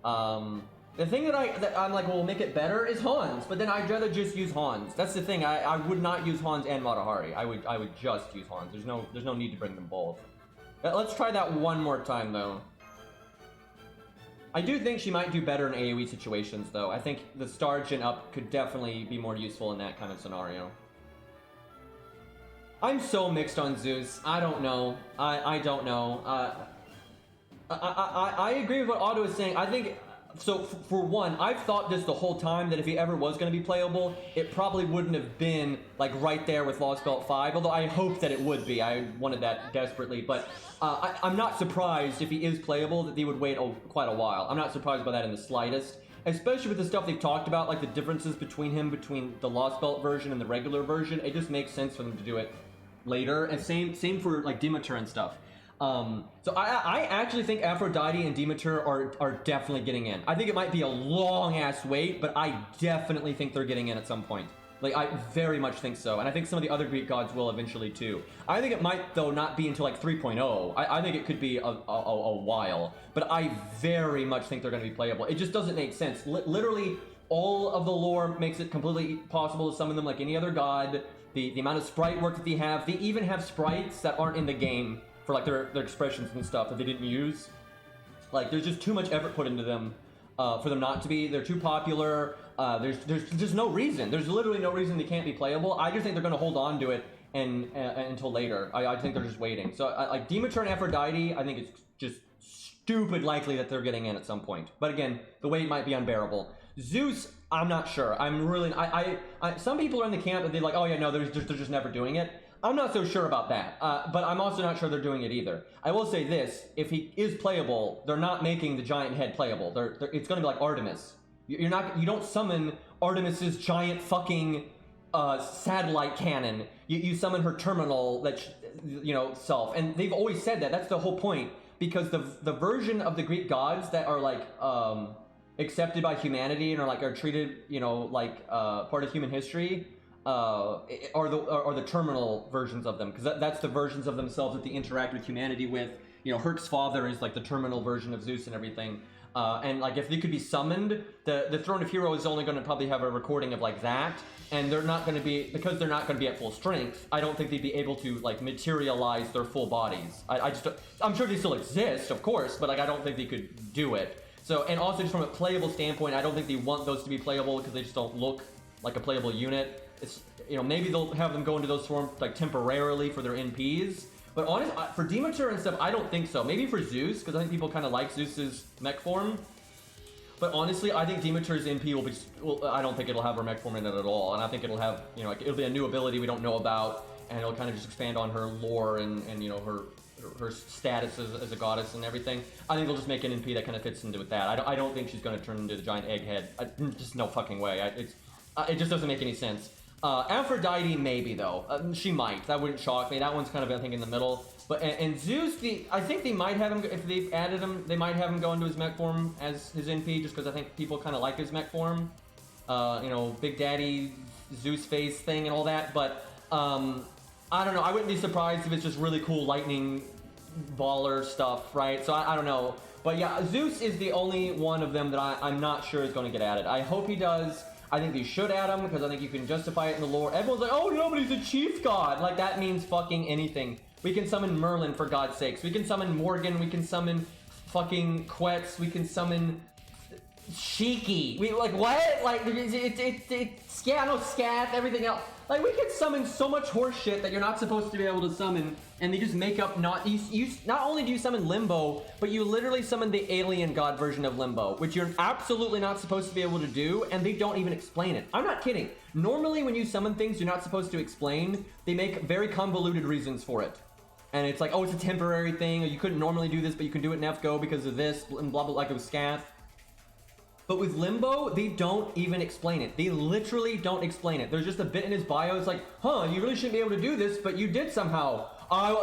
The thing that I'm like, well, make it better is Hans, but then I'd rather just use Hans. That's the thing. I would not use Hans and Matahari. I would just use Hans. There's no need to bring them both. Let's try that one more time though. I do think she might do better in AoE situations though. I think the star gen up could definitely be more useful in that kind of scenario. I'm so mixed on Zeus. I don't know. I don't know. I agree with what Otto is saying. I think... So, for one, I've thought this the whole time that if he ever was going to be playable, it probably wouldn't have been, like, right there with Lost Belt 5, although I hope that it would be. I wanted that desperately, but I'm not surprised if he is playable that he would wait quite a while. I'm not surprised by that in the slightest, especially with the stuff they've talked about, like the differences between the Lost Belt version and the regular version. It just makes sense for them to do it later, and same for, like, Demeter and stuff. So I actually think Aphrodite and Demeter are definitely getting in. I think it might be a long-ass wait, but I definitely think they're getting in at some point. Like, I very much think so, and I think some of the other Greek gods will eventually too. I think it might, though, not be until like 3.0. I think it could be a while, but I very much think they're going to be playable. It just doesn't make sense. Literally, all of the lore makes it completely possible to summon them like any other god. The amount of sprite work that they even have sprites that aren't in the game for like their expressions and stuff that they didn't use. Like, there's just too much effort put into them for them not to be. They're too popular. There's just no reason. There's literally no reason they can't be playable. I just think they're going to hold on to it until later. I think they're just waiting. So like Demeter and Aphrodite, I think it's just stupid likely that they're getting in at some point. But again, the wait might be unbearable. Zeus, I'm not sure. I'm really... some people are in the camp that they're like, oh yeah, no, they're just never doing it. I'm not so sure about that, but I'm also not sure they're doing it either. I will say this, if he is playable, they're not making the giant head playable. It's going to be like Artemis. You don't summon Artemis's giant fucking satellite cannon. You summon her terminal self, and they've always said that. That's the whole point, because the version of the Greek gods that are like accepted by humanity and are treated like part of human history are the terminal versions of them, because that's the versions of themselves that they interact with humanity with. Herc's father is like the terminal version of Zeus and everything. And like if they could be summoned, the Throne of Hero is only going to probably have a recording of like that, and they're not going to be, because they're not going to be at full strength. I don't think they'd be able to like materialize their full bodies. I'm sure they still exist, of course, but like I don't think they could do it. So, and also just from a playable standpoint, I don't think they want those to be playable because they just don't look like a playable unit. It's, maybe they'll have them go into those forms like temporarily for their NPs. But honestly, for Demeter and stuff, I don't think so. Maybe for Zeus, because I think people kind of like Zeus's mech form. But honestly, I think Demeter's NP will be... Well, I don't think it'll have her mech form in it at all. And I think it'll have, it'll be a new ability we don't know about. And it'll kind of just expand on her lore and her status as a goddess and everything. I think they'll just make an NP that kind of fits into with that. I don't think she's going to turn into the giant egghead. Just no fucking way. It just doesn't make any sense. Aphrodite, maybe, though. She might. That wouldn't shock me. That one's kind of, I think, in the middle. But and Zeus, I think they might have him, if they've added him, they might have him go into his mech form as his NP, just because I think people kind of like his mech form. Big Daddy, Zeus face thing and all that. But, I don't know. I wouldn't be surprised if it's just really cool lightning baller stuff, right? So I don't know. But yeah, Zeus is the only one of them that I'm not sure is going to get added. I hope he does. I think they should add him, because I think you can justify it in the lore. Everyone's like, oh no, but he's a chief god. Like, that means fucking anything. We can summon Merlin, for God's sakes. We can summon Morgan. We can summon fucking Quetz. We can summon Shiki. Like, what? Like, it's Scath, everything else. Like, we can summon so much horse shit that you're not supposed to be able to summon, and they just make up not only do you summon Limbo, but you literally summon the alien god version of Limbo, which you're absolutely not supposed to be able to do, and they don't even explain it. I'm not kidding. Normally when you summon things you're not supposed to explain, they make very convoluted reasons for it. And it's like, oh, it's a temporary thing, or you couldn't normally do this, but you can do it in FGO because of this, and blah, blah, like it was Scath. But with Limbo, they don't even explain it. They literally don't explain it. There's just a bit in his bio. It's like, huh, you really shouldn't be able to do this, but you did somehow.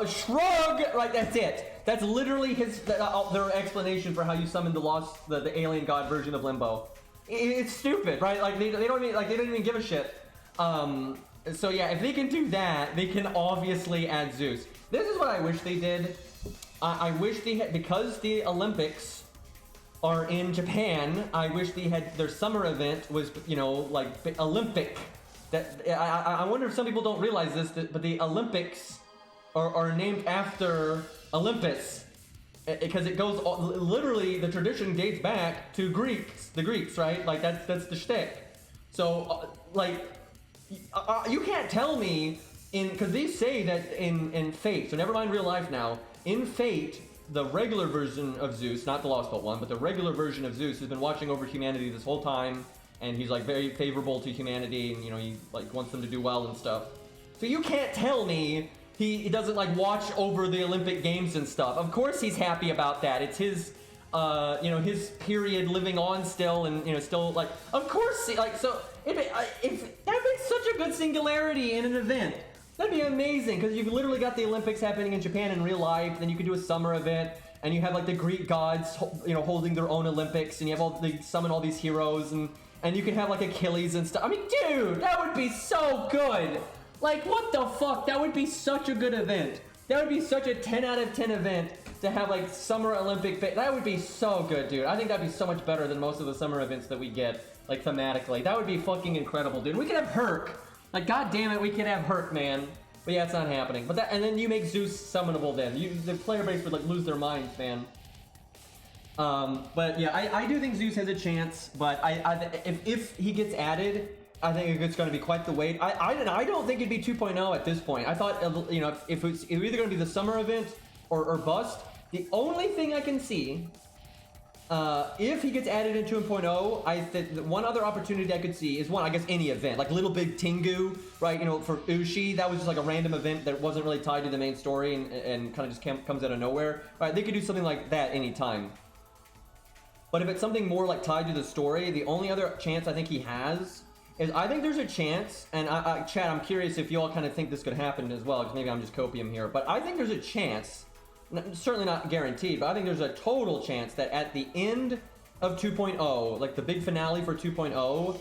Shrug! Like, that's it. That's literally their explanation for how you summon the alien god version of Limbo. It's stupid, right? Like, they don't even give a shit. So yeah, if they can do that, they can obviously add Zeus. This is what I wish they did. I wish they had, because the Olympics are in Japan, I wish they had, their summer event was, you know, like Olympic. That I wonder if some people don't realize this, but the Olympics are named after Olympus, because it goes, literally the tradition dates back to the Greeks, right? Like that's the shtick. So you can't tell me because they say that in Fate, so never mind real life now, in Fate, the regular version of Zeus, not the Lost Belt one, but the regular version of Zeus has been watching over humanity this whole time, and he's like very favorable to humanity, and you know, he like wants them to do well and stuff. So you can't tell me he doesn't like watch over the Olympic Games and stuff. Of course he's happy about that. It's his you know, his period living on still, and you know, still like, of course, like, so if that makes such a good singularity in an event. That'd be amazing, because you've literally got the Olympics happening in Japan in real life, then you could do a summer event, and you have like the Greek gods, you know, holding their own Olympics, and you have they summon all these heroes, and you can have like Achilles and stuff. I mean, dude, that would be so good. Like, what the fuck? That would be such a good event. That would be such a 10 out of 10 event to have like summer Olympic. That would be so good, dude. I think that'd be so much better than most of the summer events that we get, like thematically. That would be fucking incredible, dude. We could have Herc. Like, god damn it, we could have Herc, man. But yeah, it's not happening. But and then you make Zeus summonable then. The player base would like lose their minds, man. But yeah, I do think Zeus has a chance, but if he gets added, I think it's going to be quite the wait. I don't think it'd be 2.0 at this point. I thought, you know, if it's either going to be the summer event or bust. The only thing I can see, if he gets added in 2.0, I think one other opportunity I could see is I guess any event, like Little Big Tengu, right? You know, for Ushi, that was just like a random event that wasn't really tied to the main story and kind of just comes out of nowhere. Right? They could do something like that anytime. But if it's something more like tied to the story, the only other chance I think he has is, I think there's a chance, and Chad, I'm curious if you all kind of think this could happen as well, because maybe I'm just copium here, but I think there's a chance, certainly not guaranteed, but I think there's a total chance that at the end of 2.0, like the big finale for 2.0,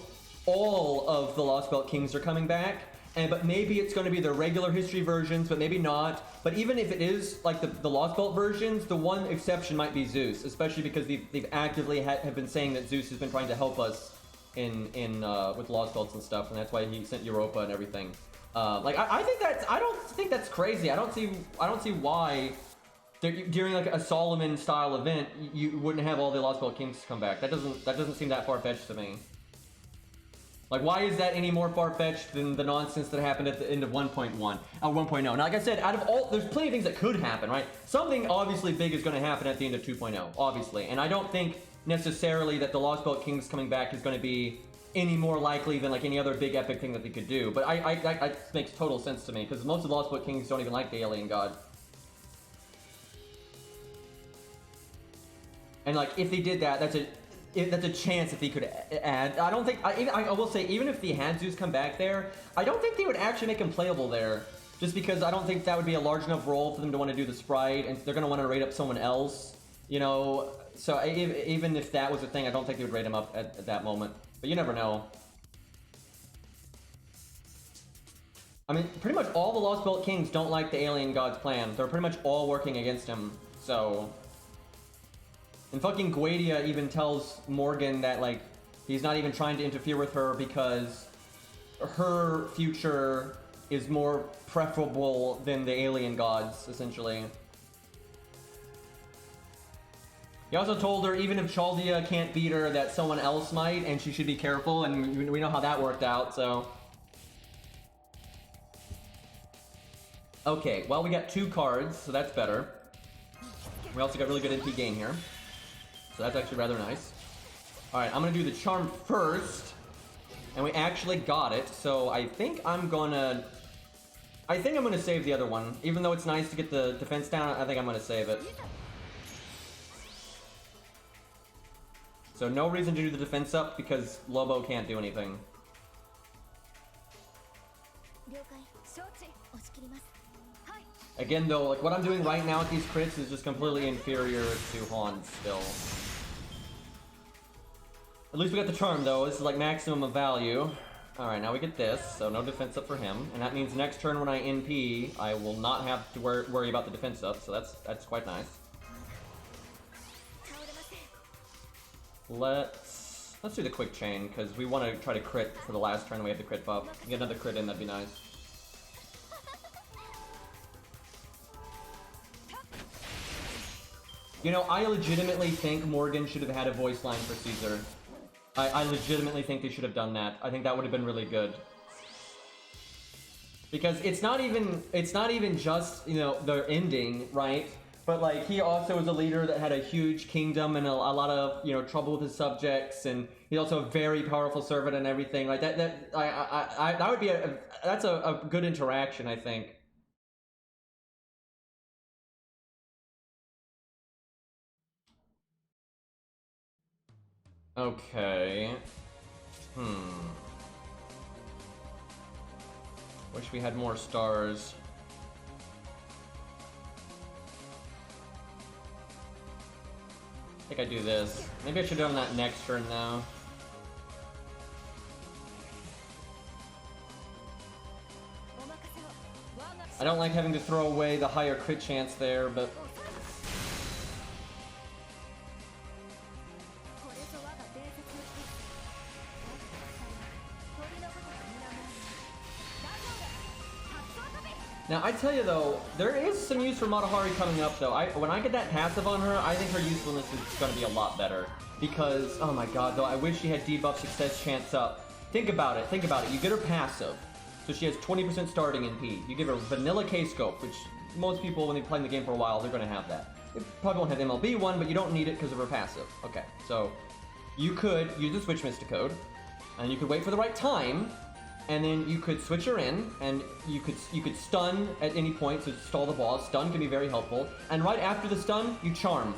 all of the Lost Belt Kings are coming back, but maybe it's going to be the regular history versions, but maybe not. But even if it is like the Lost Belt versions, the one exception might be Zeus, especially because they've actively have been saying that Zeus has been trying to help us with Lost Belts and stuff, and that's why he sent Europa and everything. Like I don't think that's crazy. I don't see why during like a Solomon style event you wouldn't have all the Lost Belt Kings come back. That doesn't seem that far-fetched to me. Like, why is that any more far-fetched than the nonsense that happened at the end of 1.1? 1.0. Now, like I said, out of all, there's plenty of things that could happen, right? Something obviously big is going to happen at the end of 2.0, obviously. And I don't think necessarily that the Lost Belt Kings coming back is going to be any more likely than like any other big epic thing that they could do. But it makes total sense to me, because most of the Lost Belt Kings don't even like the alien god. And like, if they did that, that's a chance that they could add. I don't think, I will say, even if the had Zeus come back there, I don't think they would actually make him playable there. Just because I don't think that would be a large enough role for them to want to do the sprite, and they're going to want to rate up someone else, you know? So even if that was a thing, I don't think they would rate him up at that moment. But you never know. I mean, pretty much all the Lost Belt Kings don't like the alien god's plan. They're pretty much all working against him, so... And fucking Guadia even tells Morgan that, like, he's not even trying to interfere with her because her future is more preferable than the alien gods, essentially. He also told her even if Chaldea can't beat her, that someone else might, and she should be careful, and we know how that worked out, so... Okay, well, we got 2 cards, so that's better. We also got really good NP gain here. So that's actually rather nice. Alright, I'm gonna do the charm first. And we actually got it, so I think I'm gonna save the other one. Even though it's nice to get the defense down, I think I'm gonna save it. So no reason to do the defense up because Lobo can't do anything. Again though, like what I'm doing right now with these crits is just completely inferior to Hans still. At least we got the charm though, this is like maximum of value. Alright, now we get this, so no defense up for him. And that means next turn when I NP, I will not have to worry about the defense up, so that's quite nice. Let's do the quick chain, because we want to try to crit for the last turn we have the crit buff. Get another crit in, that'd be nice. You know, I legitimately think Morgan should have had a voice line for Caesar. I legitimately think they should have done that. I think that would have been really good. Because it's not even just, you know, the ending, right? But like he also was a leader that had a huge kingdom and a lot of, you know, trouble with his subjects, and he's also a very powerful servant and everything. Like that would be that's a good interaction, I think. Okay. Wish we had more stars. I think I do this. Maybe I should do it on that next turn now. I don't like having to throw away the higher crit chance there, but... Now, I tell you though, there is some use for Matahari coming up though. When I get that passive on her, I think her usefulness is going to be a lot better. Because, oh my god though, I wish she had debuff success chance up. Think about it. You get her passive, so she has 20% starting NP. You give her vanilla K-Scope, which most people, when they play the game for a while, they're going to have that. They probably won't have MLB one, but you don't need it because of her passive. Okay, so you could use the Switch Mysticode, and you could wait for the right time, and then you could switch her in, and you could stun at any point to stall the boss. Stun can be very helpful. And right after the stun, you charm.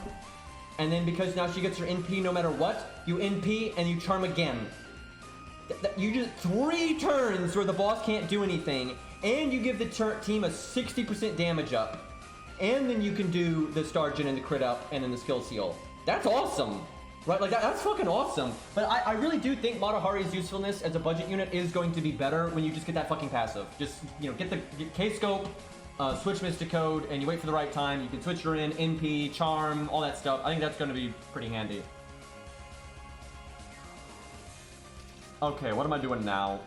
And then because now she gets her NP no matter what, you NP and you charm again. You just 3 turns where the boss can't do anything, and you give the team a 60% damage up. And then you can do the Star Gen and the crit up and then the skill seal. That's awesome. Right, like that's fucking awesome. But I really do think Matahari's usefulness as a budget unit is going to be better when you just get that fucking passive. Just, you know, get K-Scope, switch Mysticode, and you wait for the right time. You can switch her in, NP, charm, all that stuff. I think that's going to be pretty handy. Okay, what am I doing now?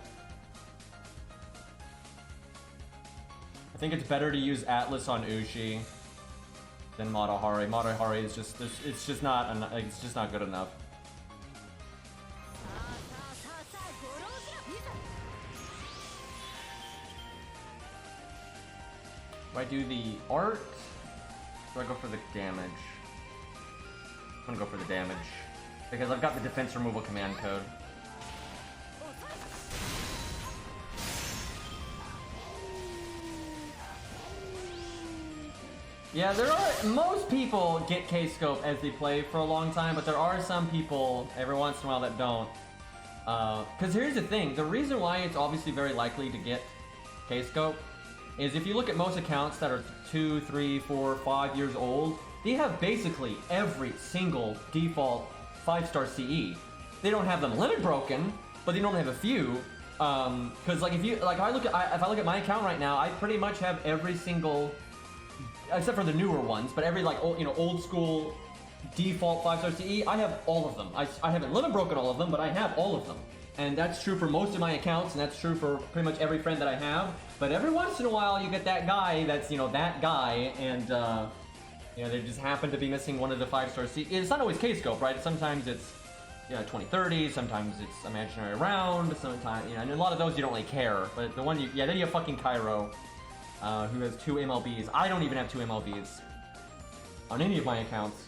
I think it's better to use Atlas on Ushi than Matahari. Matahari is just, it's just not good enough. Do I do the art? Do I go for the damage? I'm gonna go for the damage because I've got the defense removal command code. Yeah, most people get K-Scope as they play for a long time, but there are some people every once in a while that don't. Because here's the thing, the reason why it's obviously very likely to get K-Scope is if you look at most accounts that are 2, 3, 4, 5 years old, they have basically every single default 5-star CE. They don't have them limit broken, but they normally have a few. Because like if I look at my account right now, I pretty much have every single, except for the newer ones, but every like old school default 5-star CE, I have all of them. I haven't limit broken all of them, but I have all of them. And that's true for most of my accounts, and that's true for pretty much every friend that I have. But every once in a while, you get that guy that's, that guy, and, they just happen to be missing one of the 5-star CE. It's not always K-Scope, right? Sometimes it's, 2030, sometimes it's Imaginary Round, sometimes, and a lot of those you don't really care. But the one then you have fucking Cairo, who has 2 MLBs. I don't even have 2 MLBs on any of my accounts.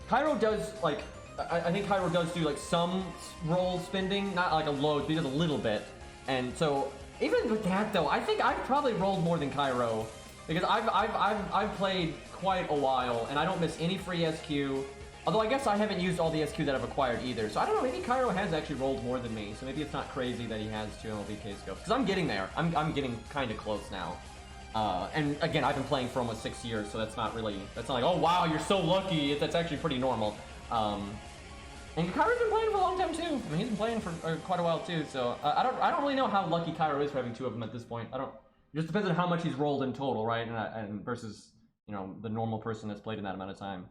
Cairo does, I think Cairo does do, some roll spending, not like a load, but he does a little bit. And so, even with that, though, I think I've probably rolled more than Cairo. Because I've played quite a while, and I don't miss any free SQ. Although I guess I haven't used all the SQ that I've acquired either. So I don't know, maybe Cairo has actually rolled more than me. So maybe it's not crazy that he has 2 MLBK scopes. Because I'm getting there. I'm getting kind of close now. And again, I've been playing for almost 6 years, so that's not like, oh wow, you're so lucky. That's actually pretty normal. And Cairo's been playing for a long time too. I mean, he's been playing for quite a while too. So I don't really know how lucky Cairo is for having 2 of them at this point. It just depends on how much he's rolled in total, right? And versus, you know, the normal person that's played in that amount of time.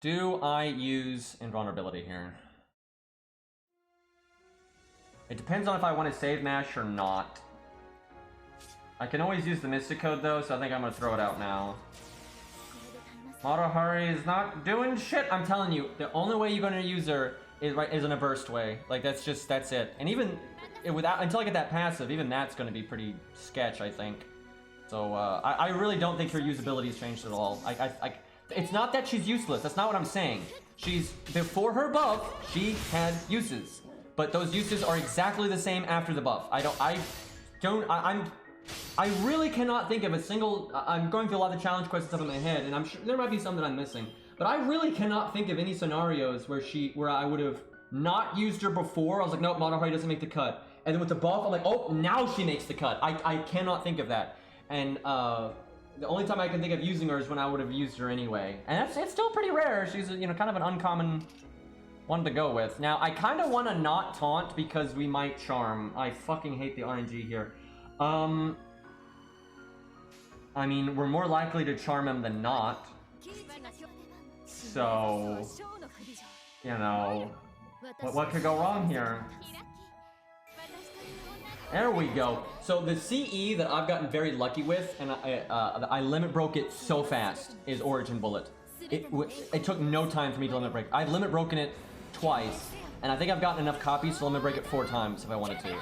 Do I use invulnerability here? It depends on if I want to save Mash or not. I can always use the Mystic Code though, so I think I'm gonna throw it out now. Maruhari is not doing shit. I'm telling you, the only way you're gonna use her is in a burst way. Like that's it. And even until I get that passive, even that's gonna be pretty sketch, I think. So I really don't think her usability's changed at all. It's not that she's useless. That's not what I'm saying. Before her buff, she had uses, but those uses are exactly the same after the buff. I really cannot think of a single. I'm going through a lot of the challenge quests up in my head, and I'm sure there might be some that I'm missing. But I really cannot think of any scenarios where I would have not used her before. I was like, nope, Maruhari doesn't make the cut. And then with the buff, I'm like, oh, now she makes the cut. I cannot think of that. And the only time I can think of using her is when I would have used her anyway. And it's still pretty rare. She's, you know, kind of an uncommon one to go with. Now, I kind of want to not taunt because we might charm. I fucking hate the RNG here. I mean, we're more likely to charm him than not. So, you know, what could go wrong here? There we go. So the CE that I've gotten very lucky with, and I limit broke it so fast, is Origin Bullet. It took no time for me to limit break. I've limit broken it twice, and I think I've gotten enough copies to limit break it 4 times if I wanted to.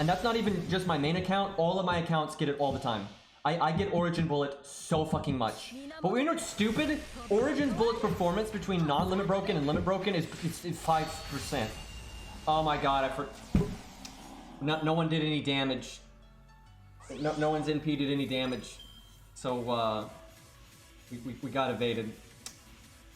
And that's not even just my main account. All of my accounts get it all the time. I get Origin Bullet so fucking much. But you know what's stupid? Origin Bullet's performance between non-limit broken and limit broken is 5%. Oh my god, no one did any damage. No one's NP did any damage. So we got evaded.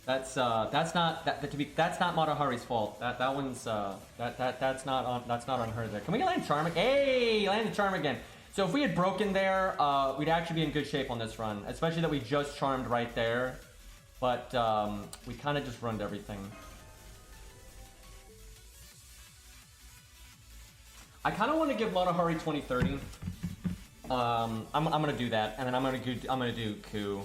That's not Maruhari's fault. That's not on her there. Can we land Charm? Hey, landed Charm again. So if we had broken there, we'd actually be in good shape on this run, especially that we just charmed right there. But we kind of just ruined everything. I kind of want to give Maruhari 2030. I'm gonna do that, and then I'm gonna do Ku.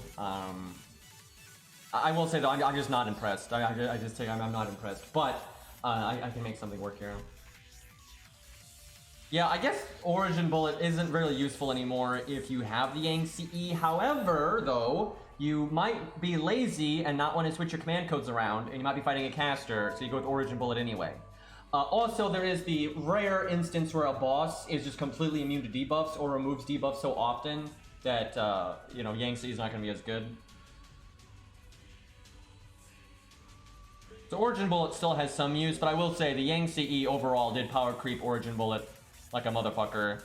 I will say though, I'm just not impressed. I'm not impressed, but I can make something work here. Yeah, I guess Origin Bullet isn't really useful anymore if you have the Yang CE. However, though, you might be lazy and not want to switch your command codes around, and you might be fighting a caster, so you go with Origin Bullet anyway. Also, there is the rare instance where a boss is just completely immune to debuffs or removes debuffs so often that, you know, Yang CE is not going to be as good. So Origin Bullet still has some use, but I will say the Yang CE overall did power creep Origin Bullet like a motherfucker.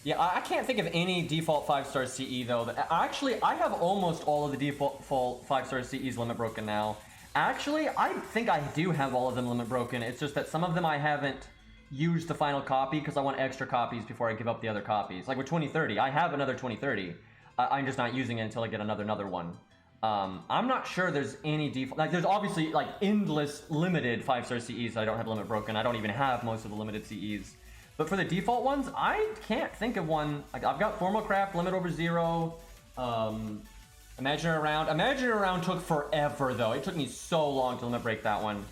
Yeah, I can't think of any default 5-star CE though. Actually, I have almost all of the default 5-star CEs limit broken now. Actually, I think I do have all of them limit broken. It's just that some of them I haven't used the final copy because I want extra copies before I give up the other copies. Like with 2030, I have another 2030. I'm just not using it until I get another one. I'm not sure there's any default. Like, there's obviously like endless limited 5-star CEs that I don't have limit broken. I don't even have most of the limited CEs. But for the default ones, I can't think of one. Like, I've got Formal Craft, Limit Over Zero, Imaginary Round. Imaginary Round took forever though. It took me so long to limit break that one.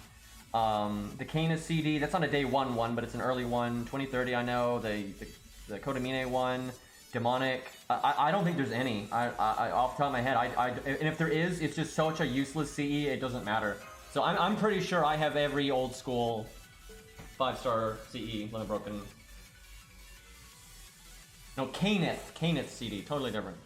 The Canis CD, that's not a day one, but it's an early one. 2030, I know. The Kodamine one. Demonic. I don't think there's any. Off the top of my head, and if there is, it's just such a useless CE, it doesn't matter. So I'm pretty sure I have every old school 5-star CE limit broken. No, Canis CD, totally different.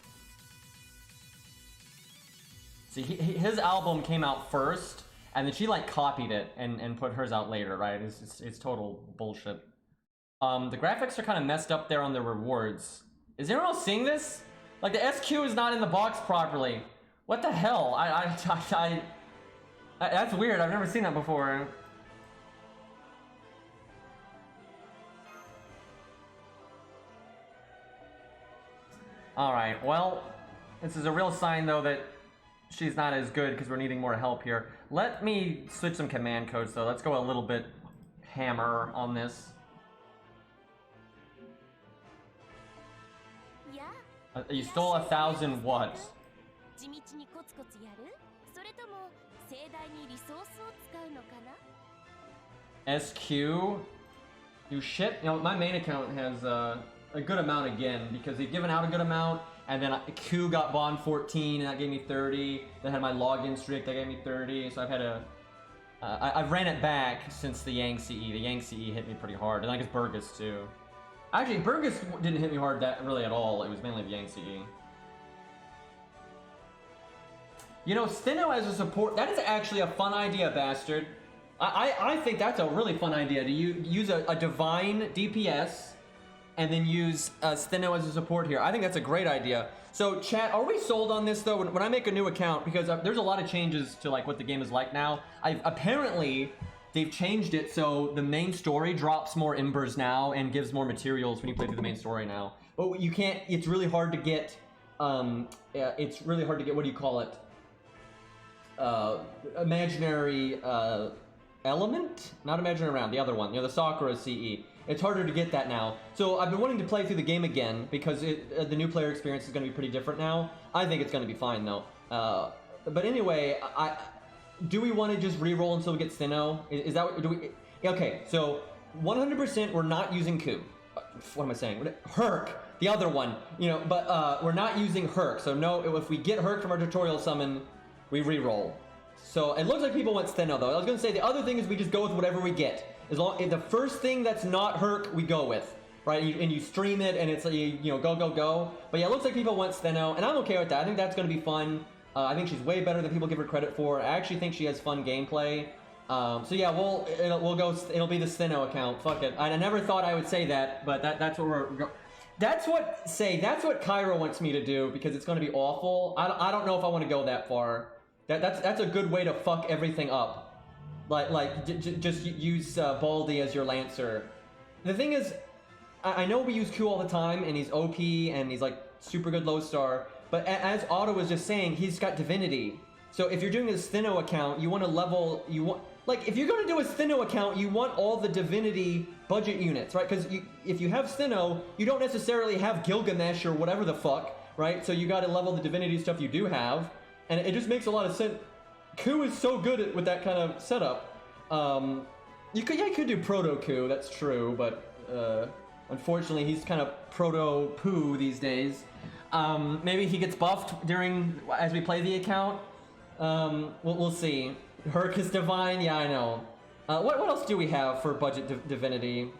See, his album came out first, and then she like copied it and put hers out later, right? It's total bullshit. The graphics are kind of messed up there on the rewards. Is anyone else seeing this? Like the SQ is not in the box properly. What the hell? That's weird. I've never seen that before. Alright, well, this is a real sign though that she's not as good because we're needing more help here. Let me switch some command codes though. Let's go a little bit hammer on this. You stole 1,000 what? SQ? You shit? You know, my main account has a good amount again because they've given out a good amount, and then Q got bond 14 and that gave me 30. Then I had my login streak that gave me 30. So I've had a I've ran it back since the Yang CE. The Yang CE hit me pretty hard, and I guess Burgess too. Actually, Burgess didn't hit me hard really at all. It was mainly the Yang CE. You know, Stheno as a support, that is actually a fun idea, bastard. I think that's a really fun idea, to use a divine DPS and then use Stheno as a support here. I think that's a great idea. So chat, are we sold on this though? When I make a new account, because there's a lot of changes to like what the game is like now. Apparently, they've changed it so the main story drops more embers now and gives more materials when you play through the main story now. But you can't, it's really hard to get, it's really hard to get, what do you call it? Imaginary element? Not imaginary round, the other one, you know, the Sakura CE. It's harder to get that now. So I've been wanting to play through the game again because the new player experience is going to be pretty different now. I think it's going to be fine though. But anyway, do we want to just re-roll until we get Stheno? Is that what, do we? Okay, so 100% we're not using Ku. What am I saying? Herc, the other one, you know, but we're not using Herc. So no, if we get Herc from our tutorial summon, we re-roll. So it looks like people want Stheno though. I was gonna say the other thing is we just go with whatever we get. As long the first thing that's not Herc, we go with, right? And you stream it, and it's you know, go. But yeah, it looks like people want Stheno, and I'm okay with that. I think that's gonna be fun. I think she's way better than people give her credit for. I actually think she has fun gameplay. So yeah, we'll go. It'll be the Stheno account. Fuck it. I never thought I would say that, but that's what we're. That's what Cairo wants me to do because it's going to be awful. I don't know if I want to go that far. That's a good way to fuck everything up. Just use Baldy as your Lancer. The thing is, I know we use Q all the time, and he's OP, and he's like super good low star. But as Otto was just saying, he's got Divinity. So if you're doing a Stheno account, you want to level, like if you're going to do a Stheno account, you want all the Divinity budget units, right? Because if you have Stheno, you don't necessarily have Gilgamesh or whatever the fuck, right? So you got to level the Divinity stuff you do have, and it just makes a lot of sense. Ku is so good with that kind of setup. You could do Proto Ku, that's true, but unfortunately he's kind of Proto Poo these days. Maybe he gets buffed as we play the account. We'll see. Herc is divine, yeah, I know. What else do we have for budget divinity?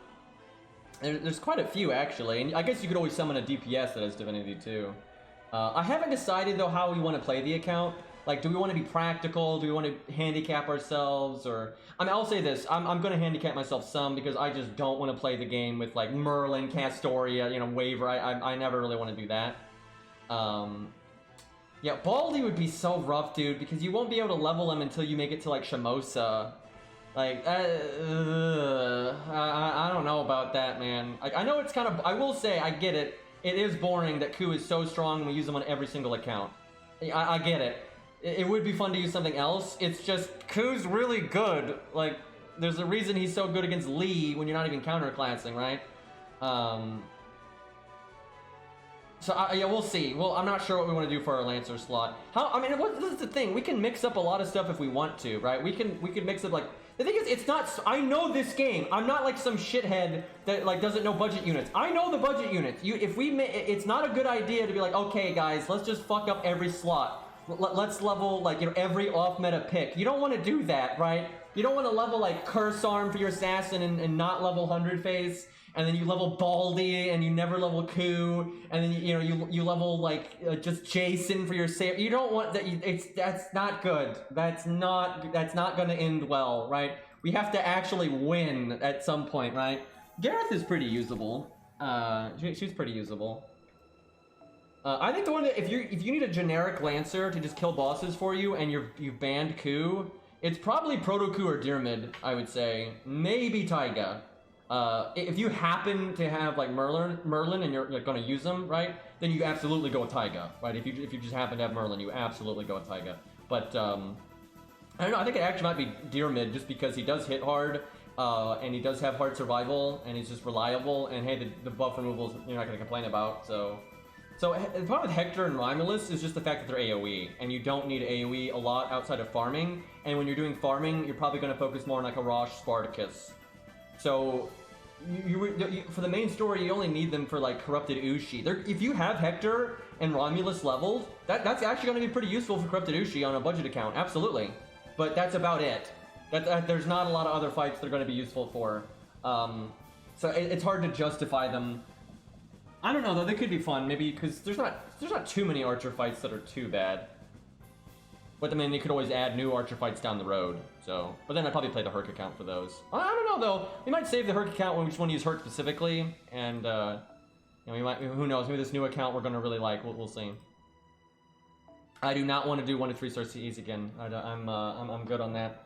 There's quite a few actually, and I guess you could always summon a DPS that has divinity too. I haven't decided though how we want to play the account. Like, do we want to be practical? Do we want to handicap ourselves? Or, I mean, I'll say this. I'm going to handicap myself some because I just don't want to play the game with, like, Merlin, Castoria, you know, Waver. I never really want to do that. Yeah, Baldy would be so rough, dude, because you won't be able to level him until you make it to, like, Shamosa. Like, I don't know about that, man. Like, I know it's kind of, I will say, I get it. It is boring that Ku is so strong and we use him on every single account. I get it. It would be fun to use something else. It's just, Ku's really good. Like, there's a reason he's so good against Lee when you're not even counterclassing, right? Yeah, we'll see. Well, I'm not sure what we want to do for our Lancer slot. This is the thing. We can mix up a lot of stuff if we want to, right? We can mix up, like, the thing is, it's not, I know this game. I'm not like some shithead that, like, doesn't know budget units. I know the budget units. It's not a good idea to be like, okay, guys, let's just fuck up every slot. Let's level, like, you know, every off-meta pick. You don't want to do that, right? You don't want to level, like, Curse Arm for your Assassin and not level 100 phase. and then you level Baldy, and you never level Ku, and then you level like just Jason for your save. You don't want that. That's not good. That's not going to end well, right? We have to actually win at some point, right? Gareth is pretty usable. She's pretty usable. I think the one that if you need a generic Lancer to just kill bosses for you, and you've banned Ku, it's probably Proto Ku or Dyrmid, I would say. Maybe Taiga. If you happen to have like Merlin and you're going to use them, right? Then you absolutely go with Taiga, right? If you just happen to have Merlin, you absolutely go with Taiga. But I don't know. I think it actually might be Dyrmid just because he does hit hard, and he does have hard survival, and he's just reliable. And hey, the buff removals you're not going to complain about. So the problem with Hector and Romulus is just the fact that they're AoE, and you don't need AoE a lot outside of farming. And when you're doing farming, you're probably going to focus more on like a Rosh Spartacus. So for the main story, you only need them for like Corrupted Ushi. If you have Hector and Romulus leveled, that's actually going to be pretty useful for Corrupted Ushi on a budget account, absolutely. But that's about it. There's not a lot of other fights they're going to be useful for. So it's hard to justify them. I don't know though, they could be fun, maybe because there's not too many Archer fights that are too bad. But I mean, they could always add new Archer fights down the road. So, but then I'd probably play the Herc account for those. I don't know though. We might save the Herc account when we just want to use Herc specifically, and we might. Who knows? Maybe this new account we're gonna really like. We'll see. I do not want to do 1 to 3 star CEs again. I'm good on that.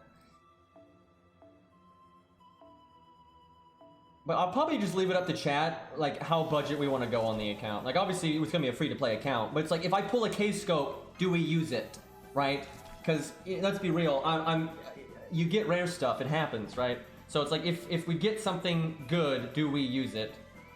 But I'll probably just leave it up to chat, like how budget we want to go on the account. Like obviously it's gonna be a free to play account, but it's like if I pull a K-scope, do we use it, right? Because let's be real, you get rare stuff, it happens, right? So it's like if we get something good, do we use it?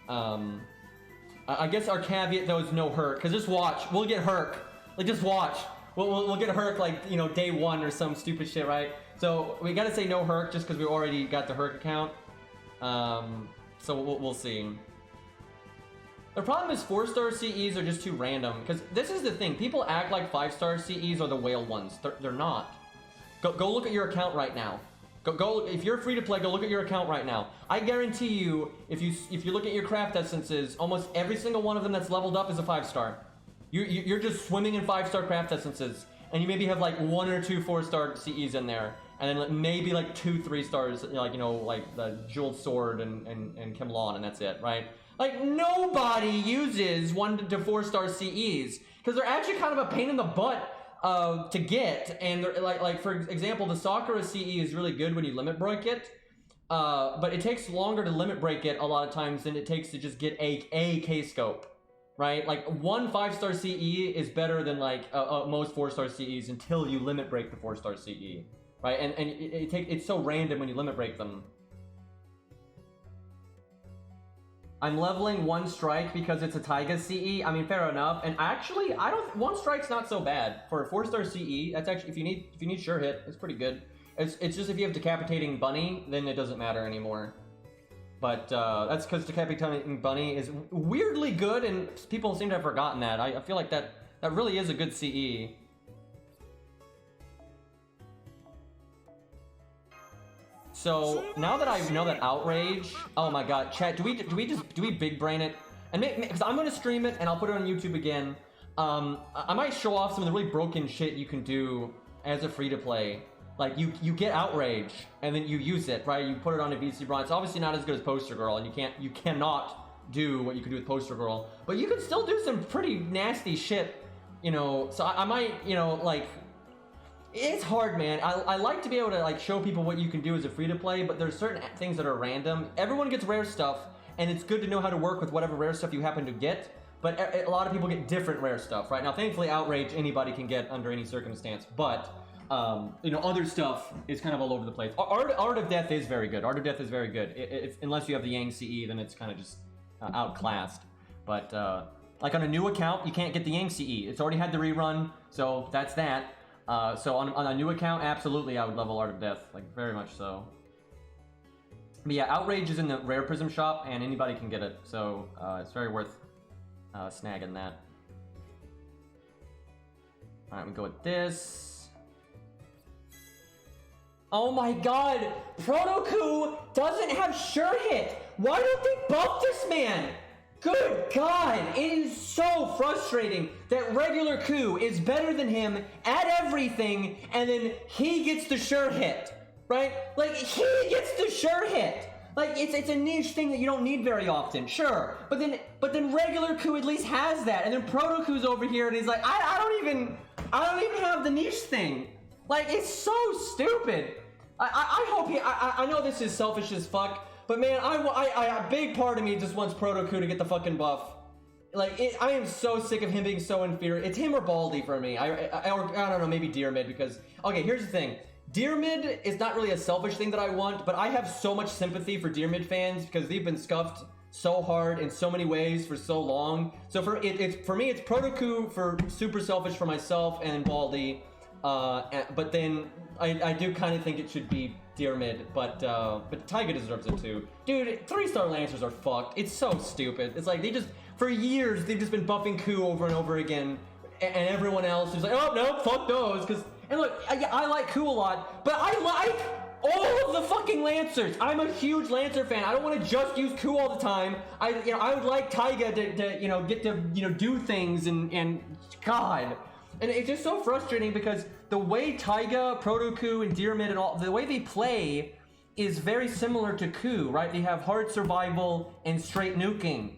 I guess our caveat though is no Herc, because just watch, we'll get Herc. Like just watch, we'll get Herc like day 1 or some stupid shit, right? So we gotta say no Herc just because we already got the Herc account. So we'll see. The problem is 4-star CEs are just too random, because this is the thing, people act like 5-star CEs are the whale ones. They're not. Go look at your account right now. Go if you're free to play, go look at your account right now. I guarantee you, if you look at your craft essences, almost every single one of them that's leveled up is a 5-star. You're just swimming in 5-star craft essences, and you maybe have like 1 or 2 4-star CEs in there. And then maybe like 2 3-stars, like like the Jeweled Sword and Kimlon, and that's it, right? Like nobody uses 1 to 4-star CEs because they're actually kind of a pain in the butt to get. And they're like for example, the Sakura CE is really good when you limit break it, but it takes longer to limit break it a lot of times than it takes to just get a K-scope, right? Like 1 5-star CE is better than like most 4-star CEs until you limit break the 4-star CE. Right, and it's so random when you limit break them. I'm leveling 1 strike because it's a Taiga CE. I mean, fair enough. And actually, 1 strike's not so bad for a 4-star CE. That's actually if you need sure hit, it's pretty good. It's just if you have Decapitating Bunny, then it doesn't matter anymore. But that's because Decapitating Bunny is weirdly good, and people seem to have forgotten that. I feel like that really is a good CE. So now that I know that Outrage, oh my god, chat, do we big brain it? And because I'm gonna stream it and I'll put it on YouTube again. I might show off some of the really broken shit you can do as a free to play. Like you get Outrage and then you use it, right? You put it on a VC Braun. It's obviously not as good as Poster Girl, and you cannot do what you can do with Poster Girl, but you can still do some pretty nasty shit, So I might, like. It's hard, man. I like to be able to like show people what you can do as a free-to-play, but there's certain things that are random. Everyone gets rare stuff, and it's good to know how to work with whatever rare stuff you happen to get, but a lot of people get different rare stuff, right? Now, thankfully, Outrage anybody can get under any circumstance, but, other stuff is kind of all over the place. Art of Death is very good. Art of Death is very good. Unless you have the Yang CE, then it's kind of just outclassed. But, like on a new account, you can't get the Yang CE. It's already had the rerun, so that's that. So on a new account, absolutely I would level Art of Death, like very much so. But yeah, Outrage is in the Rare Prism shop and anybody can get it, so it's very worth snagging that. Alright, we go with this. Oh my god! Proto Ku doesn't have sure hit! why don't they buff this man? Good God, it is so frustrating that regular Ku is better than him at everything, and then he gets the sure hit, right? Like, he gets the sure hit. Like, it's a niche thing that you don't need very often, sure. But then regular Ku at least has that, and then Proto Ku's over here, and he's like, I don't even have the niche thing. Like, it's so stupid. I hope I know this is selfish as fuck, but man, a big part of me just wants Proto Ku to get the fucking buff. Like, I am so sick of him being so inferior. It's him or Baldy for me. I don't know, maybe Deer Mid, because, okay, here's the thing. Deer Mid is not really a selfish thing that I want, but I have so much sympathy for Deer Mid fans because they've been scuffed so hard in so many ways for so long. So for me, it's Proto Ku for super selfish for myself and Baldy. But then I do kind of think it should be Deer Mid, but Taiga deserves it too. Dude, 3-star Lancers are fucked. It's so stupid. It's like for years they've just been buffing Ku over and over again, and everyone else is like, oh no, fuck those, because. And look, I like Ku a lot, but I like all of the fucking Lancers. I'm a huge Lancer fan. I don't want to just use Ku all the time. I would like Taiga to get to do things and God. And it's just so frustrating because the way Taiga, Proto Ku, and Deer Mid and all the way they play is very similar to Ku, right? They have hard survival and straight nuking.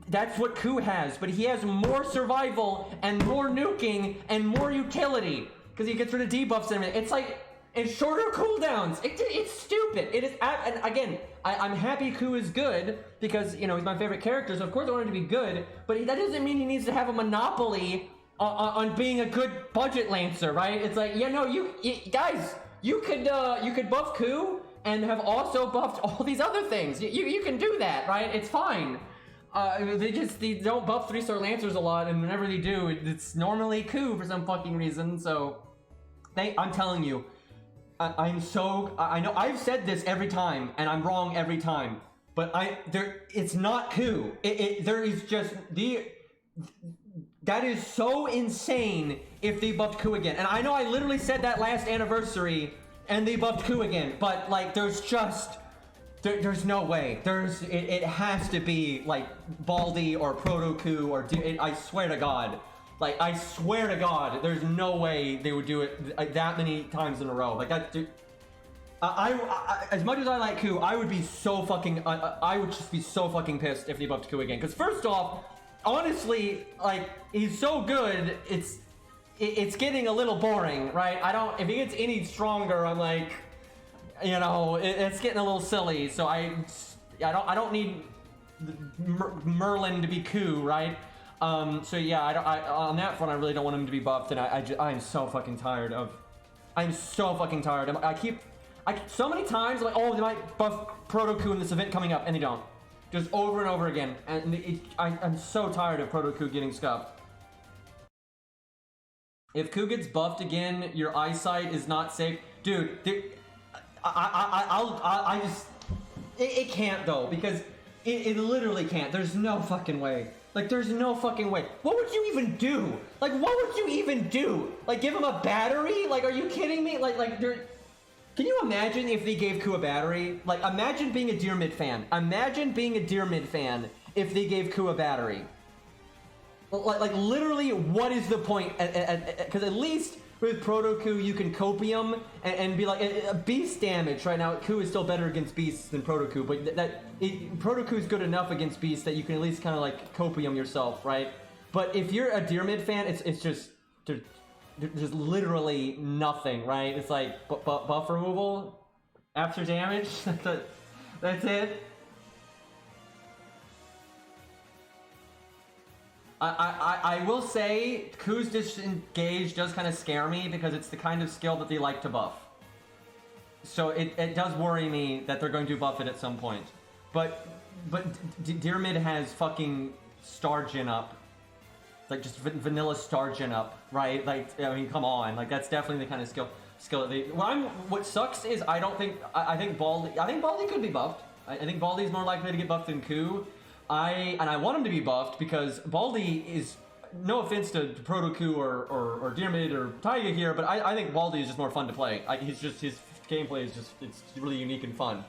That's what Ku has, but he has more survival and more nuking and more utility. Because he gets rid of debuffs and everything. It's like, and shorter cooldowns. It's stupid. It is, and again, I'm happy Ku is good because, he's my favorite character, so of course I want him to be good, but that doesn't mean he needs to have a monopoly on being a good budget Lancer, right? It's like, you guys, you could buff Ku and have also buffed all these other things. You can do that, right? It's fine. They don't buff 3-star Lancers a lot, and whenever they do, it's normally Ku for some fucking reason, so... I'm telling you, I know I've said this every time, and I'm wrong every time, but it's not Ku. There is just that is so insane if they buffed Ku again. And I know I literally said that last anniversary, and they buffed Ku again, but like there's no way. It has to be like Baldy or Proto Ku or I swear to God. Like, I swear to God, there's no way they would do it that many times in a row. Like, that, dude, as much as I like Ku, I would be so fucking, I would just be so fucking pissed if they buffed Ku again. Because first off, honestly, like, he's so good, it's getting a little boring, right? If he gets any stronger, I'm like, it's getting a little silly. So I don't need Merlin to be Ku, right? So yeah, on that front, I really don't want him to be buffed, and I'm so fucking tired of. I'm so fucking tired. So many times, like, oh, they might buff Proto Ku in this event coming up, and they don't. Just over and over again, and I'm so tired of Proto Ku getting scuffed. If Ku gets buffed again, your eyesight is not safe, dude. It can't though, because it literally can't. There's no fucking way. Like, there's no fucking way. What would you even do? Like, what would you even do? Like, give him a battery? Like, are you kidding me? Can you imagine if they gave Ku a battery? Like, imagine being a Deer Mid fan. Imagine being a Deer Mid fan if they gave Ku a battery. Like literally, what is the point? Because at least with Proto Ku, you can copium and be like, beast damage. Right now, Ku is still better against beasts than Proto Ku, but Proto Ku is good enough against beasts that you can at least kind of like copium yourself, right? But if you're a Deer Mid fan, it's just there's literally nothing, right? It's like buff removal after damage. That's it. I will say Ku's disengage does kind of scare me because it's the kind of skill that they like to buff. So it does worry me that they're going to buff it at some point. But Deer Mid has fucking Stargin up. Like just vanilla Stargin up, right? Like, I mean, come on. Like, that's definitely the kind of skill that they... What sucks is I think Baldy could be buffed. I think Baldy's more likely to get buffed than Ku. I want him to be buffed because Baldy is, no offense to Proto Ku or Deer Mid or Taiga here, but I think Baldy is just more fun to play. His gameplay is just, it's really unique and fun.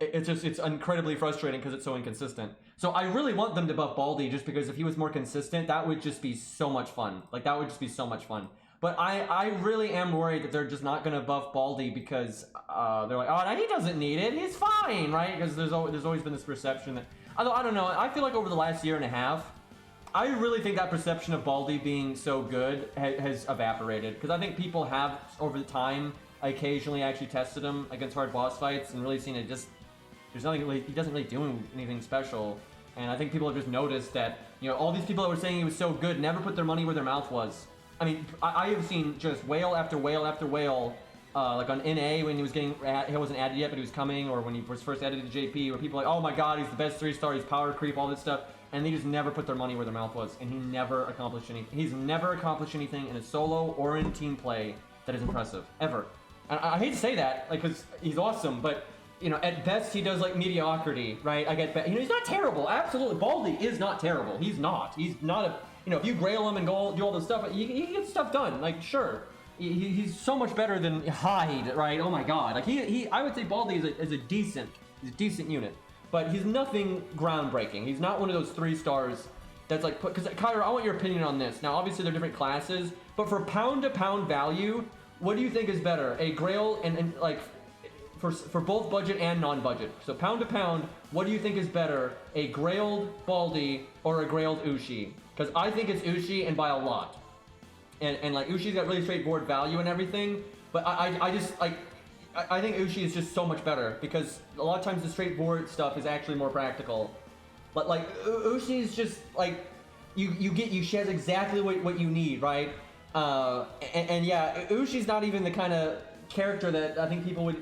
It's incredibly frustrating because it's so inconsistent. So I really want them to buff Baldy just because if he was more consistent, that would just be so much fun. Like, that would just be so much fun. But I really am worried that they're just not going to buff Baldy because they're like, oh, he doesn't need it. He's fine, right? Because there's always been this perception that... Although, I don't know. I feel like over the last year and a half, I really think that perception of Baldy being so good has evaporated. Because I think people have, over the time, occasionally actually tested him against hard boss fights and really seen it just... There's nothing really... He doesn't really do anything special. And I think people have just noticed that, you know, all these people that were saying he was so good never put their money where their mouth was. I mean, I have seen just whale after whale after whale, like on NA when he was getting, he wasn't added yet, but he was coming, or when he was first added to JP, where people are like, oh my god, he's the best 3-star, he's power creep, all this stuff, and they just never put their money where their mouth was, and he never accomplished anything. He's never accomplished anything in a solo or in team play that is impressive, ever. And I hate to say that, like, because he's awesome, but, you know, at best he does, like, mediocrity, right? I get, you know, he's not terrible, absolutely, Baldy is not terrible, he's not a... You know, if you grail him and go do all this stuff, he gets stuff done. Like, sure, he's so much better than Hyde, right? Oh my god, like I would say Baldy is a decent unit, but he's nothing groundbreaking. He's not one of those 3 stars that's like, because Kyra, I want your opinion on this. Now, obviously they're different classes, but for pound-to-pound value, what do you think is better? A grail and like for both budget and non-budget. So pound to pound, what do you think is better? A grailed Baldy or a grailed Ushi? Because I think it's Ushi, and by a lot. And like, Ushi's got really straightforward value and everything, but I just, like, I think Ushi is just so much better, because a lot of times the straightforward stuff is actually more practical. But like, Ushi is just, like, she has exactly what you need, right? And yeah, Ushi's not even the kind of character that I think people would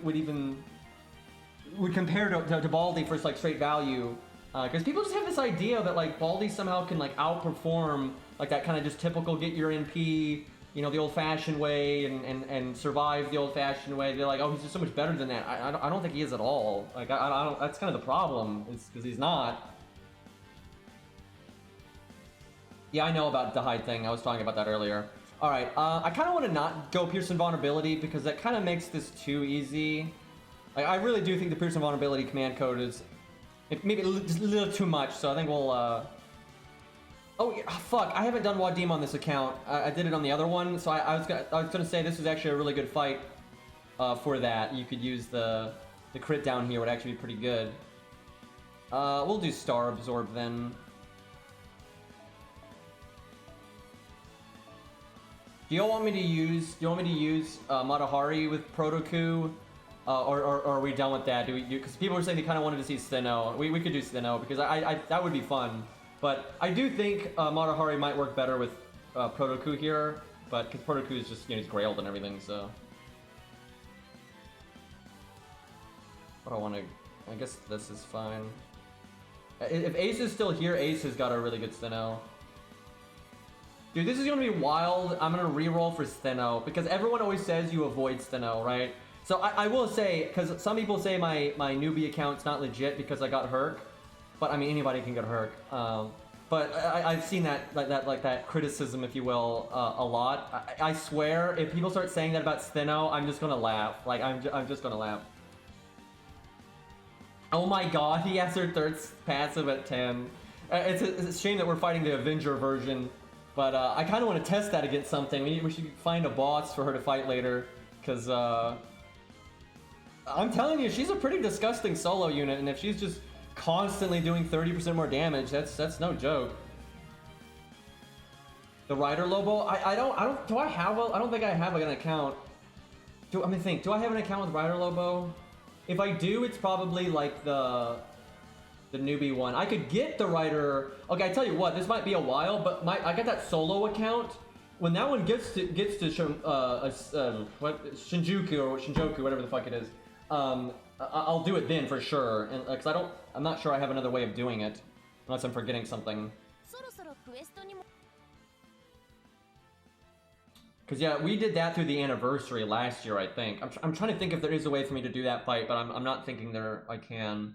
compare to Baldy for like straight value. Because people just have this idea that like Baldy somehow can like outperform like that kind of just typical get your NP, you know, the old-fashioned way and survive the old-fashioned way. They're like, oh, he's just so much better than that. I don't think he is at all. Like I don't. That's kind of the problem, is because he's not. Yeah, I know about the Hyde thing. I was talking about that earlier. All right, I kind of want to not go Pierce Invulnerability because that kind of makes this too easy. Like, I really do think the Pierce Invulnerability command code is maybe just a little too much, so I think we'll, Oh, yeah, fuck, I haven't done Wadim on this account. I did it on the other one, so I was gonna say this was actually a really good fight for that. You could use the crit down here would actually be pretty good. We'll do Star Absorb then. Do you want me to use Matahari with Proto, or are we done with that? Because people were saying they kind of wanted to see Stheno. We could do Stheno because I that would be fun. But I do think Matahari might work better with Proto here, but because Proto is just, you know, he's grailed and everything, so. But I guess this is fine. If Ace is still here, Ace has got a really good Stheno. Dude, this is gonna be wild. I'm gonna reroll for Stheno, because everyone always says you avoid Stheno, right? So I will say, because some people say my newbie account's not legit because I got Herc, but I mean anybody can get Herc. But I've seen that criticism, if you will, a lot. I swear, if people start saying that about Stheno, I'm just gonna laugh. Like I'm just gonna laugh. Oh my god, he has her third passive at 10. It's a shame that we're fighting the Avenger version. But I kind of want to test that against something. We should find a boss for her to fight later, because I'm telling you, she's a pretty disgusting solo unit, and if she's just constantly doing 30% more damage, that's no joke. The Rider Lobo, I don't think I have an account. Let me think. Do I have an account with Rider Lobo? If I do, it's probably like the newbie one. I could get the Rider. Okay, I tell you what, this might be a while, but I got that solo account. When that one gets to Shinjuku or Shinjuku, whatever the fuck it is, I'll do it then for sure. And because I'm not sure I have another way of doing it, unless I'm forgetting something. Because yeah, we did that through the anniversary last year, I think. I'm trying to think if there is a way for me to do that fight, but I'm not thinking I can.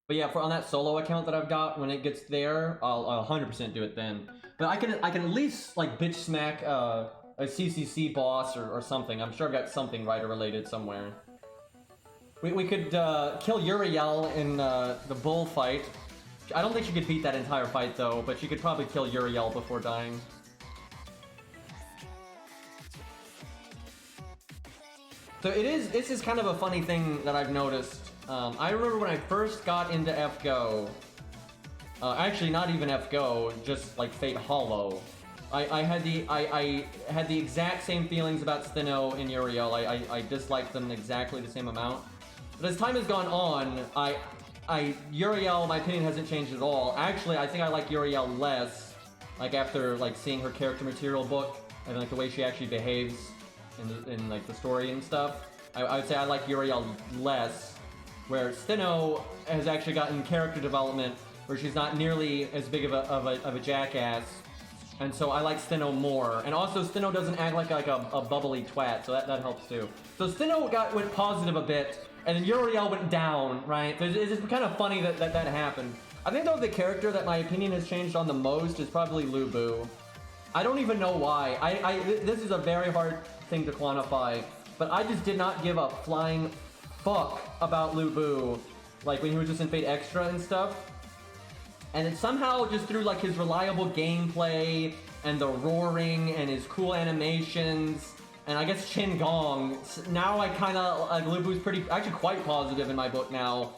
But yeah, on that solo account that I've got, when it gets there, I'll 100% do it then. But I can at least like bitch smack a CCC boss or something. I'm sure I've got something Rider related somewhere. We could kill Uriel in the bull fight. I don't think she could beat that entire fight though, but she could probably kill Uriel before dying. So this is kind of a funny thing that I've noticed. I remember when I first got into FGO, actually not even FGO, just like Fate Hollow. I had the exact same feelings about Stheno and Uriel. I disliked them exactly the same amount. But as time has gone on, Uriel, my opinion hasn't changed at all. Actually, I think I like Uriel less, like after like seeing her character material book and like the way she actually behaves in like the story and stuff. I would say I like Uriel less, where Stheno has actually gotten character development where she's not nearly as big of a jackass. And so I like Stheno more. And also Stheno doesn't act like a bubbly twat, so that helps too. So Stheno went positive a bit, and then Uriel went down, right? So it's just kind of funny that happened. I think though the character that my opinion has changed on the most is probably Lu Bu. I don't even know why. This is a very hard thing to quantify, but I just did not give a flying fuck about Lu Bu, like when he was just in Fate Extra and stuff. And then somehow just through like his reliable gameplay and the roaring and his cool animations and I guess Chin Gong, now I kind of like Lu Bu's actually quite positive in my book now.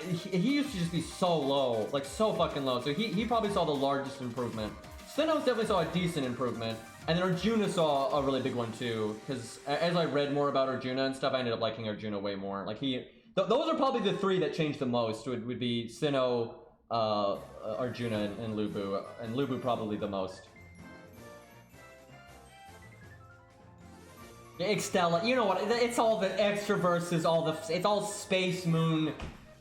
He used to just be so low, like so fucking low. So he probably saw the largest improvement. Stheno definitely saw a decent improvement, and then Arjuna saw a really big one too. Because as I read more about Arjuna and stuff, I ended up liking Arjuna way more. Like those are probably the three that changed the most. Would be Stheno, Arjuna, and Lu Bu, and Lu Bu probably the most. Extella, you know what? It's all the extra verses, it's all Space Moon,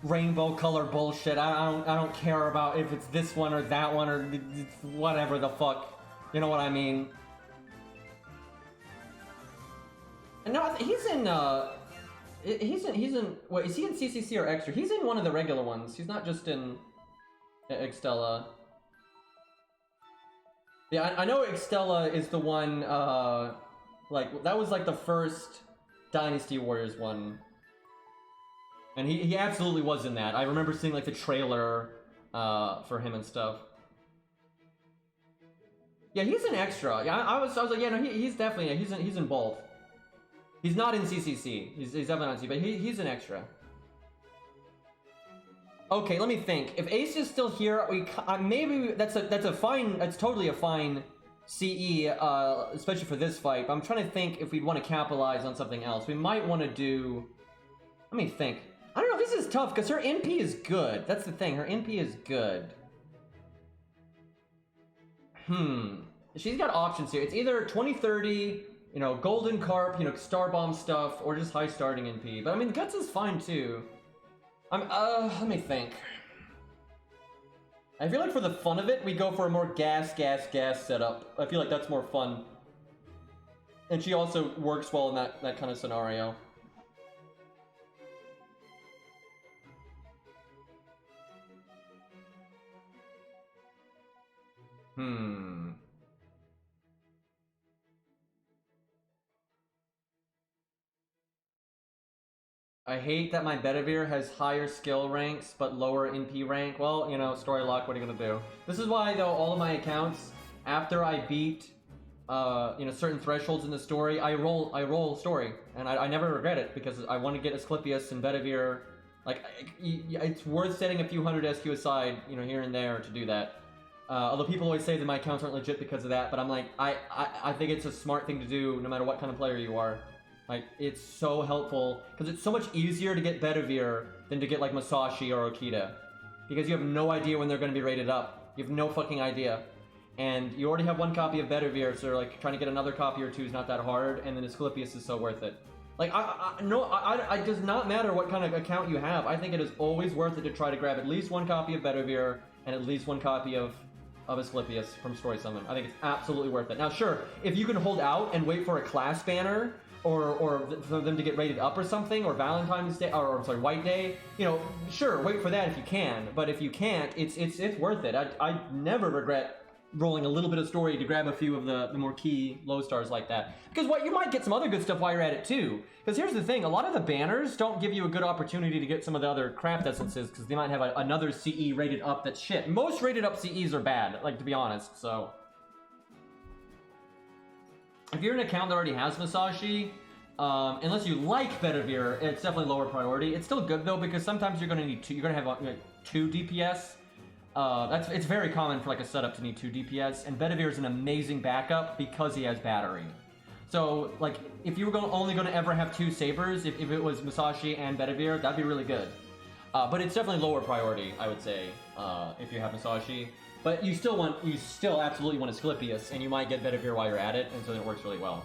rainbow color bullshit. I don't care about if it's this one or that one or whatever the fuck. You know what I mean? And no, he's in. Wait, is he in CCC or Extra? He's in one of the regular ones. He's not just in Extella. Yeah, I know Extella is the one. Like that was like the first Dynasty Warriors one. And he absolutely was in that. I remember seeing like the trailer for him and stuff. Yeah, he's an extra. Yeah, I was like, yeah, no, he's definitely he's in both. He's not in CCC. He's definitely not in CCC, but he's an extra. Okay, let me think. If Ace is still here, maybe that's totally a fine CE, especially for this fight. But I'm trying to think if we'd want to capitalize on something else. We might want to do. Let me think. I don't know, this is tough, because her NP is good. That's the thing, her NP is good. She's got options here. It's either 2030, you know, Golden Carp, you know, Star Bomb stuff, or just high starting NP. But I mean, Guts is fine too. Let me think. I feel like for the fun of it, we go for a more gas setup. I feel like that's more fun. And she also works well in that kind of scenario. I hate that my Bedivere has higher skill ranks but lower NP rank. Well, you know, story lock, what are you gonna do? This is why, though, all of my accounts, after I beat, you know, certain thresholds in the story, I roll story. And I never regret it, because I want to get Asclepius and Bedivere. Like, it's worth setting a few hundred SQ aside, you know, here and there to do that. Although people always say that my accounts aren't legit because of that, but I'm like, I think it's a smart thing to do no matter what kind of player you are. Like, it's so helpful, because it's so much easier to get Bedivere than to get, like, Masashi or Okita. Because you have no idea when they're going to be rated up. You have no fucking idea. And you already have one copy of Bedivere, so, like, trying to get another copy or two is not that hard, and then Asclepius is so worth it. Like, it does not matter what kind of account you have. I think it is always worth it to try to grab at least one copy of Bedivere and at least one copy of Asclepius from Story Summon. I think it's absolutely worth it. Now, sure, if you can hold out and wait for a class banner, or for them to get rated up or something, or Valentine's Day, or sorry, White Day, you know, sure, wait for that if you can. But if you can't, it's worth it. I never regret rolling a little bit of story to grab a few of the more key low stars like that. Because what you might get some other good stuff while you're at it too. Because here's the thing, a lot of the banners don't give you a good opportunity to get some of the other craft essences because they might have another CE rated up that's shit. Most rated up CEs are bad, like to be honest, so. If you're an account that already has Masashi, unless you like Bedivere, it's definitely lower priority. It's still good though because sometimes you're gonna need two, you're gonna have two DPS. It's very common for like a setup to need 2 DPS, and Bedivere is an amazing backup because he has battery. So like if you were only going to ever have 2 sabers, if it was Masashi and Bedivere, that'd be really good. But it's definitely lower priority, I would say, if you have Masashi. But you still absolutely want Asclepius, and you might get Bedivere while you're at it, and so it works really well.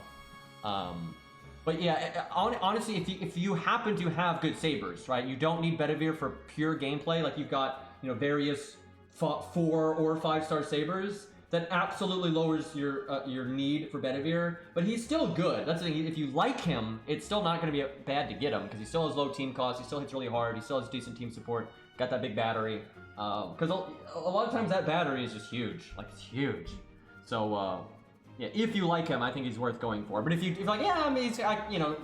But yeah, honestly, if you happen to have good sabers, right, you don't need Bedivere for pure gameplay. Like you've got various 4 or 5-star sabers, that absolutely lowers your need for Bedivere, but he's still good. That's the thing. If you like him, it's still not going to be bad to get him because he still has low team cost. He still hits really hard. He still has decent team support. Got that big battery. Because a lot of times that battery is just huge. Like it's huge. So yeah, if you like him, I think he's worth going for. But if you're like, yeah, I mean,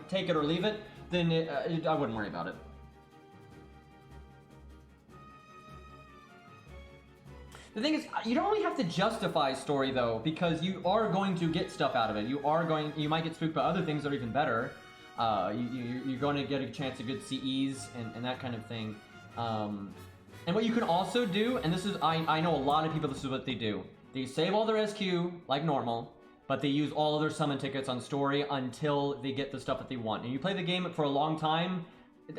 take it or leave it, then I wouldn't worry about it. The thing is, you don't really have to justify story though, because you are going to get stuff out of it. You might get spooked by other things that are even better. You're going to get a chance of good CEs and that kind of thing. And what you can also do, and this is, I know a lot of people, this is what they do. They save all their SQ like normal, but they use all of their summon tickets on story until they get the stuff that they want. And you play the game for a long time,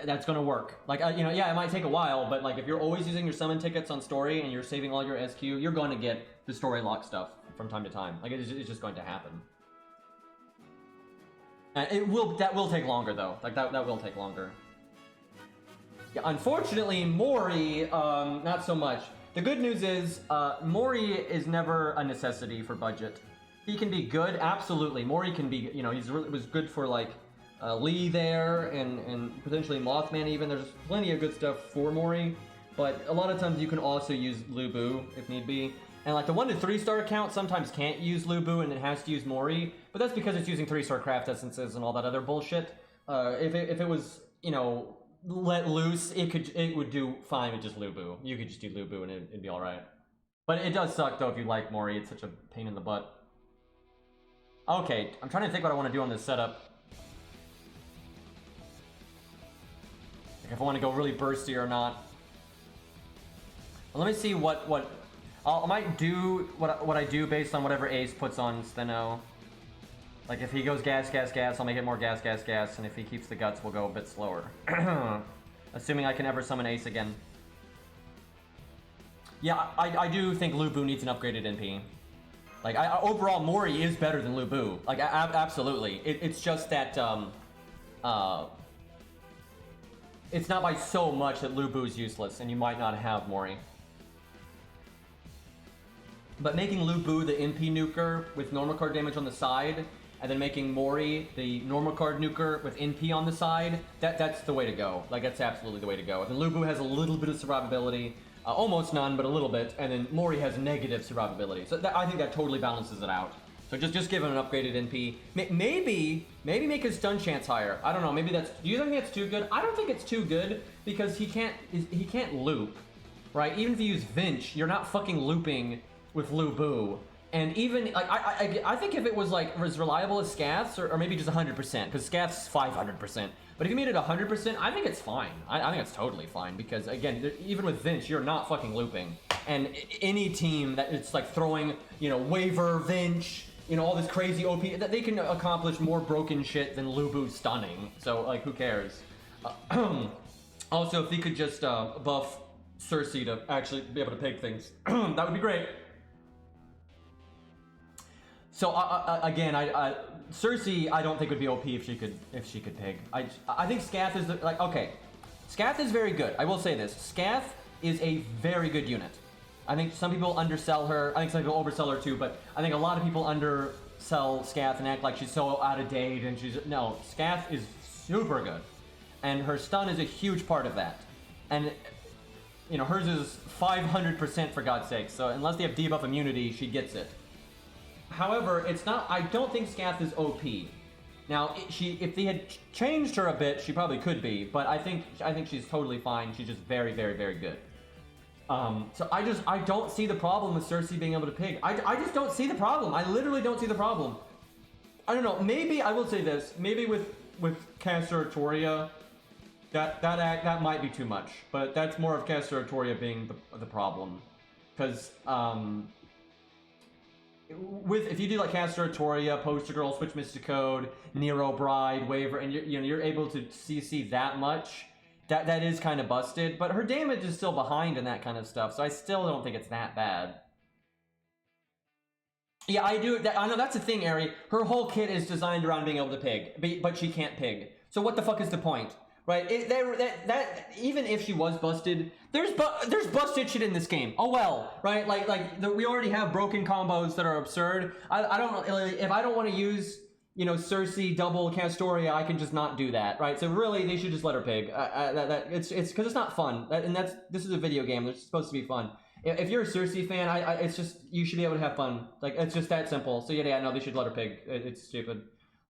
that's gonna work. Like, yeah, it might take a while, but like if you're always using your summon tickets on story and you're saving all your SQ, you're going to get the story lock stuff from time to time. Like it's just going to happen. And that will take longer though. Like that will take longer. Yeah, unfortunately, Mori, not so much. The good news is, Mori is never a necessity for budget. He can be good, absolutely. Mori can be, was good for like, Lee there, and potentially Mothman even. There's plenty of good stuff for Mori, but a lot of times you can also use Lu Bu if need be. And like the 1 to 3 star account sometimes can't use Lu Bu and it has to use Mori, but that's because it's using 3-star craft essences and all that other bullshit. If it was, let loose, it would do fine with just Lu Bu. You could just do Lu Bu and it'd be alright. But it does suck though if you like Mori, it's such a pain in the butt. Okay, I'm trying to think what I want to do on this setup. If I want to go really bursty or not. Well, let me see what I might do what I do based on whatever Ace puts on Stheno. Like if he goes gas, gas, gas, I'll make it more gas, gas, gas, and if he keeps the guts, we'll go a bit slower. Assuming I can ever summon Ace again. Yeah, I do think Lu Bu needs an upgraded NP. Like overall, Mori is better than Lu Bu. Like absolutely. It's just that it's not by so much that Lu Bu's useless, and you might not have Mori. But making Lu Bu the NP nuker with normal card damage on the side, and then making Mori the normal card nuker with NP on the side, that's the way to go. Like, that's absolutely the way to go. And then Lu Bu has a little bit of survivability, almost none, but a little bit, and then Mori has negative survivability. So I think that totally balances it out. So just give him an upgraded NP. Maybe make his stun chance higher. I don't know. Maybe that's. Do you think that's too good? I don't think it's too good because he can't loop, right? Even if you use Vinch, you're not fucking looping with Lu Bu. And even like I think if it was like as reliable as Scath's or maybe just 100%, because Scath's 500%. But if you made it 100%, I think it's fine. I think it's totally fine because again, even with Vinch, you're not fucking looping. And any team that it's like throwing, waiver Vinch. All this crazy OP, that they can accomplish more broken shit than Lu Bu stunning. So, like, who cares? Also, if he could just buff Cersei to actually be able to peg things, that would be great. So, again, Cersei, I don't think would be OP if she could peg. I think Scath is, okay. Scath is very good. I will say this. Scath is a very good unit. I think some people undersell her. I think some people oversell her too, but I think a lot of people undersell Scath and act like she's so out of date and no, Scath is super good. And her stun is a huge part of that. And you know, hers is 500% for God's sake. So unless they have debuff immunity, she gets it. However, it's not. I don't think Scath is OP. Now, if they had changed her a bit, she probably could be. But I think she's totally fine. She's just very, very, very good. So I don't see the problem with Cersei being able to pig. I just don't see the problem. I literally don't see the problem. I don't know. Maybe I will say this. Maybe with Caster Artoria, that might be too much. But that's more of Caster Artoria being the problem, because if you do like Caster Artoria, Poster Girl, Switch Mystic Code, Nero Bride, Waver, and you're able to see that much. That is kind of busted, but her damage is still behind in that kind of stuff, so I still don't think it's that bad. Yeah, I do. I know that's the thing, Ari. Her whole kit is designed around being able to pig, but she can't pig. So what the fuck is the point, right? Even if she was busted, there's busted shit in this game. Oh well, right? We already have broken combos that are absurd. I don't if I don't want to use, you know, Cersei double Castoria, I can just not do that, right? So really, they should just let her pig. It's because it's not fun, this is a video game. It's supposed to be fun. If you're a Cersei fan, it's just, you should be able to have fun. Like, it's just that simple. So yeah, no, they should let her pig. It's stupid.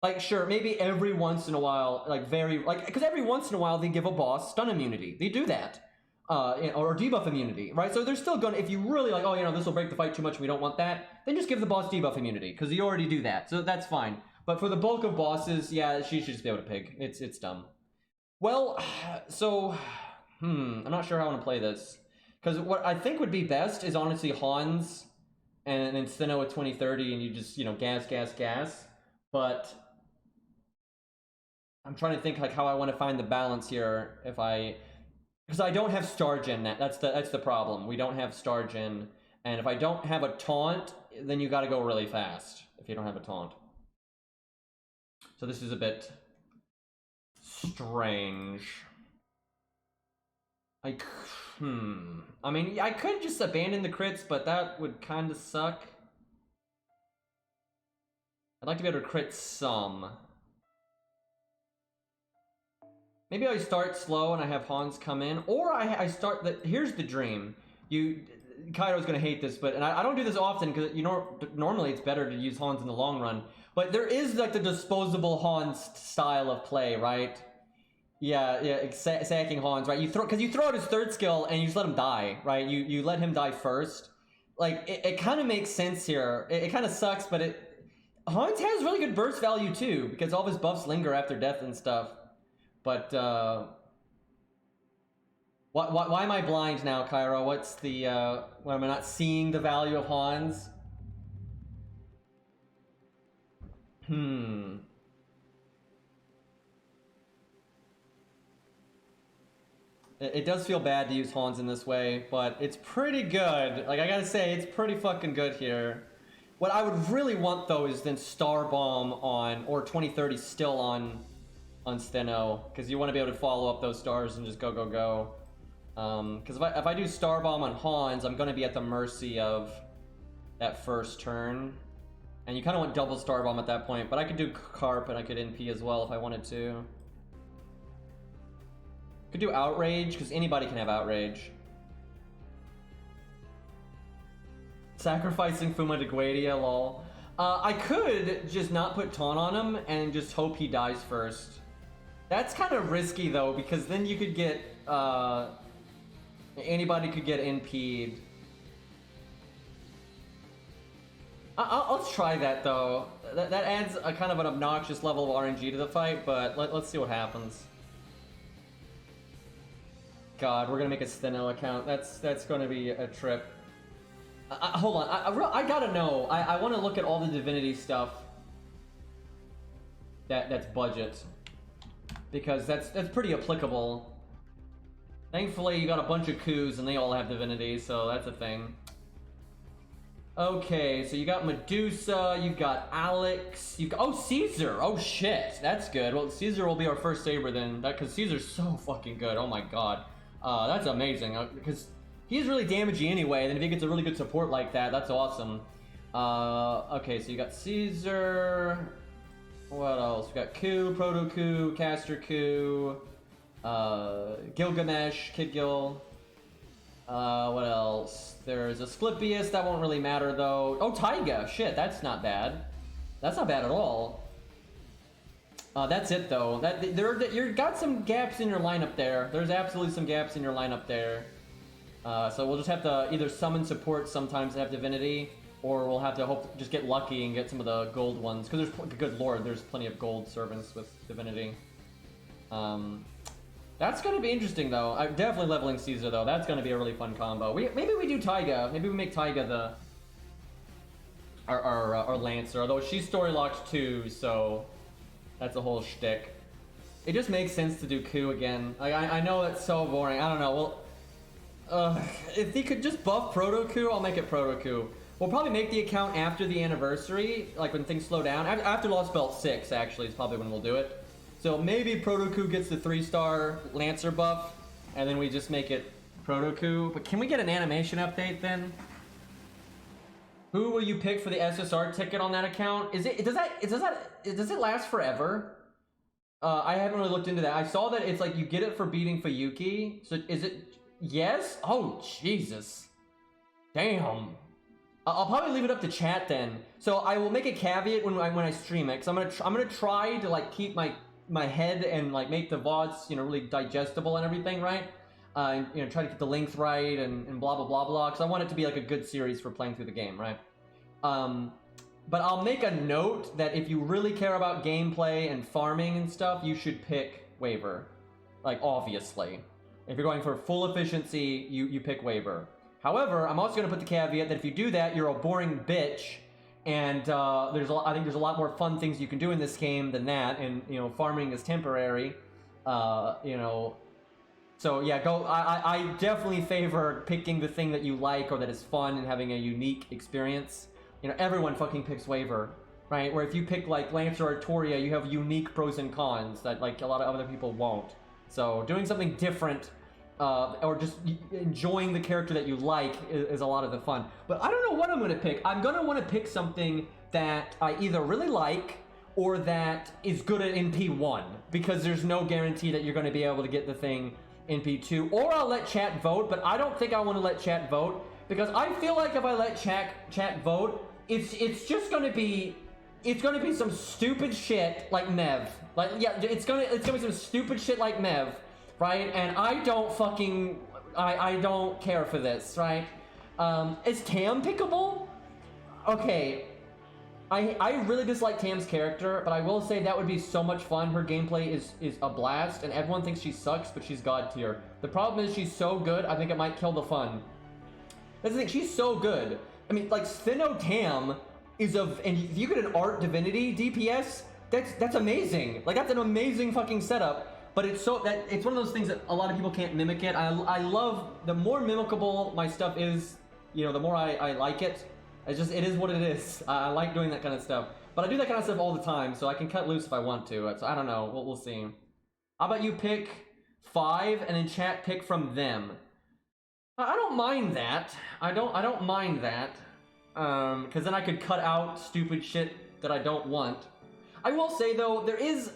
Like, sure, maybe every once in a while, because every once in a while they give a boss stun immunity. They do that. Or debuff immunity, right? So they're still gonna, if you really like, oh, you know, this will break the fight too much, we don't want that, then just give the boss debuff immunity, because you already do that. So that's fine. But for the bulk of bosses, yeah, she should just be able to pig. It's dumb. Well, so, I'm not sure how I want to play this. Because what I think would be best is honestly Hans and then Stheno at 2030 and you just, you know, gas. But I'm trying to think like how I want to find the balance here because I don't have Stargen. That's the problem. We don't have Stargen. And if I don't have a taunt, then you got to go really fast if you don't have a taunt. So this is a bit strange. I mean, I could just abandon the crits, but that would kind of suck. I'd like to be able to crit some. Maybe I start slow and I have Hans come in, or I start here's the dream. Kairo's gonna hate this, but I don't do this often because normally it's better to use Hans in the long run. But there is like the disposable Hans style of play, right? Yeah, sacking Hans, right? You throw out his third skill and you just let him die, right? You let him die first. Like it kind of makes sense here. It kind of sucks, but Hans has really good burst value too because all of his buffs linger after death and stuff. But why am I blind now, Cairo? What's the why am I not seeing the value of Hans? It does feel bad to use Hans in this way, but it's pretty good. Like, I gotta say, it's pretty fucking good here. What I would really want, though, is then Star Bomb or 2030 still on Stheno, because you want to be able to follow up those stars and just go. Because if I do Star Bomb on Hans, I'm going to be at the mercy of that first turn. And you kind of want double Star Bomb at that point, but I could do Carp and I could NP as well if I wanted to. Could do Outrage, because anybody can have Outrage. Sacrificing Fuma de Guardia, lol. I could just not put Taunt on him and just hope he dies first. That's kind of risky though, because then you could get, anybody could get NP'd. I'll try that though. That adds a kind of an obnoxious level of RNG to the fight, but let's see what happens. God, we're gonna make a Stheno account. That's gonna be a trip. Hold on, I gotta know. I want to look at all the divinity stuff. That's budget, because that's pretty applicable. Thankfully, you got a bunch of coups and they all have divinity, so that's a thing. Okay, so you got Medusa, you've got Alex, Caesar. Oh shit, that's good. Well, Caesar will be our first saber then, because Caesar's so fucking good. Oh my god, that's amazing. Because he's really damaging anyway, and then if he gets a really good support like that, that's awesome. Okay, so you got Caesar. What else? We got Ku, Proto Ku, Caster Ku, Gilgamesh, Kid Gil. What else? There's Asclepius, that won't really matter though. Oh, Taiga, shit, that's not bad. That's not bad at all. That's it though. You've got some gaps in your lineup there. There's absolutely some gaps in your lineup there. So we'll just have to either summon support sometimes that have divinity, or we'll have to hope just get lucky and get some of the gold ones. Because there's, good lord, there's plenty of gold servants with divinity. That's gonna be interesting though. I'm definitely leveling Caesar though. That's gonna be a really fun combo. Maybe we do Taiga. Maybe we make Taiga our Lancer. Although she's story locked too, so that's a whole shtick. It just makes sense to do Ku again. Like, I know it's so boring. I don't know. Well, if they could just buff Proto Ku, I'll make it Proto Ku. We'll probably make the account after the anniversary, like when things slow down. After Lost Belt 6, actually, is probably when we'll do it. So maybe Proto Ku gets the 3-star Lancer buff, and then we just make it Proto Ku. But can we get an animation update then? Who will you pick for the SSR ticket on that account? Does it last forever? I haven't really looked into that. I saw that it's like you get it for beating Fuyuki. So is it yes? Oh Jesus. Damn. I'll probably leave it up to chat then. So I will make a caveat when I stream it, because I'm gonna try to like keep my head and like make the VODs, you know, really digestible and everything, right? You know, try to get the length right and blah blah blah blah, because I want it to be like a good series for playing through the game, right? But I'll make a note that if you really care about gameplay and farming and stuff, you should pick Waver. Like, obviously. If you're going for full efficiency, you pick Waver. However, I'm also going to put the caveat that if you do that, you're a boring bitch, and I think there's a lot more fun things you can do in this game than that, and, you know, farming is temporary, you know. So, yeah, I definitely favor picking the thing that you like or that is fun and having a unique experience. You know, everyone fucking picks Waver, right? Where if you pick, like, Lancer or Toria, you have unique pros and cons that, like, a lot of other people won't. So, doing something different, or just enjoying the character that you like is a lot of the fun. But I don't know what I'm going to pick. I'm going to want to pick something that I either really like or that is good at NP1, because there's no guarantee that you're going to be able to get the thing NP2, or I'll let chat vote, but I don't think I want to let chat vote, because I feel like if I let chat vote, it's just gonna be some stupid shit like Mev. Like, yeah, it's gonna be some stupid shit like Mev, right? And I don't fucking I don't care for this, right? Is Tam pickable? Okay. I really dislike Tam's character, but I will say that would be so much fun. Her gameplay is a blast, and everyone thinks she sucks, but she's god tier. The problem is she's so good, I think it might kill the fun. That's the thing, she's so good. I mean, like, Stheno Tam is and if you get an art divinity DPS, that's amazing. Like, that's an amazing fucking setup. But it's one of those things that a lot of people can't mimic it. I love, the more mimicable my stuff is, you know, the more I like it. It is what it is. I like doing that kind of stuff. But I do that kind of stuff all the time, so I can cut loose if I want to. So I don't know. We'll see. How about you pick 5 and in chat pick from them? I don't mind that. I don't mind that. Because then I could cut out stupid shit that I don't want. I will say though, there is,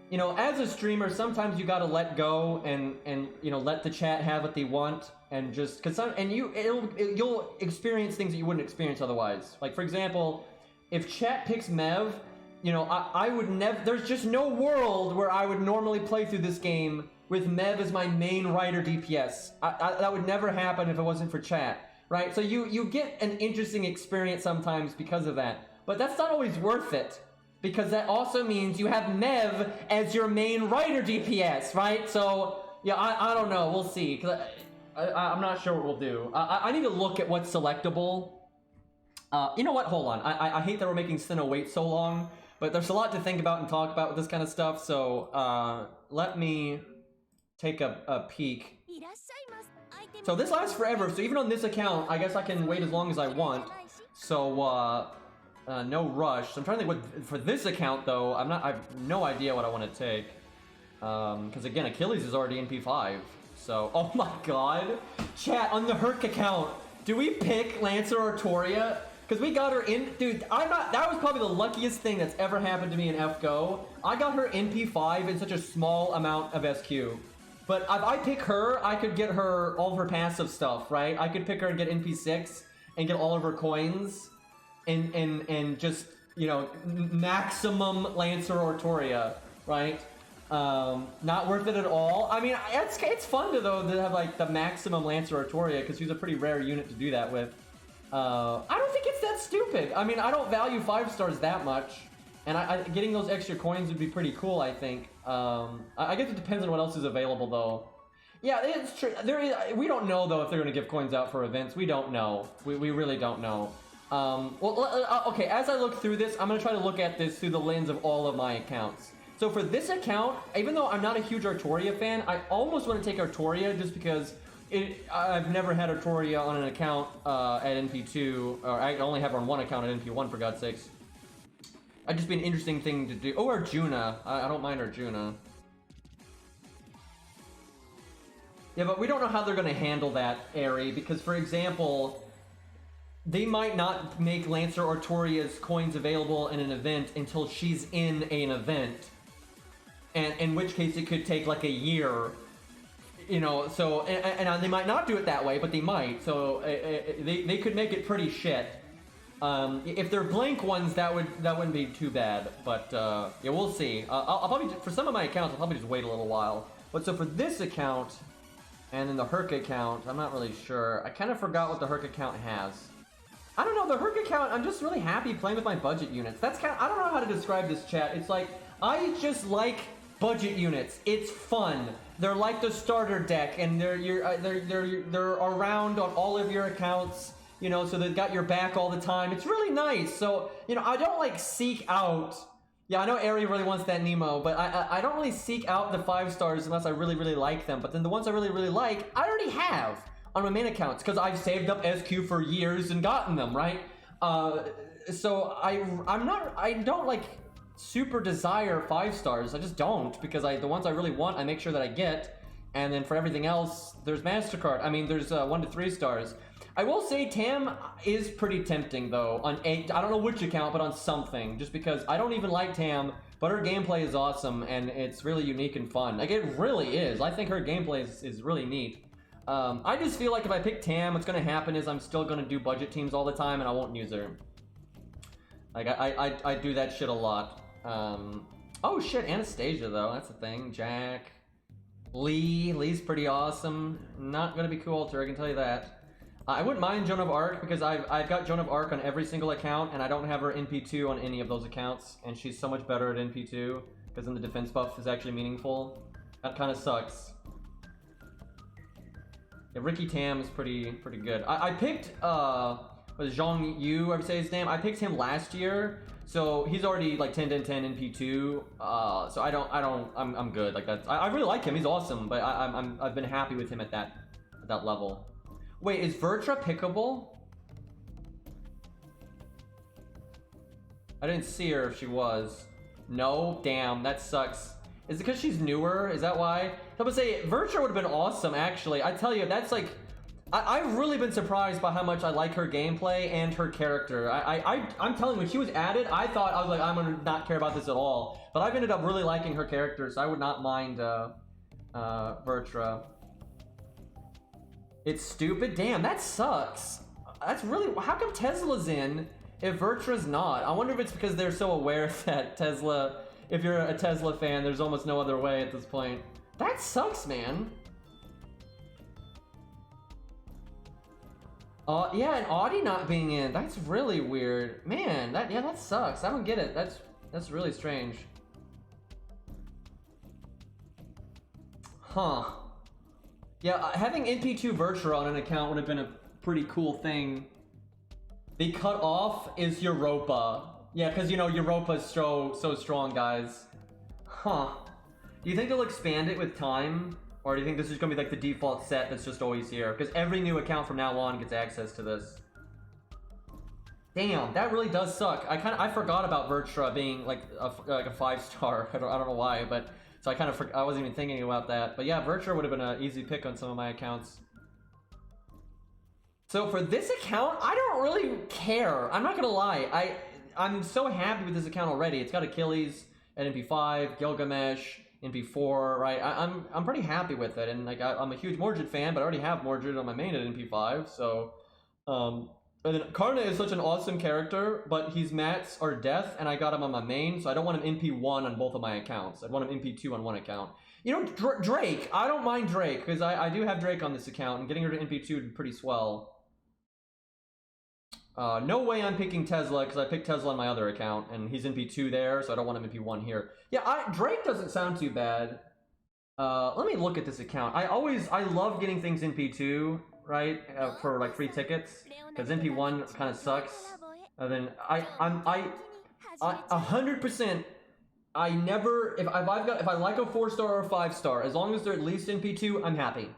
you know, as a streamer, sometimes you gotta let go and you know, let the chat have what they want, and just you'll experience things that you wouldn't experience otherwise. Like, for example, if chat picks Mev, you know, I would never. There's just no world where I would normally play through this game with Mev as my main rider DPS. That would never happen if it wasn't for chat, right? So you get an interesting experience sometimes because of that, but that's not always worth it, because that also means you have Mev as your main rider DPS, right? So yeah, I don't know. We'll see. 'Cause I'm not sure what we'll do. I need to look at what's selectable. You know what? Hold on. I hate that we're making Stheno wait so long, but there's a lot to think about and talk about with this kind of stuff. So let me take a peek. So this lasts forever. So even on this account, I guess I can wait as long as I want. So no rush. So I'm trying to think what for this account though. I have no idea what I want to take. Because again, Achilles is already in P5. So, oh my god. Chat, on the Herc account, do we pick Lancer or Toria? Because we got her in, dude, that was probably the luckiest thing that's ever happened to me in FGO. I got her in P5 in such a small amount of SQ. But if I pick her, I could get her all of her passive stuff, right? I could pick her and get NP6 and get all of her coins and just, you know, maximum Lancer or Toria, right? Not worth it at all. I mean, it's fun to have like the maximum Lancer or Toria because she's a pretty rare unit to do that with. I don't think it's that stupid. I mean, I don't value 5 stars that much, and getting those extra coins would be pretty cool, I think. I guess it depends on what else is available, though. Yeah, it's true. We don't know, though, if they're going to give coins out for events. We don't know. We really don't know. Okay, as I look through this, I'm going to try to look at this through the lens of all of my accounts. So for this account, even though I'm not a huge Artoria fan, I almost want to take Artoria just because I've never had Artoria on an account at NP2, or I only have her on one account at NP1, for God's sakes. It'd just be an interesting thing to do. Oh, Arjuna. I don't mind Arjuna. Yeah, but we don't know how they're going to handle that, Ari, because, for example, they might not make Lancer or Toria's coins available in an event until she's in an event. And in which case it could take like a year, you know, so, and they might not do it that way, but they might, so they could make it pretty shit. If they're blank ones, that wouldn't be too bad, but yeah, we'll see. I'll probably, for some of my accounts, I'll probably just wait a little while. But so for this account, and then the Herc account, I'm not really sure. I kind of forgot what the Herc account has. I don't know, the Herc account, I'm just really happy playing with my budget units. That's kind of, I don't know how to describe this, chat. It's like, I just like budget units. It's fun. They're like the starter deck, and they're around on all of your accounts, you know, so they've got your back all the time. It's really nice. So, you know, I don't like seek out. Yeah, I know Ari really wants that Nemo, but I don't really seek out the 5 stars unless I really, really like them. But then the ones I really, really like, I already have on my main accounts because I've saved up SQ for years and gotten them, right? So I don't like super desire 5 stars. I just don't, because the ones I really want, I make sure that I get. And then for everything else, there's MasterCard. I mean, there's 1 to 3 stars. I will say Tam is pretty tempting, though, on I don't know which account, but on something, just because I don't even like Tam, but her gameplay is awesome, and it's really unique and fun. Like, it really is. I think her gameplay is really neat. I just feel like if I pick Tam, what's going to happen is I'm still going to do budget teams all the time, and I won't use her. Like, I do that shit a lot. Oh, shit, Anastasia, though. That's a thing. Jack. Lee's pretty awesome. Not going to be cool alter, I can tell you that. I wouldn't mind Joan of Arc because I've got Joan of Arc on every single account, and I don't have her NP2 on any of those accounts, and she's so much better at NP2 because then the defense buff is actually meaningful. That kind of sucks. Yeah, Ricky Tam is pretty good. I picked was Zhang Yu, I would say his name. I picked him last year, so he's already like 10 NP2. So I'm good. Like that's I really like him. He's awesome, but I've been happy with him at that level. Wait, is Vertra pickable? I didn't see her if she was. No? Damn, that sucks. Is it because she's newer? Is that why? I would say Vertra would have been awesome, actually. I tell you, that's like... I've really been surprised by how much I like her gameplay and her character. I'm telling you, when she was added, I was like, I'm gonna not care about this at all. But I've ended up really liking her character, so I would not mind Vertra. It's stupid? Damn, that sucks. That's really... How come Tesla's in if Vertra's not? I wonder if it's because they're so aware that Tesla... If you're a Tesla fan, there's almost no other way at this point. That sucks, man. Yeah, and Audie not being in. That's really weird. Man, that sucks. I don't get it. That's really strange. Huh. Yeah, having NP2 Vertra on an account would have been a pretty cool thing. The cut off is Europa. Yeah, because, you know, Europa's so strong, guys. Huh. Do you think they'll expand it with time? Or do you think this is going to be like the default set that's just always here? Because every new account from now on gets access to this. Damn, that really does suck. I forgot about Vertra being like a 5-star. I don't know why, but... So I wasn't even thinking about that. But yeah, Vertra would have been an easy pick on some of my accounts. So for this account, I don't really care. I'm not gonna lie. I'm so happy with this account already. It's got Achilles at NP5, Gilgamesh, NP4, right? I'm pretty happy with it, and like I'm a huge Mordred fan, but I already have Mordred on my main at NP5, so and then Karna is such an awesome character, but he's mats or death, and I got him on my main, so I don't want him NP1 on both of my accounts. I'd want him NP2 on one account. You know, Drake, I don't mind Drake, because I do have Drake on this account, and getting her to NP2 would be pretty swell. No way I'm picking Tesla, because I picked Tesla on my other account, and he's NP2 there, so I don't want him NP1 here. Yeah, Drake doesn't sound too bad. Let me look at this account. I love getting things NP2, right, for like free tickets, because NP1 kind of sucks. And then I 100%, I never, if I like a 4-star or a 5-star, as long as they're at least NP2, I'm happy.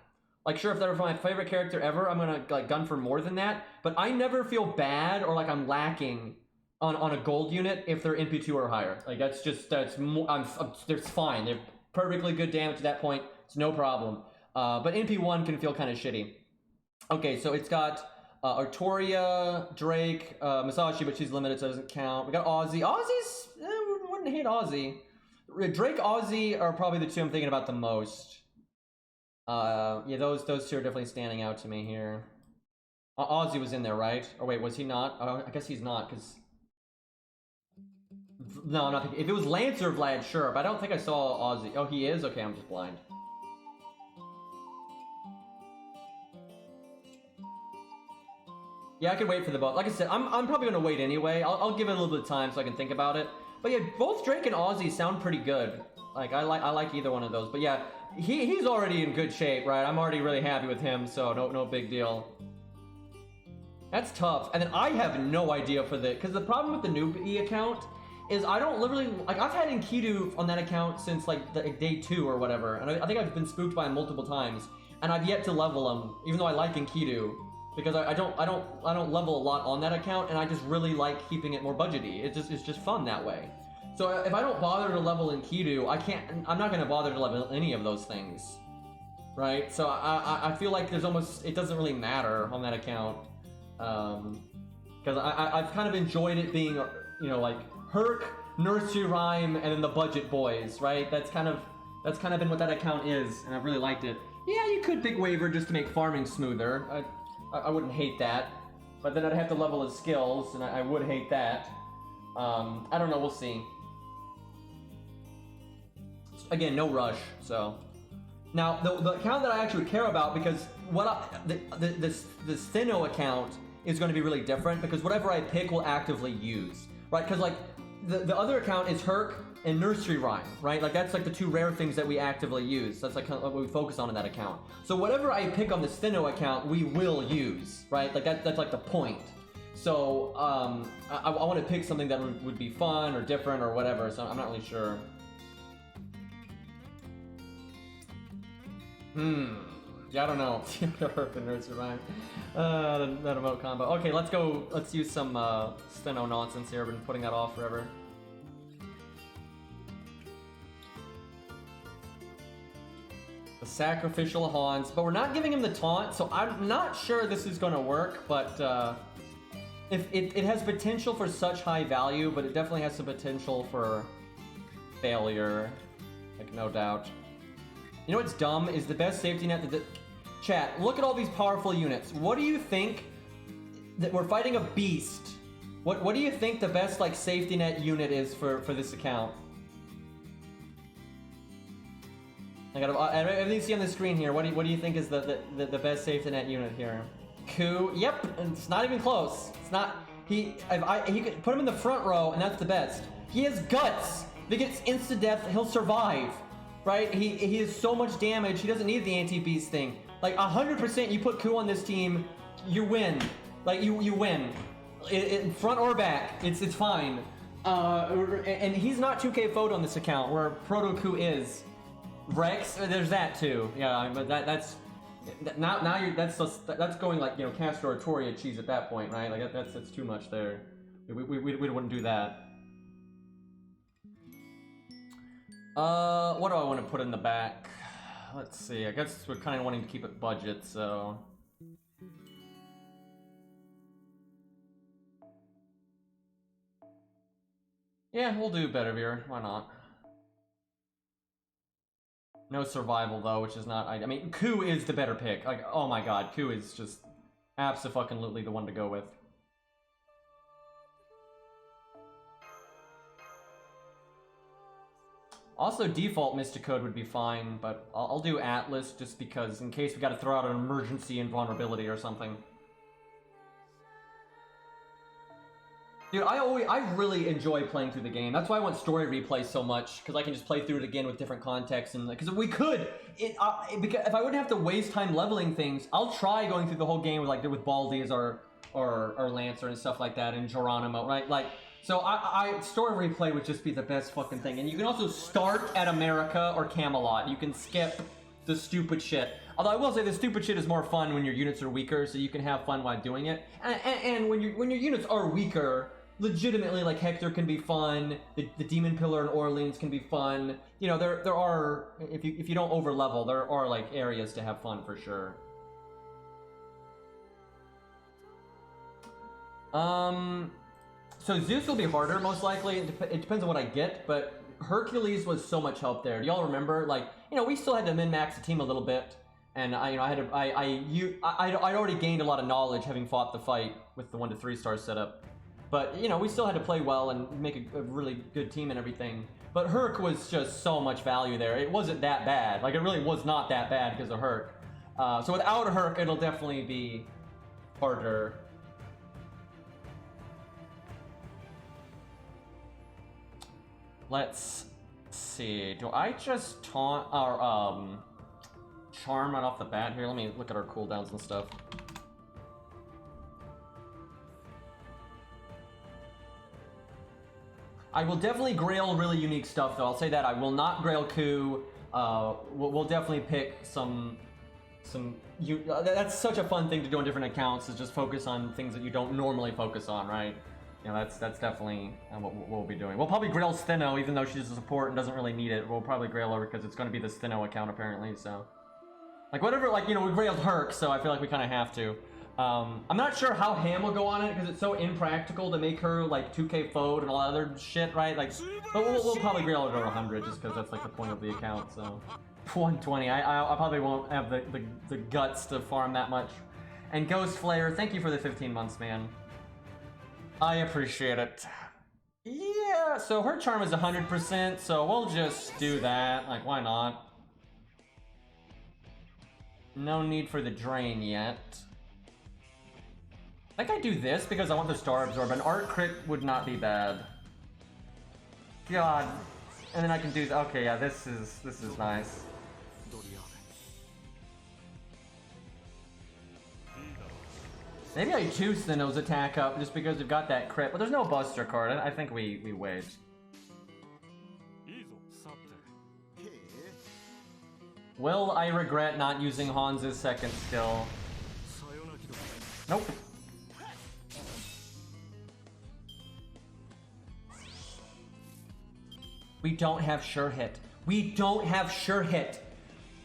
Like, sure, if they're my favorite character ever, I'm gonna like gun for more than that. But I never feel bad or like I'm lacking on a gold unit if they're NP2 or higher. Like that's fine. They're perfectly good damage at that point. It's no problem. But NP1 can feel kind of shitty. Okay, so it's got Artoria, Drake, Masashi, but she's limited, so it doesn't count. We got Aussie. Aussie's wouldn't hate Aussie. Drake, Aussie are probably the two I'm thinking about the most. Yeah, those two are definitely standing out to me here. Aussie was in there, right? Or wait, was he not? I guess he's not, because... No, I'm not thinking... If it was Lancer Vlad, sure, but I don't think I saw Aussie. Oh, he is? Okay, I'm just blind. Yeah, I could wait for the boat. Like I said, I'm probably gonna wait anyway. I'll give it a little bit of time so I can think about it. But yeah, both Drake and Aussie sound pretty good. Like, I like either one of those. But yeah, he's already in good shape, right? I'm already really happy with him, so no big deal. That's tough. And then I have no idea for the... Because the problem with the newbie account is I don't literally... Like, I've had Enkidu on that account since, like, day 2 or whatever. And I think I've been spooked by him multiple times. And I've yet to level him, even though I like Enkidu. Because I don't level a lot on that account, and I just really like keeping it more budgety. It's just fun that way. So if I don't bother to level Enkidu, I'm not gonna bother to level any of those things. Right? So I feel like there's almost... It doesn't really matter on that account. Because I've kind of enjoyed it being, you know, like Herc, Nursery Rhyme, and then the budget boys, right? That's kind of been what that account is, and I've really liked it. Yeah, you could pick Waver just to make farming smoother. I wouldn't hate that, but then I'd have to level his skills, and I would hate that. I don't know, we'll see. Again, no rush, so. Now, the account that I actually care about, because the Stheno account is going to be really different, because whatever I pick will actively use, right? Because like the other account is Herc and Nursery Rhyme, right? Like that's like the two rare things that we actively use. That's like kind of what we focus on in that account. So whatever I pick on the Stheno account, we will use, right? Like that's like the point. So I want to pick something that would be fun or different or whatever. So I'm not really sure. Yeah, I don't know. Herc and Nursery Rhyme. That emote combo. Okay, let's go. Let's use some Stheno nonsense here. I've been putting that off forever. The sacrificial haunts, but we're not giving him the taunt, so I'm not sure this is going to work. But if it has potential for such high value, but it definitely has some potential for failure, like no doubt. You know what's dumb is the best safety net. Chat, look at all these powerful units. What do you think that we're fighting a beast? What do you think the best like safety net unit is for this account? I got everything you see on the screen here. What do you think is the best safety net unit here? Ku. Yep, it's not even close. It's not. He could put him in the front row, and that's the best. He has guts. If he gets insta death, he'll survive. Right? He has so much damage. He doesn't need the anti-beast thing. Like 100%, you put Ku on this team, you win. Like you win, front or back. It's fine. And he's not 2K photo on this account, where Proto Ku is. Rex, there's that too. Yeah, but that's going like, you know, Castro or Toria cheese at that point, right? Like that's too much there. We wouldn't do that. What do I want to put in the back? Let's see. I guess we're kind of wanting to keep it budget, so. Yeah, we'll do better here. Why not? No survival though, which is not. I mean, Ku is the better pick. Like, oh my god, Ku is just abso-fucking-lutely the one to go with. Also, default Mystic Code would be fine, but I'll do Atlas just because, in case we gotta throw out an emergency invulnerability or something. Dude, I really enjoy playing through the game. That's why I want story replay so much, because I can just play through it again with different contexts. And because we could, because if I wouldn't have to waste time leveling things, I'll try going through the whole game with Baldi as our Lancer and stuff like that, and Geronimo, right? Like, so story replay would just be the best fucking thing. And you can also start at America or Camelot. You can skip the stupid shit. Although I will say the stupid shit is more fun when your units are weaker, so you can have fun while doing it. And when your units are weaker, legitimately, like, Hector can be fun, the Demon Pillar and Orleans can be fun. You know, there are, if you don't over level, there are like areas to have fun for sure. So Zeus will be harder, most likely. It depends on what I get, but Hercules was so much help there. Do y'all remember? Like, you know, we still had to min-max the team a little bit, and I'd already gained a lot of knowledge having fought the fight with the 1 to 3 star setup. But, you know, we still had to play well and make a really good team and everything. But Herc was just so much value there. It wasn't that bad. Like, it really was not that bad because of Herc. So without Herc, it'll definitely be harder. Let's see. Do I just taunt our charm right off the bat here? Let me look at our cooldowns and stuff. I will definitely grail really unique stuff, though. I'll say that. I will not grail Ku. We'll definitely pick some. That's such a fun thing to do on different accounts, is just focus on things that you don't normally focus on, right? You know, that's definitely what we'll be doing. We'll probably grail Stheno, even though she's a support and doesn't really need it. We'll probably grail her because it's going to be the Stheno account, apparently, so. Like, whatever, like, you know, we grailed Herc, so I feel like we kind of have to. I'm not sure how Ham will go on it, because it's so impractical to make her, like, 2k foed and all that other shit, right? Like, but we'll probably grail her to 100, just because that's, like, the point of the account, so. 120, I probably won't have the guts to farm that much. And Ghost Flare, thank you for the 15 months, man. I appreciate it. Yeah, so her charm is 100%, so we'll just do that. Like, why not? No need for the drain yet. I think I do this because I want the Star Absorb. An Art Crit would not be bad. God. And then I can do... Okay, yeah, this is nice. Maybe I choose Stheno's attack up just because we've got that crit, but there's no Buster card. I think we wait. Will I regret not using Hans's second skill? Nope. We don't have sure hit. We don't have sure hit.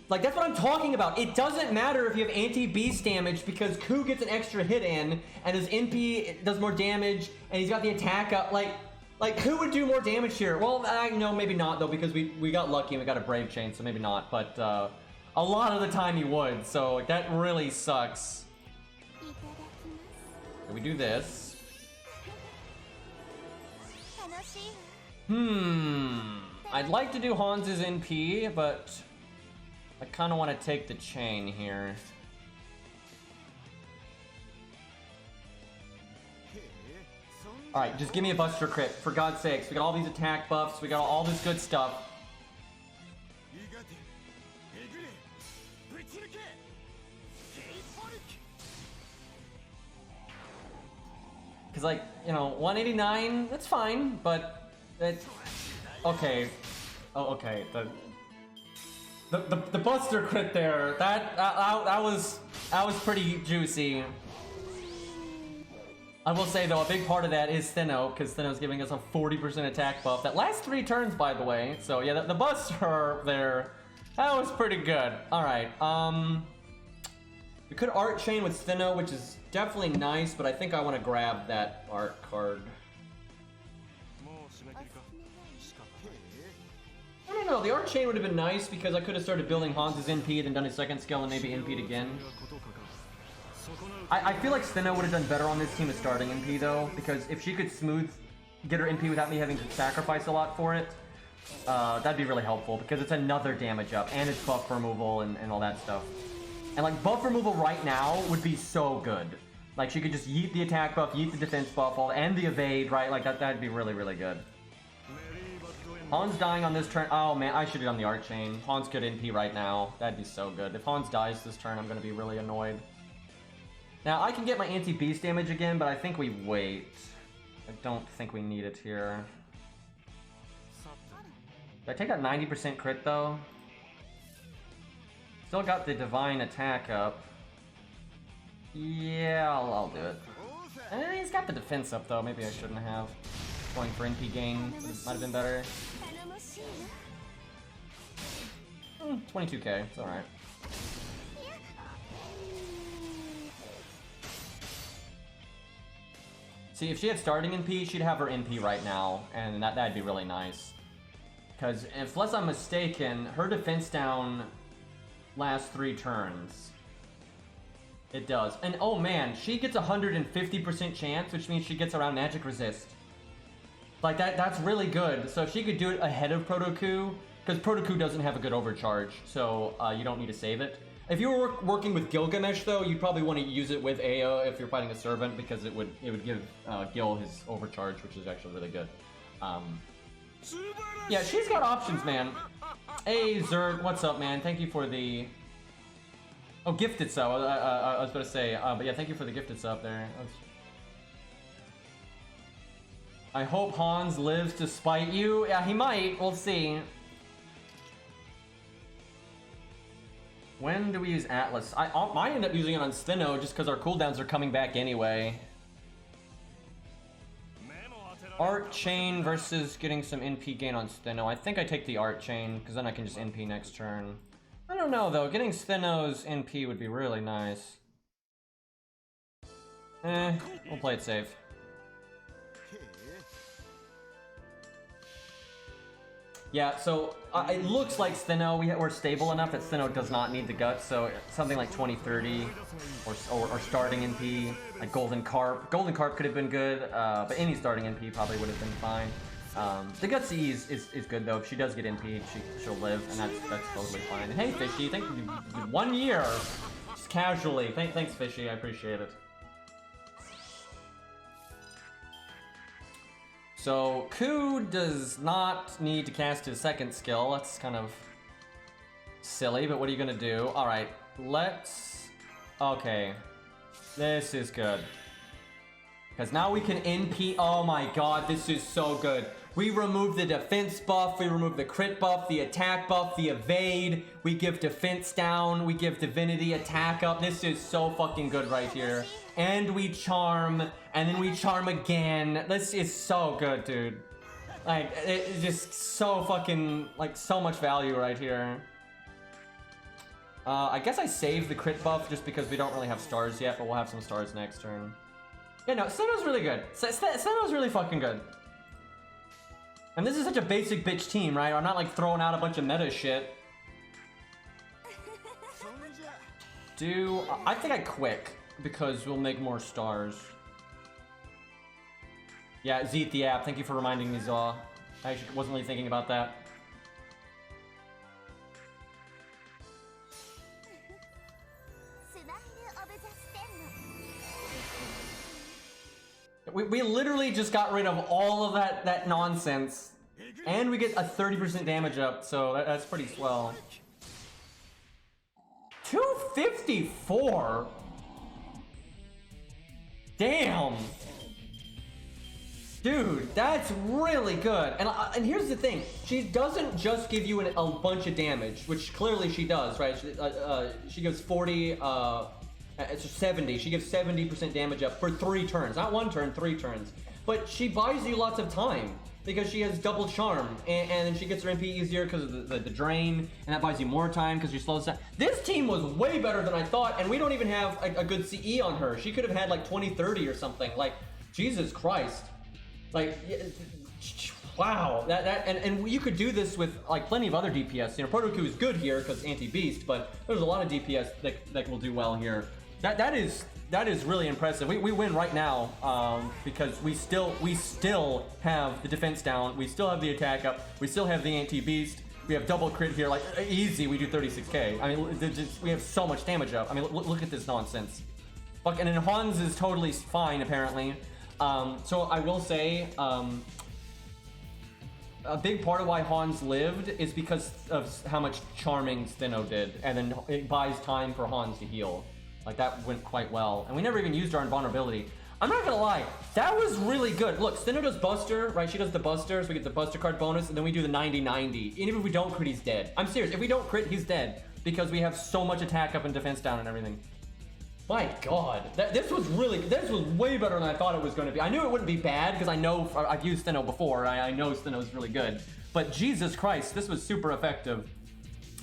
Like, that's what I'm talking about. It doesn't matter if you have anti-beast damage because Ku gets an extra hit in, and his NP does more damage, and he's got the attack up. Like who would do more damage here? Well, no, maybe not, though, because we got lucky and we got a Brave Chain, so maybe not. But a lot of the time he would, so that really sucks. So we do this. I'd like to do Hans's NP, but I kind of want to take the chain here. Alright, just give me a Buster Crit, for God's sakes. We got all these attack buffs, we got all this good stuff. Because, like, you know, 189, that's fine, but it's... Okay. Oh, okay. The Buster Crit there, that was pretty juicy. I will say, though, a big part of that is Stheno, because Stheno's giving us a 40% attack buff. That last 3 turns, by the way. So, yeah, the Buster there, that was pretty good. Alright, we could Art Chain with Stheno, which is definitely nice, but I think I want to grab that Art card. know, the Arc Chain would have been nice because I could have started building Hans's NP, then done his second skill and maybe NP'd again. I feel like Stheno would have done better on this team as starting NP though, because if she could get her NP without me having to sacrifice a lot for it, that'd be really helpful because it's another damage up and it's buff removal and all that stuff. And like buff removal right now would be so good. Like she could just yeet the attack buff, yeet the defense buff, and the evade, right? Like that'd be really, really good. Hans dying on this turn. Oh man, I should have done the Arc Chain. Hans could NP right now. That'd be so good. If Hans dies this turn, I'm gonna be really annoyed. Now I can get my anti-beast damage again, but I think we wait. I don't think we need it here. Did I take that 90% crit though? Still got the divine attack up. Yeah, I'll do it. And he's got the defense up though. Maybe I shouldn't have. Going for NP gain might have been better. 22k, it's alright. See, if she had starting NP, she'd have her NP right now, and that'd be really nice. Because, unless I'm mistaken, her defense down lasts 3 turns. It does. And oh man, she gets 150% chance, which means she gets around magic resist. Like that's really good. So if she could do it ahead of Proto, because Proto doesn't have a good overcharge, so you don't need to save it. If you were working with Gilgamesh though, you'd probably want to use it with Aya if you're fighting a servant, because it would give Gil his overcharge, which is actually really good. Yeah, she's got options, man. Hey Zerd, what's up, man? Thank you for the gifted sub. I was about to say, but yeah, thank you for the gifted sub there. I hope Hans lives to spite you. Yeah, he might. We'll see. When do we use Atlas? I might end up using it on Stheno just because our cooldowns are coming back anyway. Art Chain versus getting some NP gain on Stheno. I think I take the Art Chain because then I can just NP next turn. I don't know though. Getting Stheno's NP would be really nice. We'll play it safe. Yeah, so it looks like Stheno, we're stable enough that Stheno does not need the guts, so something like 20-30 or starting NP, like Golden Carp. Golden Carp could have been good, but any starting NP probably would have been fine. The guts is good though. If she does get NP, she'll live, and that's totally fine. And hey Fishy, thank you. 1 year, just casually. Thanks Fishy, I appreciate it. So, Ku does not need to cast his second skill. That's kind of silly, but what are you gonna do? Alright, okay. This is good. Because now we can NP. Oh my god, this is so good. We remove the defense buff, we remove the crit buff, the attack buff, the evade. We give defense down, we give divinity attack up. This is so fucking good right here. And we charm, and then we charm again. This is so good, dude. Like, it's just so fucking, like, so much value right here. I guess I saved the crit buff just because we don't really have stars yet, but we'll have some stars next turn. Yeah, no, Stheno's really good. Stheno's really fucking good. And this is such a basic bitch team, right? I'm not, like, throwing out a bunch of meta shit. I think I quick. Because we'll make more stars. Yeah, Zeet the app, thank you for reminding me, Zaw. I actually wasn't really thinking about that. We literally just got rid of all of that nonsense. And we get a 30% damage up, so that's pretty swell. 254? Damn! Dude, that's really good. And here's the thing. She doesn't just give you a bunch of damage, which clearly she does, right? She gives 40, it's 70. She gives 70% damage up for 3 turns. Not 1 turn, 3 turns. But she buys you lots of time because she has double charm. And then she gets her MP easier because of the drain. And that buys you more time because she slows down. This team was way better than I thought. And we don't even have a good CE on her. She could have had like 20-30 or something. Like, Jesus Christ. Like, wow, and you could do this with like plenty of other DPS. You know, Proto is good here because anti-beast, but there's a lot of DPS that will do well here. That is really impressive. We win right now because we still have the defense down, we still have the attack up, we still have the anti-beast. We have double crit here, like easy. We do 36k. I mean, we have so much damage up. I mean, look at this nonsense. Fuck, and then Hans is totally fine apparently. So I will say, a big part of why Hans lived is because of how much charming Stheno did, and then it buys time for Hans to heal. Like, that went quite well, and we never even used our invulnerability. I'm not gonna lie, that was really good. Look, Stheno does Buster, right? She does the Buster, so we get the Buster card bonus, and then we do the 90-90. Even if we don't crit, he's dead. I'm serious, if we don't crit, he's dead, because we have so much attack up and defense down and everything. My god, this was way better than I thought it was going to be. I knew it wouldn't be bad, because I've used Stheno before, I know Stheno's really good. But Jesus Christ, this was super effective.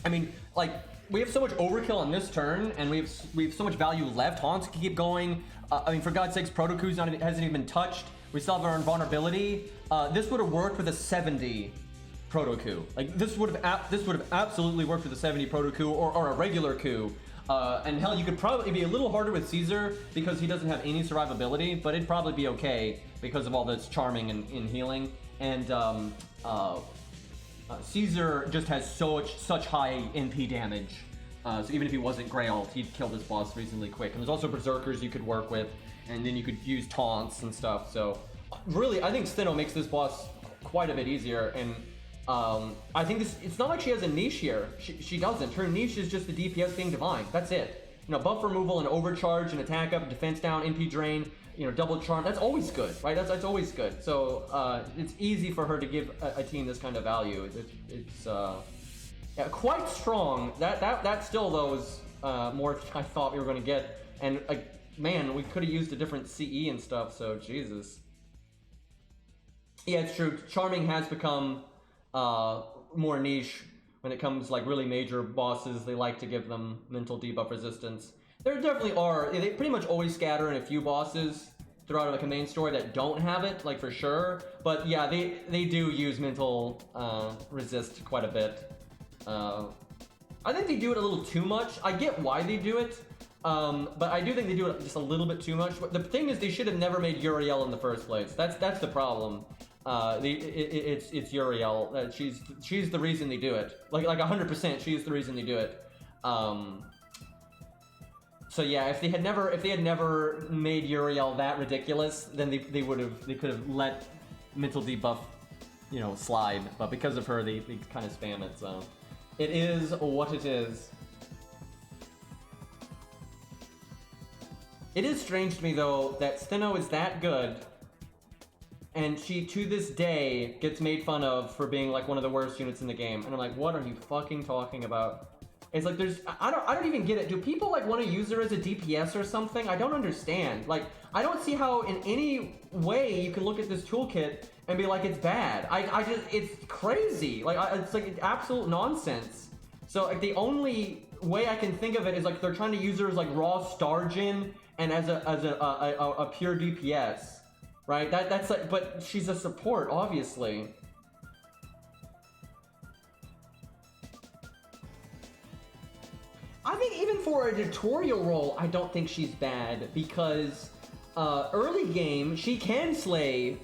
I mean, like, we have so much overkill on this turn, and we have so much value left. Hans can keep going. I mean, for God's sakes, Proto hasn't even been touched. We still have our invulnerability. This would have worked with a 70 Proto coup. Like, this would have absolutely worked with a 70 Proto coup or a regular coup. And hell, you could probably be a little harder with Caesar because he doesn't have any survivability, but it'd probably be okay because of all this charming and healing. And Caesar just has such high NP damage. So even if he wasn't Grail, he'd kill this boss reasonably quick. And there's also Berserkers you could work with, and then you could use taunts and stuff. So really, I think Stheno makes this boss quite a bit easier. And I think it's not like she has a niche here. She doesn't. Her niche is just the DPS being divine. That's it. You know, buff removal and overcharge and attack up, defense down, NP drain, you know, double charm. That's always good, right? That's always good. So it's easy for her to give a team this kind of value. It's yeah, quite strong. That still though is more than I thought we were going to get. And man, we could have used a different CE and stuff. So Jesus. Yeah, it's true. Charming has become more niche when it comes like really major bosses. They like to give them mental debuff resistance. There definitely are. They pretty much always scatter in a few bosses throughout like a main story that don't have it, like for sure. But yeah, they do use mental resist quite a bit. I think they do it a little too much. I get why they do it, but I do think they do it just a little bit too much. But the thing is, they should have never made Uriel in the first place. That's the problem. It's Uriel. She's the reason they do it. Like 100%, she's the reason they do it. So yeah, if they had never made Uriel that ridiculous, then they could have let mental debuff, you know, slide. But because of her, they kind of spam it. So it is what it is. It is strange to me though that Stheno is that good, and she to this day gets made fun of for being like one of the worst units in the game. And I'm like, what are you fucking talking about? It's like I don't even get it. Do people like want to use her as a DPS or something? I don't understand. Like, I don't see how in any way you can look at this toolkit and be like it's bad. I just, it's crazy. Like it's like absolute nonsense. So like the only way I can think of it is like they're trying to use her as like raw Stargin and as a pure DPS, right? That's like, but she's a support, obviously. I think even for a tutorial role, I don't think she's bad, because early game, she can slay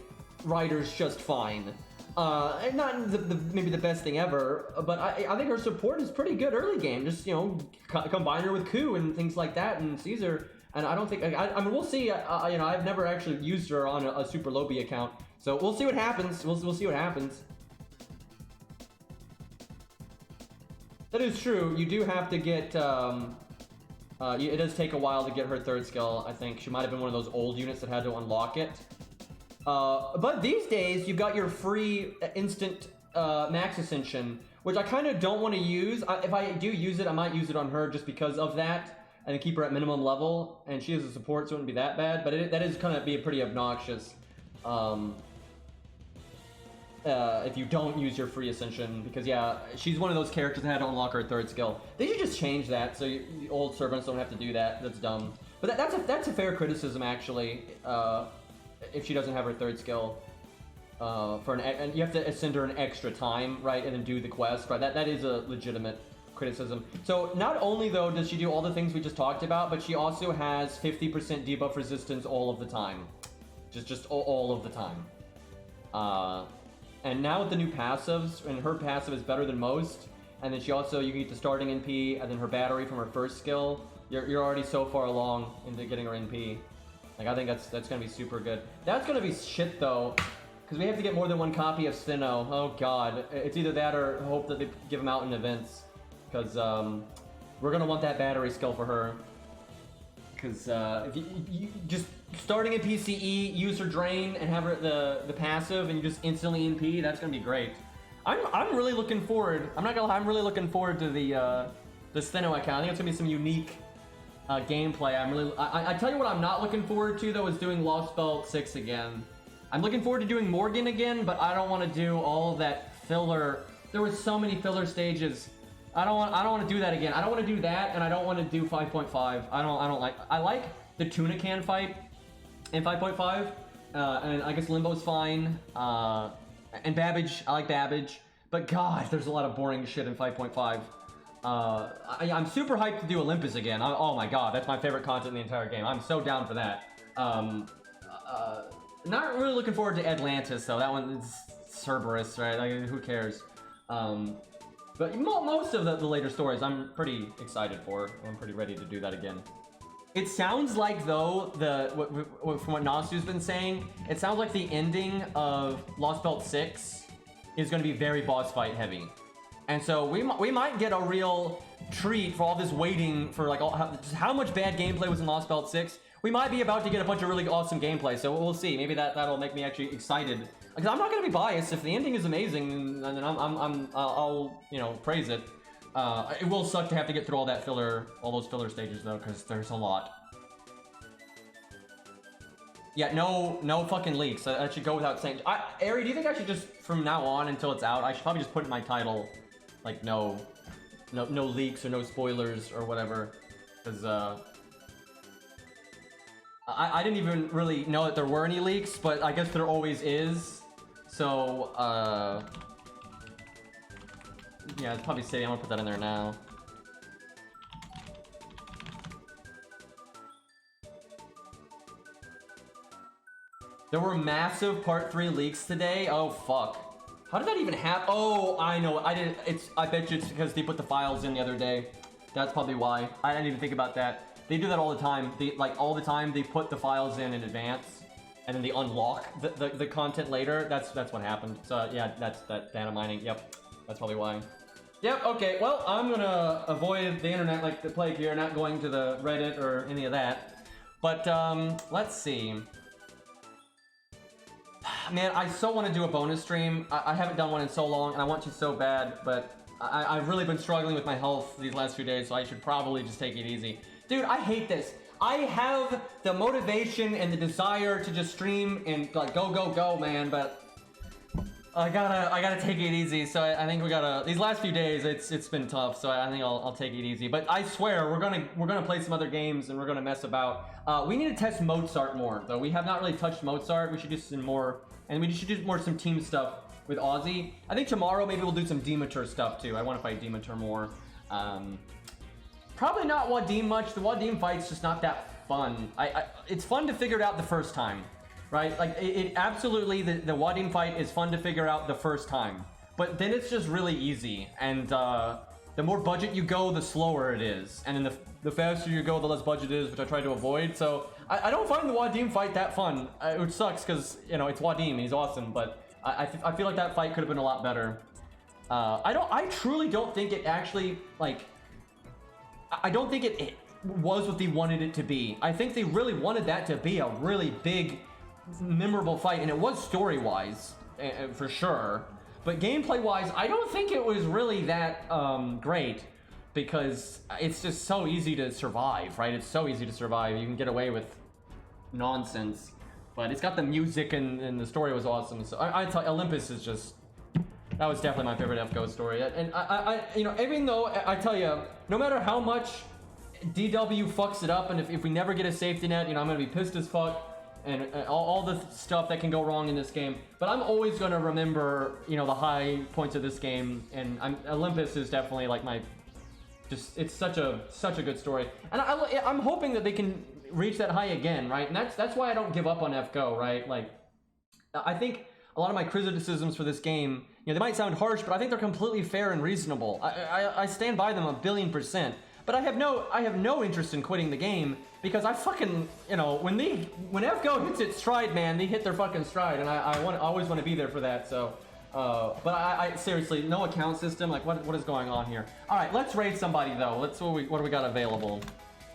riders just fine. Not maybe the best thing ever, but I think her support is pretty good early game. Just, you know, combine her with Ku and things like that, and Caesar. And I don't think, I mean, we'll see. You know, I've never actually used her on a super low B account, so we'll see what happens. We'll see what happens. That is true. You do have to get, it does take a while to get her third skill, I think. She might have been one of those old units that had to unlock it. But these days, you've got your free instant max ascension, which I kind of don't want to use. If I do use it, I might use it on her just because of that, and keep her at minimum level. And she is a support, so it wouldn't be that bad. But that is kind of be pretty obnoxious. If you don't use your free ascension, because yeah, she's one of those characters that had to unlock her third skill. They should just change that so the old servants don't have to do that. That's dumb. But that's a fair criticism, actually. If she doesn't have her third skill, and you have to send her an extra time, right, and then do the quest, right? That is a legitimate criticism. So not only though does she do all the things we just talked about, but she also has 50% debuff resistance all of the time, just all of the time. And now with the new passives, and her passive is better than most, and then she also, you can get the starting NP and then her battery from her first skill. You're already so far along into getting her NP. Like, I think that's gonna be super good. That's gonna be shit though, because we have to get more than one copy of Stheno. Oh god, it's either that or hope that they give them out in events, because we're gonna want that battery skill for her. Because if you just starting in PCE, use her drain and have her the passive, and you just instantly NP, that's gonna be great. I'm really looking forward. I'm not gonna lie, I'm really looking forward to the Stheno account. I think it's gonna be some unique gameplay. I tell you what I'm not looking forward to though is doing Lost Belt 6 again. I'm looking forward to doing Morgan again, but I don't want to do all of that filler. There was so many filler stages. I don't want to do that again. I don't want to do that, and I don't want to do 5.5. I like the tuna can fight in 5.5, and I guess Limbo's fine. And Babbage, I like Babbage, but God, there's a lot of boring shit in 5.5. I'm super hyped to do Olympus again. Oh my god, that's my favorite content in the entire game. I'm so down for that. Not really looking forward to Atlantis though. That one is Cerberus, right? Like, who cares? But most of the later stories I'm pretty excited for. I'm pretty ready to do that again. It sounds like though, from what Nasu's been saying, it sounds like the ending of Lost Belt 6 is going to be very boss fight heavy. And so we might get a real treat for all this waiting for like just how much bad gameplay was in Lost Belt 6. We might be about to get a bunch of really awesome gameplay, so we'll see. Maybe that'll make me actually excited. Because I'm not gonna be biased. If the ending is amazing, then I'll praise it. It will suck to have to get through all those filler stages though, because there's a lot. Yeah, no fucking leaks. That should go without saying. Ari, do you think I should just from now on until it's out, I should probably just put in my title, like no leaks or no spoilers or whatever, because I didn't even really know that there were any leaks, but I guess there always is. So, yeah, it's probably safe. I'm gonna put that in there now. There were massive Part 3 leaks today. Oh, fuck. How did that even happen? Oh, I know. I bet you it's because they put the files in the other day. That's probably why. I didn't even think about that. They do that all the time. All the time, they put the files in advance, and then they unlock the content later. That's what happened. So yeah, that's that data mining. Yep, that's probably why. Yep. Okay. Well, I'm gonna avoid the internet like the plague here, not going to the Reddit or any of that. But let's see. Man, I so want to do a bonus stream. I haven't done one in so long, and I want to so bad, but I've really been struggling with my health these last few days, so I should probably just take it easy. Dude, I hate this. I have the motivation and the desire to just stream and like go, man, but I gotta take it easy. So I think we gotta, these last few days it's been tough, so I think I'll take it easy. But I swear we're gonna play some other games and we're gonna mess about. We need to test Mozart more though. We have not really touched Mozart. We should do some more, and we should do more some team stuff with Aussie. I think tomorrow maybe we'll do some Demeter stuff too. I want to fight Demeter more. Probably not Wadim much. The Wadim fight's just not that fun. It's fun to figure it out the first time, right? Like it absolutely, the Wadim fight is fun to figure out the first time, but then it's just really easy. And the more budget you go, the slower it is, and then the faster you go, the less budget it is, which I try to avoid. So I don't find the Wadim fight that fun, which sucks because it's Wadim and he's awesome, but I feel like that fight could have been a lot better. I truly don't think it actually I don't think it was what they wanted it to be. I think they really wanted that to be a really big, memorable fight, and it was story-wise, for sure. But gameplay-wise, I don't think it was really that great, because it's just so easy to survive, right? It's so easy to survive. You can get away with nonsense, but it's got the music and the story was awesome. So I tell you, Olympus is just, that was definitely my favorite FGO story. And even though I tell you, no matter how much DW fucks it up, and if we never get a safety net, I'm gonna be pissed as fuck. and all the stuff that can go wrong in this game. But I'm always gonna remember, you know, the high points of this game, and Olympus is definitely like my, it's such a good story, and I'm hoping that they can reach that high again, right? And that's why I don't give up on FGO, right? Like, I think a lot of my criticisms for this game, you know, they might sound harsh, but I think they're completely fair and reasonable. I stand by them 1,000,000,000%. But I have no interest in quitting the game, because I fucking, you know, when FGO hits its stride, man, they hit their fucking stride, and I always want to be there for that. So, but I seriously, no account system. Like, what is going on here? All right, let's raid somebody though. What do we got available?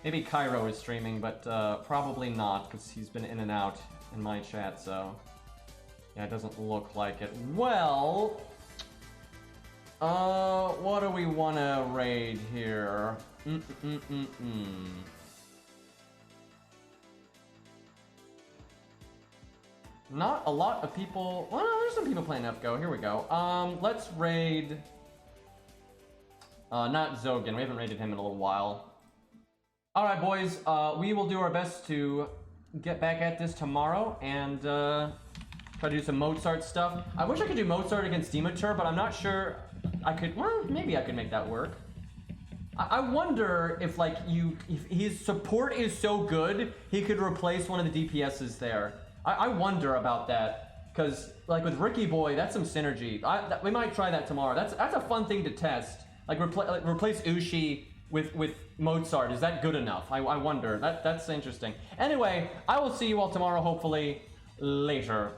Maybe Cairo is streaming, but probably not, because he's been in and out in my chat. So, yeah, it doesn't look like it. Well, what do we want to raid here? Not a lot of people. Well, there's some people playing FGO. Here we go. Let's raid. Not Zogan. We haven't raided him in a little while. All right, boys. We will do our best to get back at this tomorrow and try to do some Mozart stuff. I wish I could do Mozart against Demature, but I'm not sure I could. Well, maybe I could make that work. I wonder if, like, if his support is so good, he could replace one of the DPSs there. I wonder about that, because, like, with Ricky Boy, that's some synergy. We might try that tomorrow. That's a fun thing to test. Like, replace Ushi with Mozart. Is that good enough? I wonder. That's interesting. Anyway, I will see you all tomorrow, hopefully. Later.